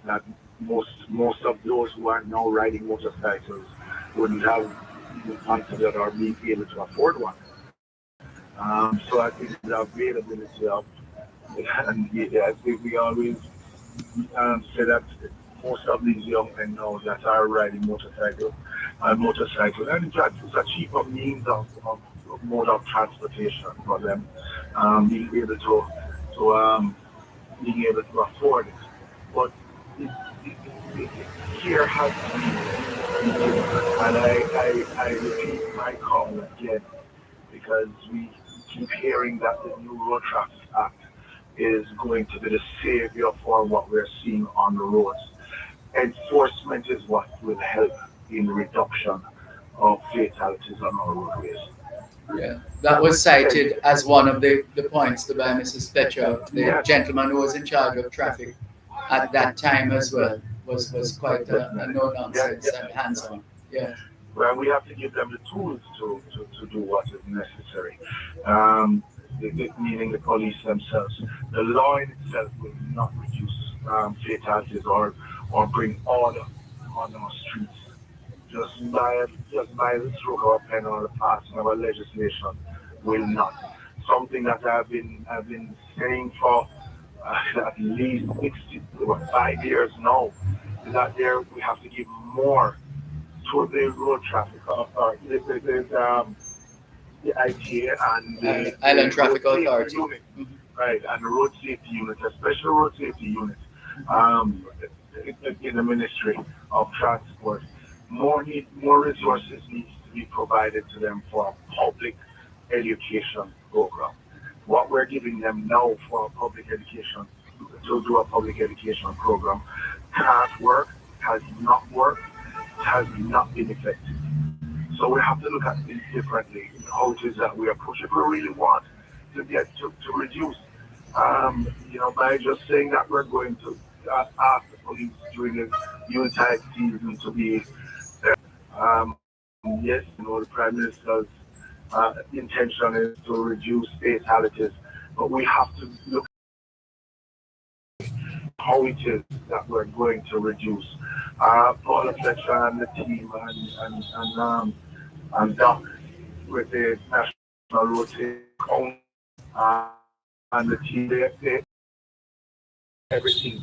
S5: That most of those who are now riding motorcycles wouldn't have even considered or be able to afford one. So I think the availability of and yeah, we always say that most of these young men now that are riding motorcycle, and it's a cheaper means of mode of transportation for them, being able to being able to afford it. But it, it, it, here has to be different, and I repeat my call again because we keep hearing that the new Road Traffic Act is going to be the savior for what we're seeing on the roads. Enforcement is what will help in reduction of fatalities on our roadways.
S3: yeah, that was cited as one of the points by Mrs. Fletcher, the gentleman who was in charge of traffic at that time as well, was quite a no-nonsense and hands-on. Yeah.
S5: Well, we have to give them the tools to do what is necessary. Um, Meaning the police themselves. The law in itself will not reduce fatalities or bring order on our streets. Just by the stroke of a pen or the passing of a legislation will not. Something that I've been saying for at least 5 years now is that there we have to give more to the road traffic authority, the ITA and
S3: Island
S5: the
S3: Traffic
S5: road safety
S3: Authority.
S5: unit, right, and the road safety unit, a special road safety unit, um, in the Ministry of Transport. More resources needs to be provided to them for a public education program. What we're giving them now for a public education, to do a public education program, can't work, has not worked, has not been effective. So we have to look at things differently, how it is that we approach it. We really want to get to reduce, by just saying that we're going to ask the police during the Yuletide season to be, yes, the Prime Minister's intention is to reduce fatalities, but we have to look how it is that we're going to reduce. Paula Fletcher and the team and Doc with the National Road Safety Council and the team, they everything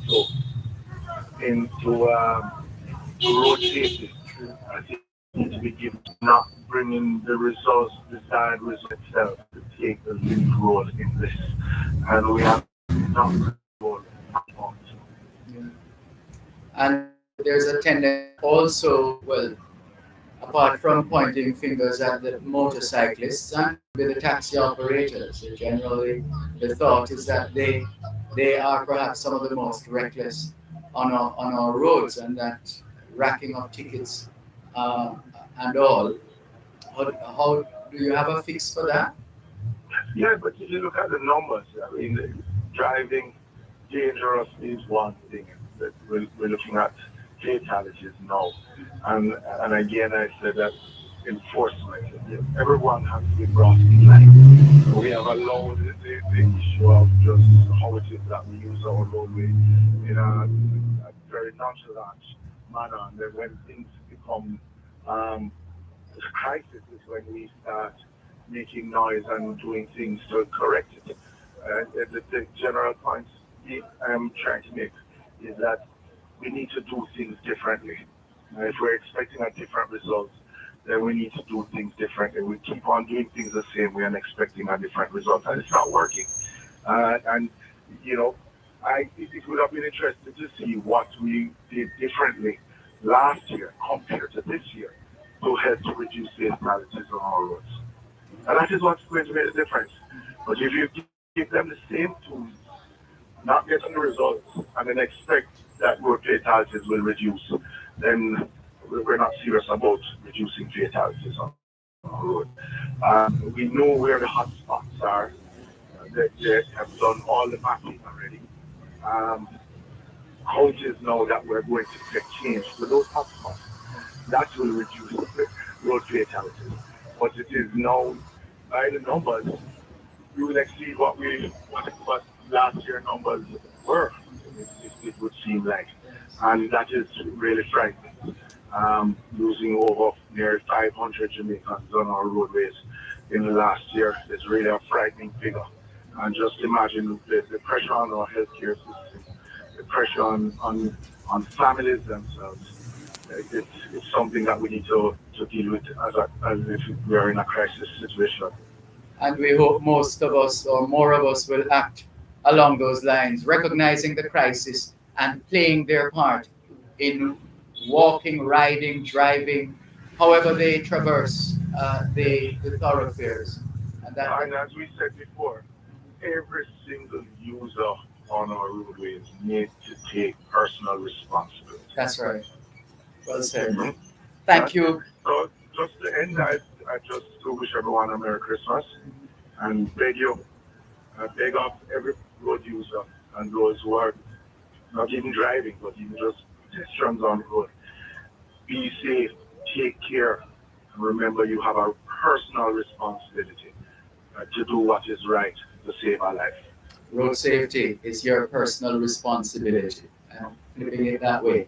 S5: into road safety. I think
S20: we give not bringing the results, desired result itself to take the lead role in this. And we have not role on.
S3: And there's a tendency also, well, apart from pointing fingers at the motorcyclists and with the taxi operators, generally the thought is that they are perhaps some of the most reckless on our roads, and that racking up tickets uh, and all. How do you have a fix for that?
S20: Yeah, but if you look at the numbers, I mean, driving dangerous is one thing. That we're looking at fatalities now. And again, I said that enforcement. Everyone has to be brought in line. We have allowed the issue of just how it is that we use our roadway in a very nonchalant manner. And then when things become crisis is when we start making noise and doing things to correct it. The general point I'm trying to make is that we need to do things differently. If we're expecting a different result, then we need to do things differently. We keep on doing things the same way and expecting a different result, and it's not working. And you know, it would have been interesting to see what we did differently last year compared to this year to help to reduce fatalities on our roads. And that is what's going to make the difference. But if you give them the same tools, not getting the results, and then expect that road fatalities will reduce, then we're not serious about reducing fatalities on our road. We know where the hot spots are. They have done all the mapping already. Um, Coaches know that we're going to take change to those hot spots. That will reduce road fatalities. But it is now, by the numbers, we will exceed what last year numbers were, it would seem like. And that is really frightening. Losing over nearly 500 Jamaicans on our roadways in the last year is really a frightening figure. And just imagine the pressure on our healthcare system, the pressure on families themselves. It's something that we need to deal with as if we are in a crisis situation.
S3: And we hope most of us or more of us will act along those lines, recognizing the crisis and playing their part in walking, riding, driving, however they traverse the thoroughfares.
S20: And as we said before, every single user on our roadways needs to take personal responsibility.
S3: That's right. Well said. Thank you.
S20: So just to end, I just to wish everyone a Merry Christmas and beg up every road user and those who are not even driving, but even just pedestrians on the road. Be safe, take care, and remember you have a personal responsibility to do what is right to save a life.
S3: Road safety is your personal responsibility. Flipping it that way.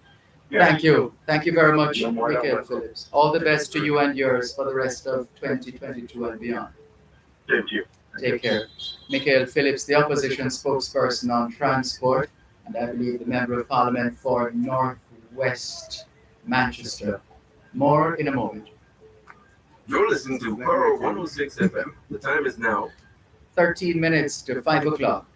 S3: Thank you. Thank you very much, Michael Phillips. All the best to you and yours for the rest of 2022 and beyond.
S20: Thank you.
S3: Take care. Michael Phillips, the opposition spokesperson on transport, and I believe the Member of Parliament for Northwest Manchester. More in a moment.
S21: You're listening to Pearl 106 FM. The time is now
S3: 13 minutes to 5 o'clock.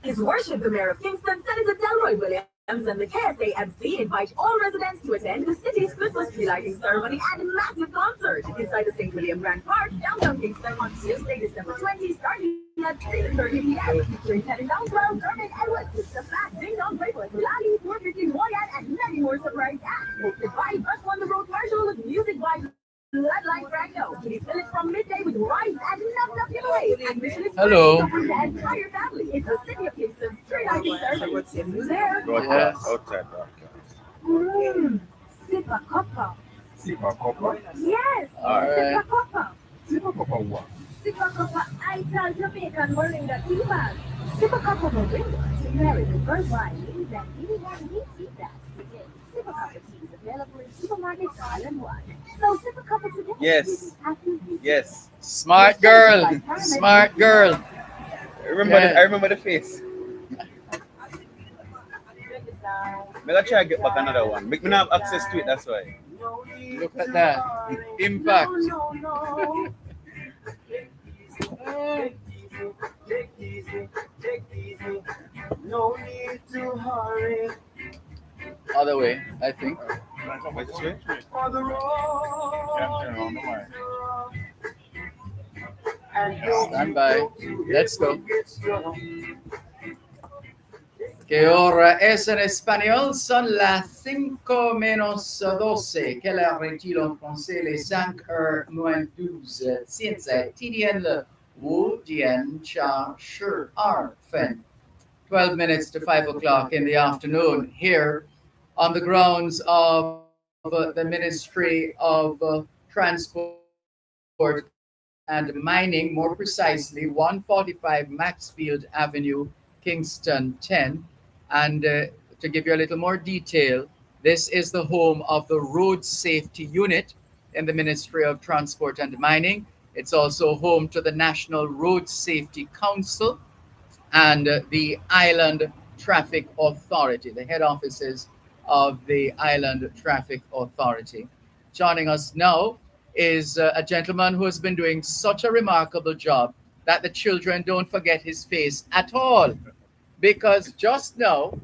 S22: His Worship the Mayor of Kingston, Senator Delroy Williams, and the KSAMC invite all residents to attend the city's Christmas tree lighting ceremony and massive concert inside the St. William Grand Park, downtown Kingston on Tuesday, December 20, starting at 6:30 p.m. Featuring Teddy Downswell, Dervan Edwards, Sister Fat, Ding Dong Breakfast, Lali, 450 Moyan, and many more surprise acts. Hosted by Bus on the Road Marshal with music by Bloodline Franco. Please village from midday with rides and enough giveaways. Admission is
S3: Hello.
S22: free for the entire family. It's the City of Kingston Street Lighting Ceremony. See you there.
S3: Yes.
S5: Outside broadcast.
S22: Sipa Copa.
S5: Sipa Copa?
S22: Yes.
S3: All right.
S22: Sipa Copa.
S5: Sipa Copa what?
S22: Sipa Copa Ital Jamaican Moringa tea bag. Sipa Copa Moringa. To marry the first wine means that anyone needs tea bags today. Sipa Copa tea is available in supermarkets island-wide. So Sipa Copa today.
S4: Yes. Yes.
S3: Smart girl. Smart girl.
S4: I remember the face. Me gonna try to get back another one. Make me not have access to it, that's why.
S3: Look at that. Impact.
S4: No need to hurry.
S3: Other way, I think.
S4: Wait, this way?
S5: For the road.
S3: Stand by. Let's go. ¿Qué hora es en español? Son las 5 menos 12. Quelle heure est-il en français? Les 5h-12. 现在几点了？5点加12分. 12 minutes to 5 o'clock in the afternoon here on the grounds of the Ministry of Transport and Mining, more precisely 145 Maxfield Avenue, Kingston 10. And to give you a little more detail, this is the home of the Road Safety Unit in the Ministry of Transport and Mining. It's also home to the National Road Safety Council and the Island Traffic Authority, the head offices of the Island Traffic Authority. Joining us now is a gentleman who has been doing such a remarkable job that the children don't forget his face at all. Because just now,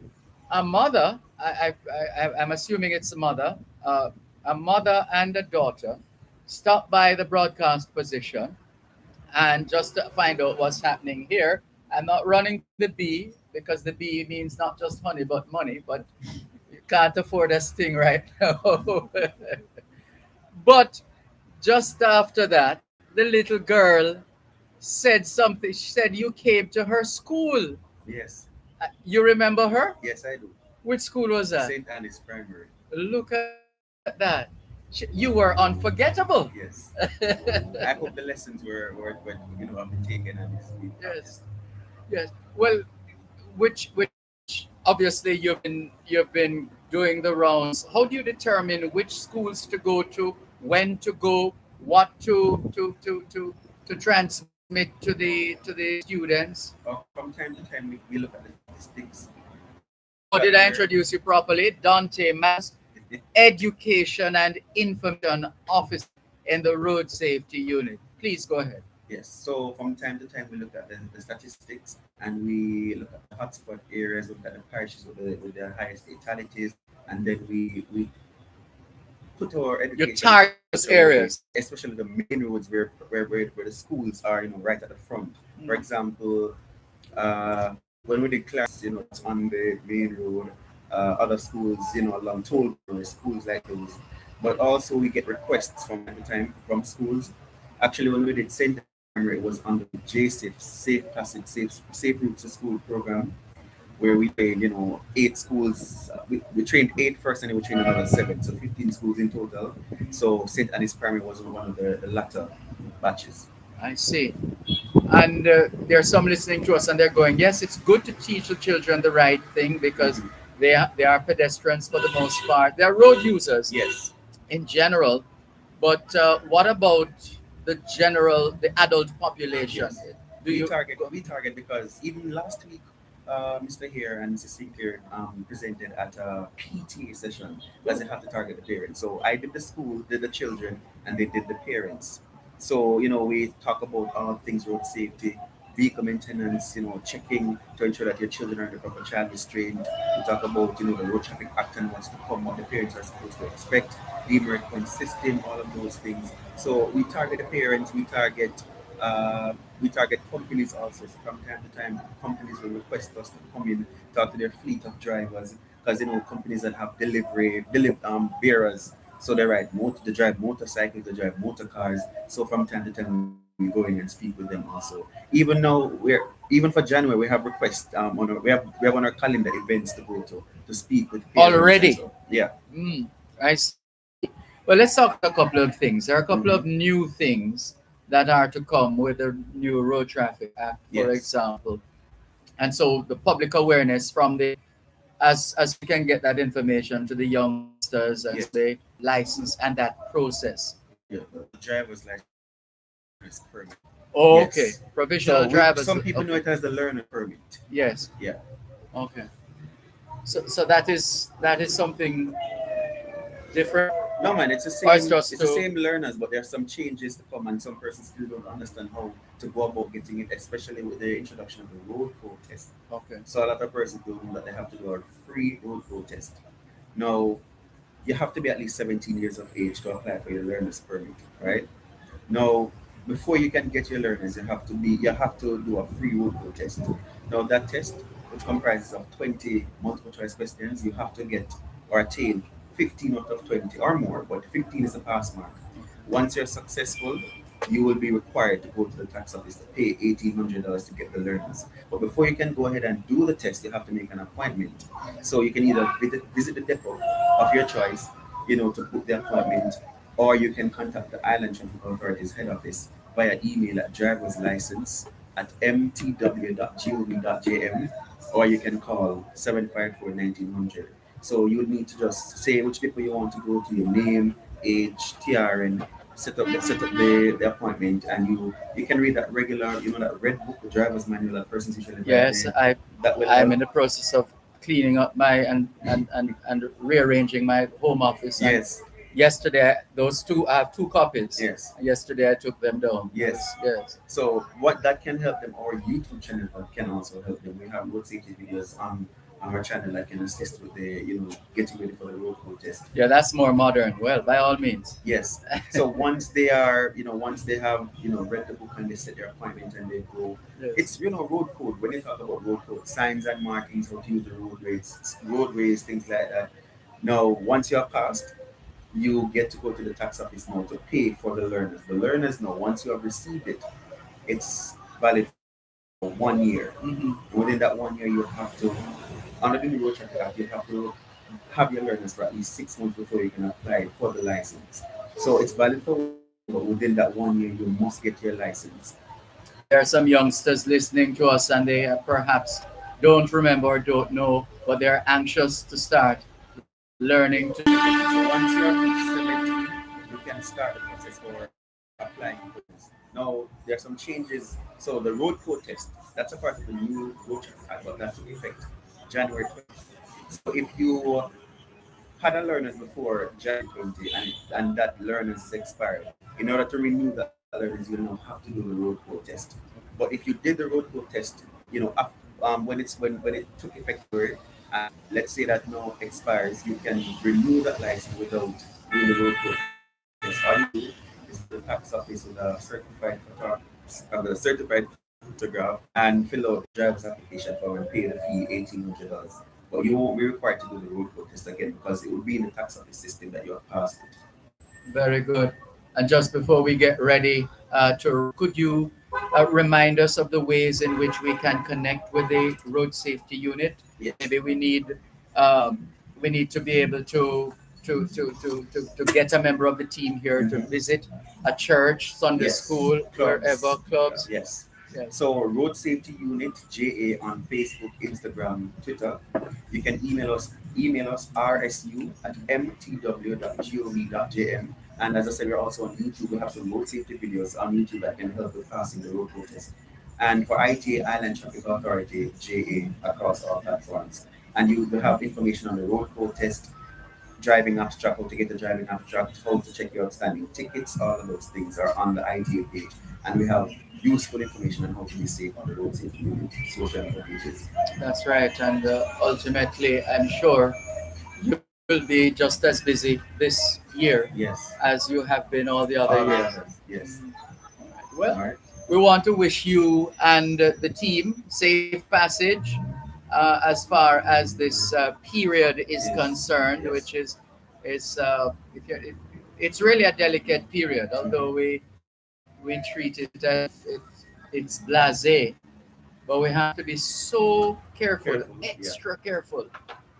S3: a mother, I'm assuming it's a mother and a daughter stopped by the broadcast position and just to find out what's happening here. I'm not running the bee because the bee means not just honey but money, but you can't afford a sting right now. But just after that, the little girl said something. She said you came to her school.
S4: Yes.
S3: You remember her?
S4: Yes, I do.
S3: Which school was that?
S4: St. Anne's Primary.
S3: Look at that. You were unforgettable.
S4: Yes. I hope the lessons were have been taken and it's been
S3: Yes. Yes. Well, which obviously you've been doing the rounds. How do you determine which schools to go to, when to go, what to transmit to the students?
S4: From time to time we look at the statistics.
S3: Or did I introduce you properly? Dante Mass, Education and Information Officer in the Road Safety Unit. Please go ahead.
S4: Yes, so from time to time we look at the statistics and we look at the hotspot areas, look at the parishes with the highest fatalities, and then we put our education.
S3: Your target areas,
S4: especially the main roads where the schools are, right at the front. For example, when we did class, it's on the main road, other schools, along toll roads, schools like those. But also we get requests from time to time from schools. Actually, when we did St. It was under the JSIF, Safe Routes to School program, where we trained, 8 schools. We trained 8 first, and then we trained another 7, so 15 schools in total. So St. Anne's Primary was one of the latter batches.
S3: I see. And there are some listening to us, and they're going, yes, it's good to teach the children the right thing because they are pedestrians for the most part. They're road users.
S4: Yes.
S3: In general. But what about the adult population?
S4: Yes. We target because even last week, Mr. Hare and Mrs. Sinclair presented at a PTA session because they have to target the parents. So I did the school, did the children, and they did the parents. So, we talk about all things road safety, vehicle maintenance, checking to ensure that your children are in the proper child restraint. We talk about, the road traffic act and what's to come, what the parents are supposed to expect, the response system, all of those things. So we target the parents, we target companies also. So from time to time, companies will request us to come in, talk to their fleet of drivers, because companies that have bearers. So they drive motorcycles, they drive motor cars. So from time to time we go in and speak with them also. Even now, even for January we have requests we have on our calendar events to go to speak with parents
S3: already.
S4: So, yeah.
S3: I see. Well, let's talk a couple of things. There are a couple of new things that are to come with the new Road Traffic Act, for example. And so the public awareness from as we can get that information to the youngsters and the license and that process.
S4: Yeah, the driver's license permit.
S3: Oh, okay. Provisional driver's.
S4: Some people know it as the learner permit.
S3: Yes.
S4: Yeah.
S3: Okay. So that is something different.
S4: No man, it's the
S3: Or it's
S4: same.
S3: just
S4: It's the
S3: to
S4: same learners, but there are some changes to come, and some persons still don't understand how to go about getting it, especially with the introduction of the road code test.
S3: okay.
S4: So a lot of persons don't know that they have to do a free road code test. Now, you have to be at least 17 years of age to apply for your learner's permit, right? Now, before you can get your learners, you have to do a free road code test. Now, that test, which comprises of 20 multiple choice questions, you have to get or attain 15 out of 20 or more, but 15 is a pass mark. Once you're successful, you will be required to go to the tax office to pay $1,800 to get the learners. But before you can go ahead and do the test, you have to make an appointment. So you can either visit the depot of your choice, to book the appointment, or you can contact the Island Traffic Authority's head office via email at driverslicense@mtw.gov.jm, or you can call 754-1900. So you would need to just say which depot you want to go to, your name, age, TRN, set up the appointment, and you can read that regular, that red book, the driver's manual that persons usually drive
S3: Yes,
S4: there.
S3: I
S4: That will
S3: I'm
S4: help.
S3: in the process of cleaning up my and rearranging my home office. And
S4: Yes,
S3: yesterday, I have two copies.
S4: yes.
S3: Yesterday, I took them down.
S4: Yes.
S3: Yes.
S4: So what that can help them, our YouTube channel that can also help them. We have road safety videos on our channel that can assist with the, getting ready for the road code test.
S3: Yeah, that's more modern. Well, by all means.
S4: Yes. So once they are, once they have, read the book and they set their appointment and they go,
S3: Yes.
S4: it's, road code. When they talk about road code, signs and markings, how to use the roadways, things like that. Now, once you're passed, you get to go to the tax office now to pay for the learners. The learners now, once you have received it, it's valid for 1 year.
S3: Mhm.
S4: Within that 1 year, you have to, under the new road traffic act, you have to have your learners for at least 6 months before you can apply for the license. So it's valid for 1 year, but within that 1 year, you must get your license.
S3: There are some youngsters listening to us, and they perhaps don't remember or don't know, but they're anxious to start learning to.
S4: So once you're 17, you can start the process for applying for this. Now, there are some changes. So the road code test, that's a part of the new road traffic act, but that took effect January 20th. So if you had a learners before January 20 and that learners is expired, in order to renew that learners, you now have to do the road code test. But if you did the road code test, when it took effect, and let's say that now expires, you can renew that license without doing the road code test. All you do is go to the tax office with a certified photograph and fill out the driver's application form and pay the fee $1,800. But you won't be required to do the road code test again because it will be in the tax office system that you have passed it.
S3: Very good. And just before we get ready could you remind us of the ways in which we can connect with the road safety unit?
S4: Yes.
S3: Maybe we need to be able to get a member of the team here to visit a church, Sunday
S4: Yes.
S3: school,
S4: Clubs.
S3: wherever clubs.
S4: Yes.
S3: Yes.
S4: So Road Safety Unit JA on Facebook, Instagram, Twitter. You can email us rsu@mtw.gov.jm. And as I said, we're also on YouTube. We have some road safety videos on YouTube that can help with passing the road code test. And for ITA, Island Traffic Authority, JA, across all platforms. And you will have information on the road code test, driving abstract, how to get the driving abstract, how to check your outstanding tickets, all of those things are on the ITA page. And we have useful information on how to be safe on the road safety unit, social media pages.
S3: That's right. And ultimately, I'm sure you will be just as busy this year
S4: Yes.
S3: as you have been all the other
S4: All the
S3: years.
S4: others, yes.
S3: Well,
S4: All right.
S3: we want to wish you and the team safe passage as far as this period is
S4: Yes.
S3: concerned,
S4: Yes.
S3: which is it's really a delicate period. Although we treat it as if it's blasé, but we have to be so careful,
S4: Careful,
S3: extra careful,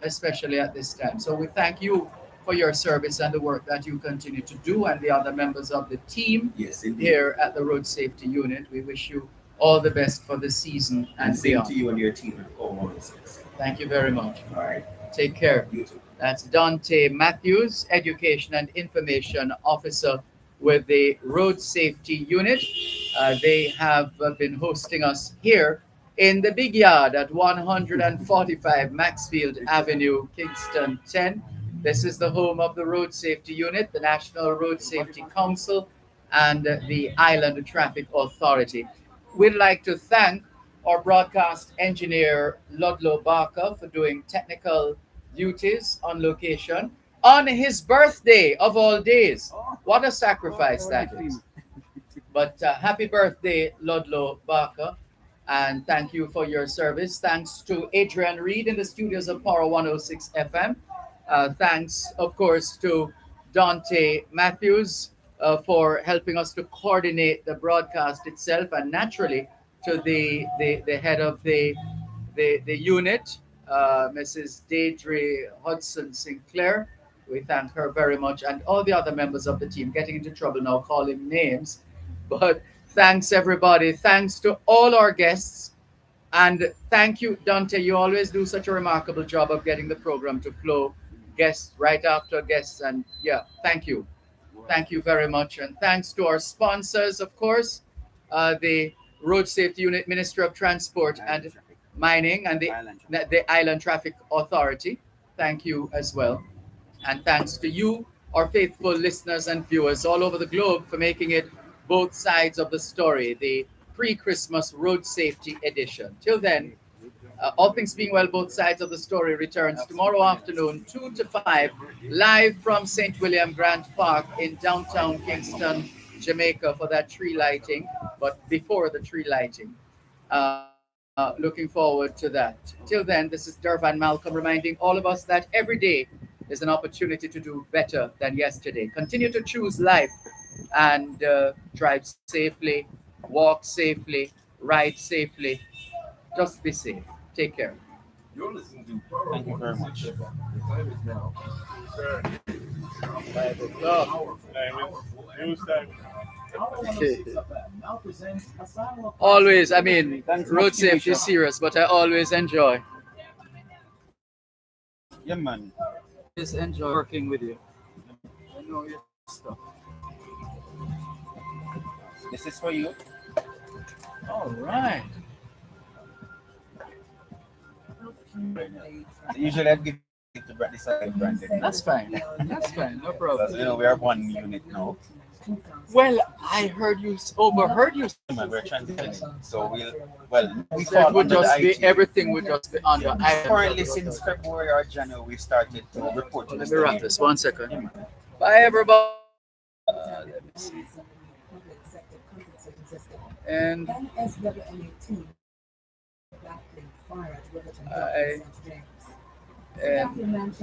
S3: especially at this time. So we thank you for your service and the work that you continue to do, and the other members of the team
S4: Yes, indeed.
S3: here at the Road Safety Unit. We wish you all the best for the season
S4: And
S3: and
S4: same
S3: beyond.
S4: to you and your team at 106.
S3: Thank you very much.
S4: All right.
S3: Take care.
S4: You too.
S3: That's Dante Matthews, Education and Information Officer with the Road Safety Unit. They have been hosting us here in the big yard at 145 Maxfield Avenue, Kingston 10. This is the home of the Road Safety Unit, the National Road Safety Council, and the Island Traffic Authority. We'd like to thank our broadcast engineer, Ludlow Barker, for doing technical duties on location on his birthday of all days. What a sacrifice that is. But happy birthday, Ludlow Barker, and thank you for your service. Thanks to Adrian Reed in the studios of Power 106 FM. Thanks, of course, to Dante Matthews for helping us to coordinate the broadcast itself, and naturally to the head of the unit, Mrs. Deidre Hudson Sinclair. We thank her very much, and all the other members of the team. Getting into trouble now calling names, but thanks everybody. Thanks to all our guests, and thank you, Dante. You always do such a remarkable job of getting the program to flow, guests right after guests, and yeah, thank you. Thank you very much. And thanks to our sponsors, of course, the Road Safety Unit, Ministry of Transport and Mining, and the Island Traffic Authority. Thank you as well. And thanks to you, our faithful listeners and viewers all over the globe, for making it both sides of the story, the pre Christmas Road Safety Edition. Till then, all things being well, both sides of the story returns tomorrow afternoon, 2 to 5, live from St. William Grant Park in downtown Kingston, Jamaica, for that tree lighting, but before the tree lighting. Looking forward to that. Till then, this is Dervan Malcolm reminding all of us that every day is an opportunity to do better than yesterday. Continue to choose life and drive safely, walk safely, ride safely. Just be safe. Take care.
S21: You're listening to
S4: Thank you very much.
S21: The time is now.
S1: Sir.
S3: 5 o'clock.
S1: News time.
S3: Always, I mean, road safety is serious, but I always enjoy.
S4: Yeah, man.
S3: Always enjoy working with you. I know your stuff.
S4: This is for you.
S3: All right.
S4: Usually I give it to this branded.
S3: That's fine. That's fine. No problem.
S4: Because, we are one unit now.
S3: Well, I heard you, overheard you.
S4: Man, we're transitioning. So we
S3: So
S4: fall
S3: it would
S4: under the
S3: just be,
S4: IT.
S3: everything would just be under
S4: Currently, since February or January, we started to report to
S3: Let
S4: the
S3: me wrap
S4: state.
S3: this 1 second. Bye, everybody. Let me see. And I, and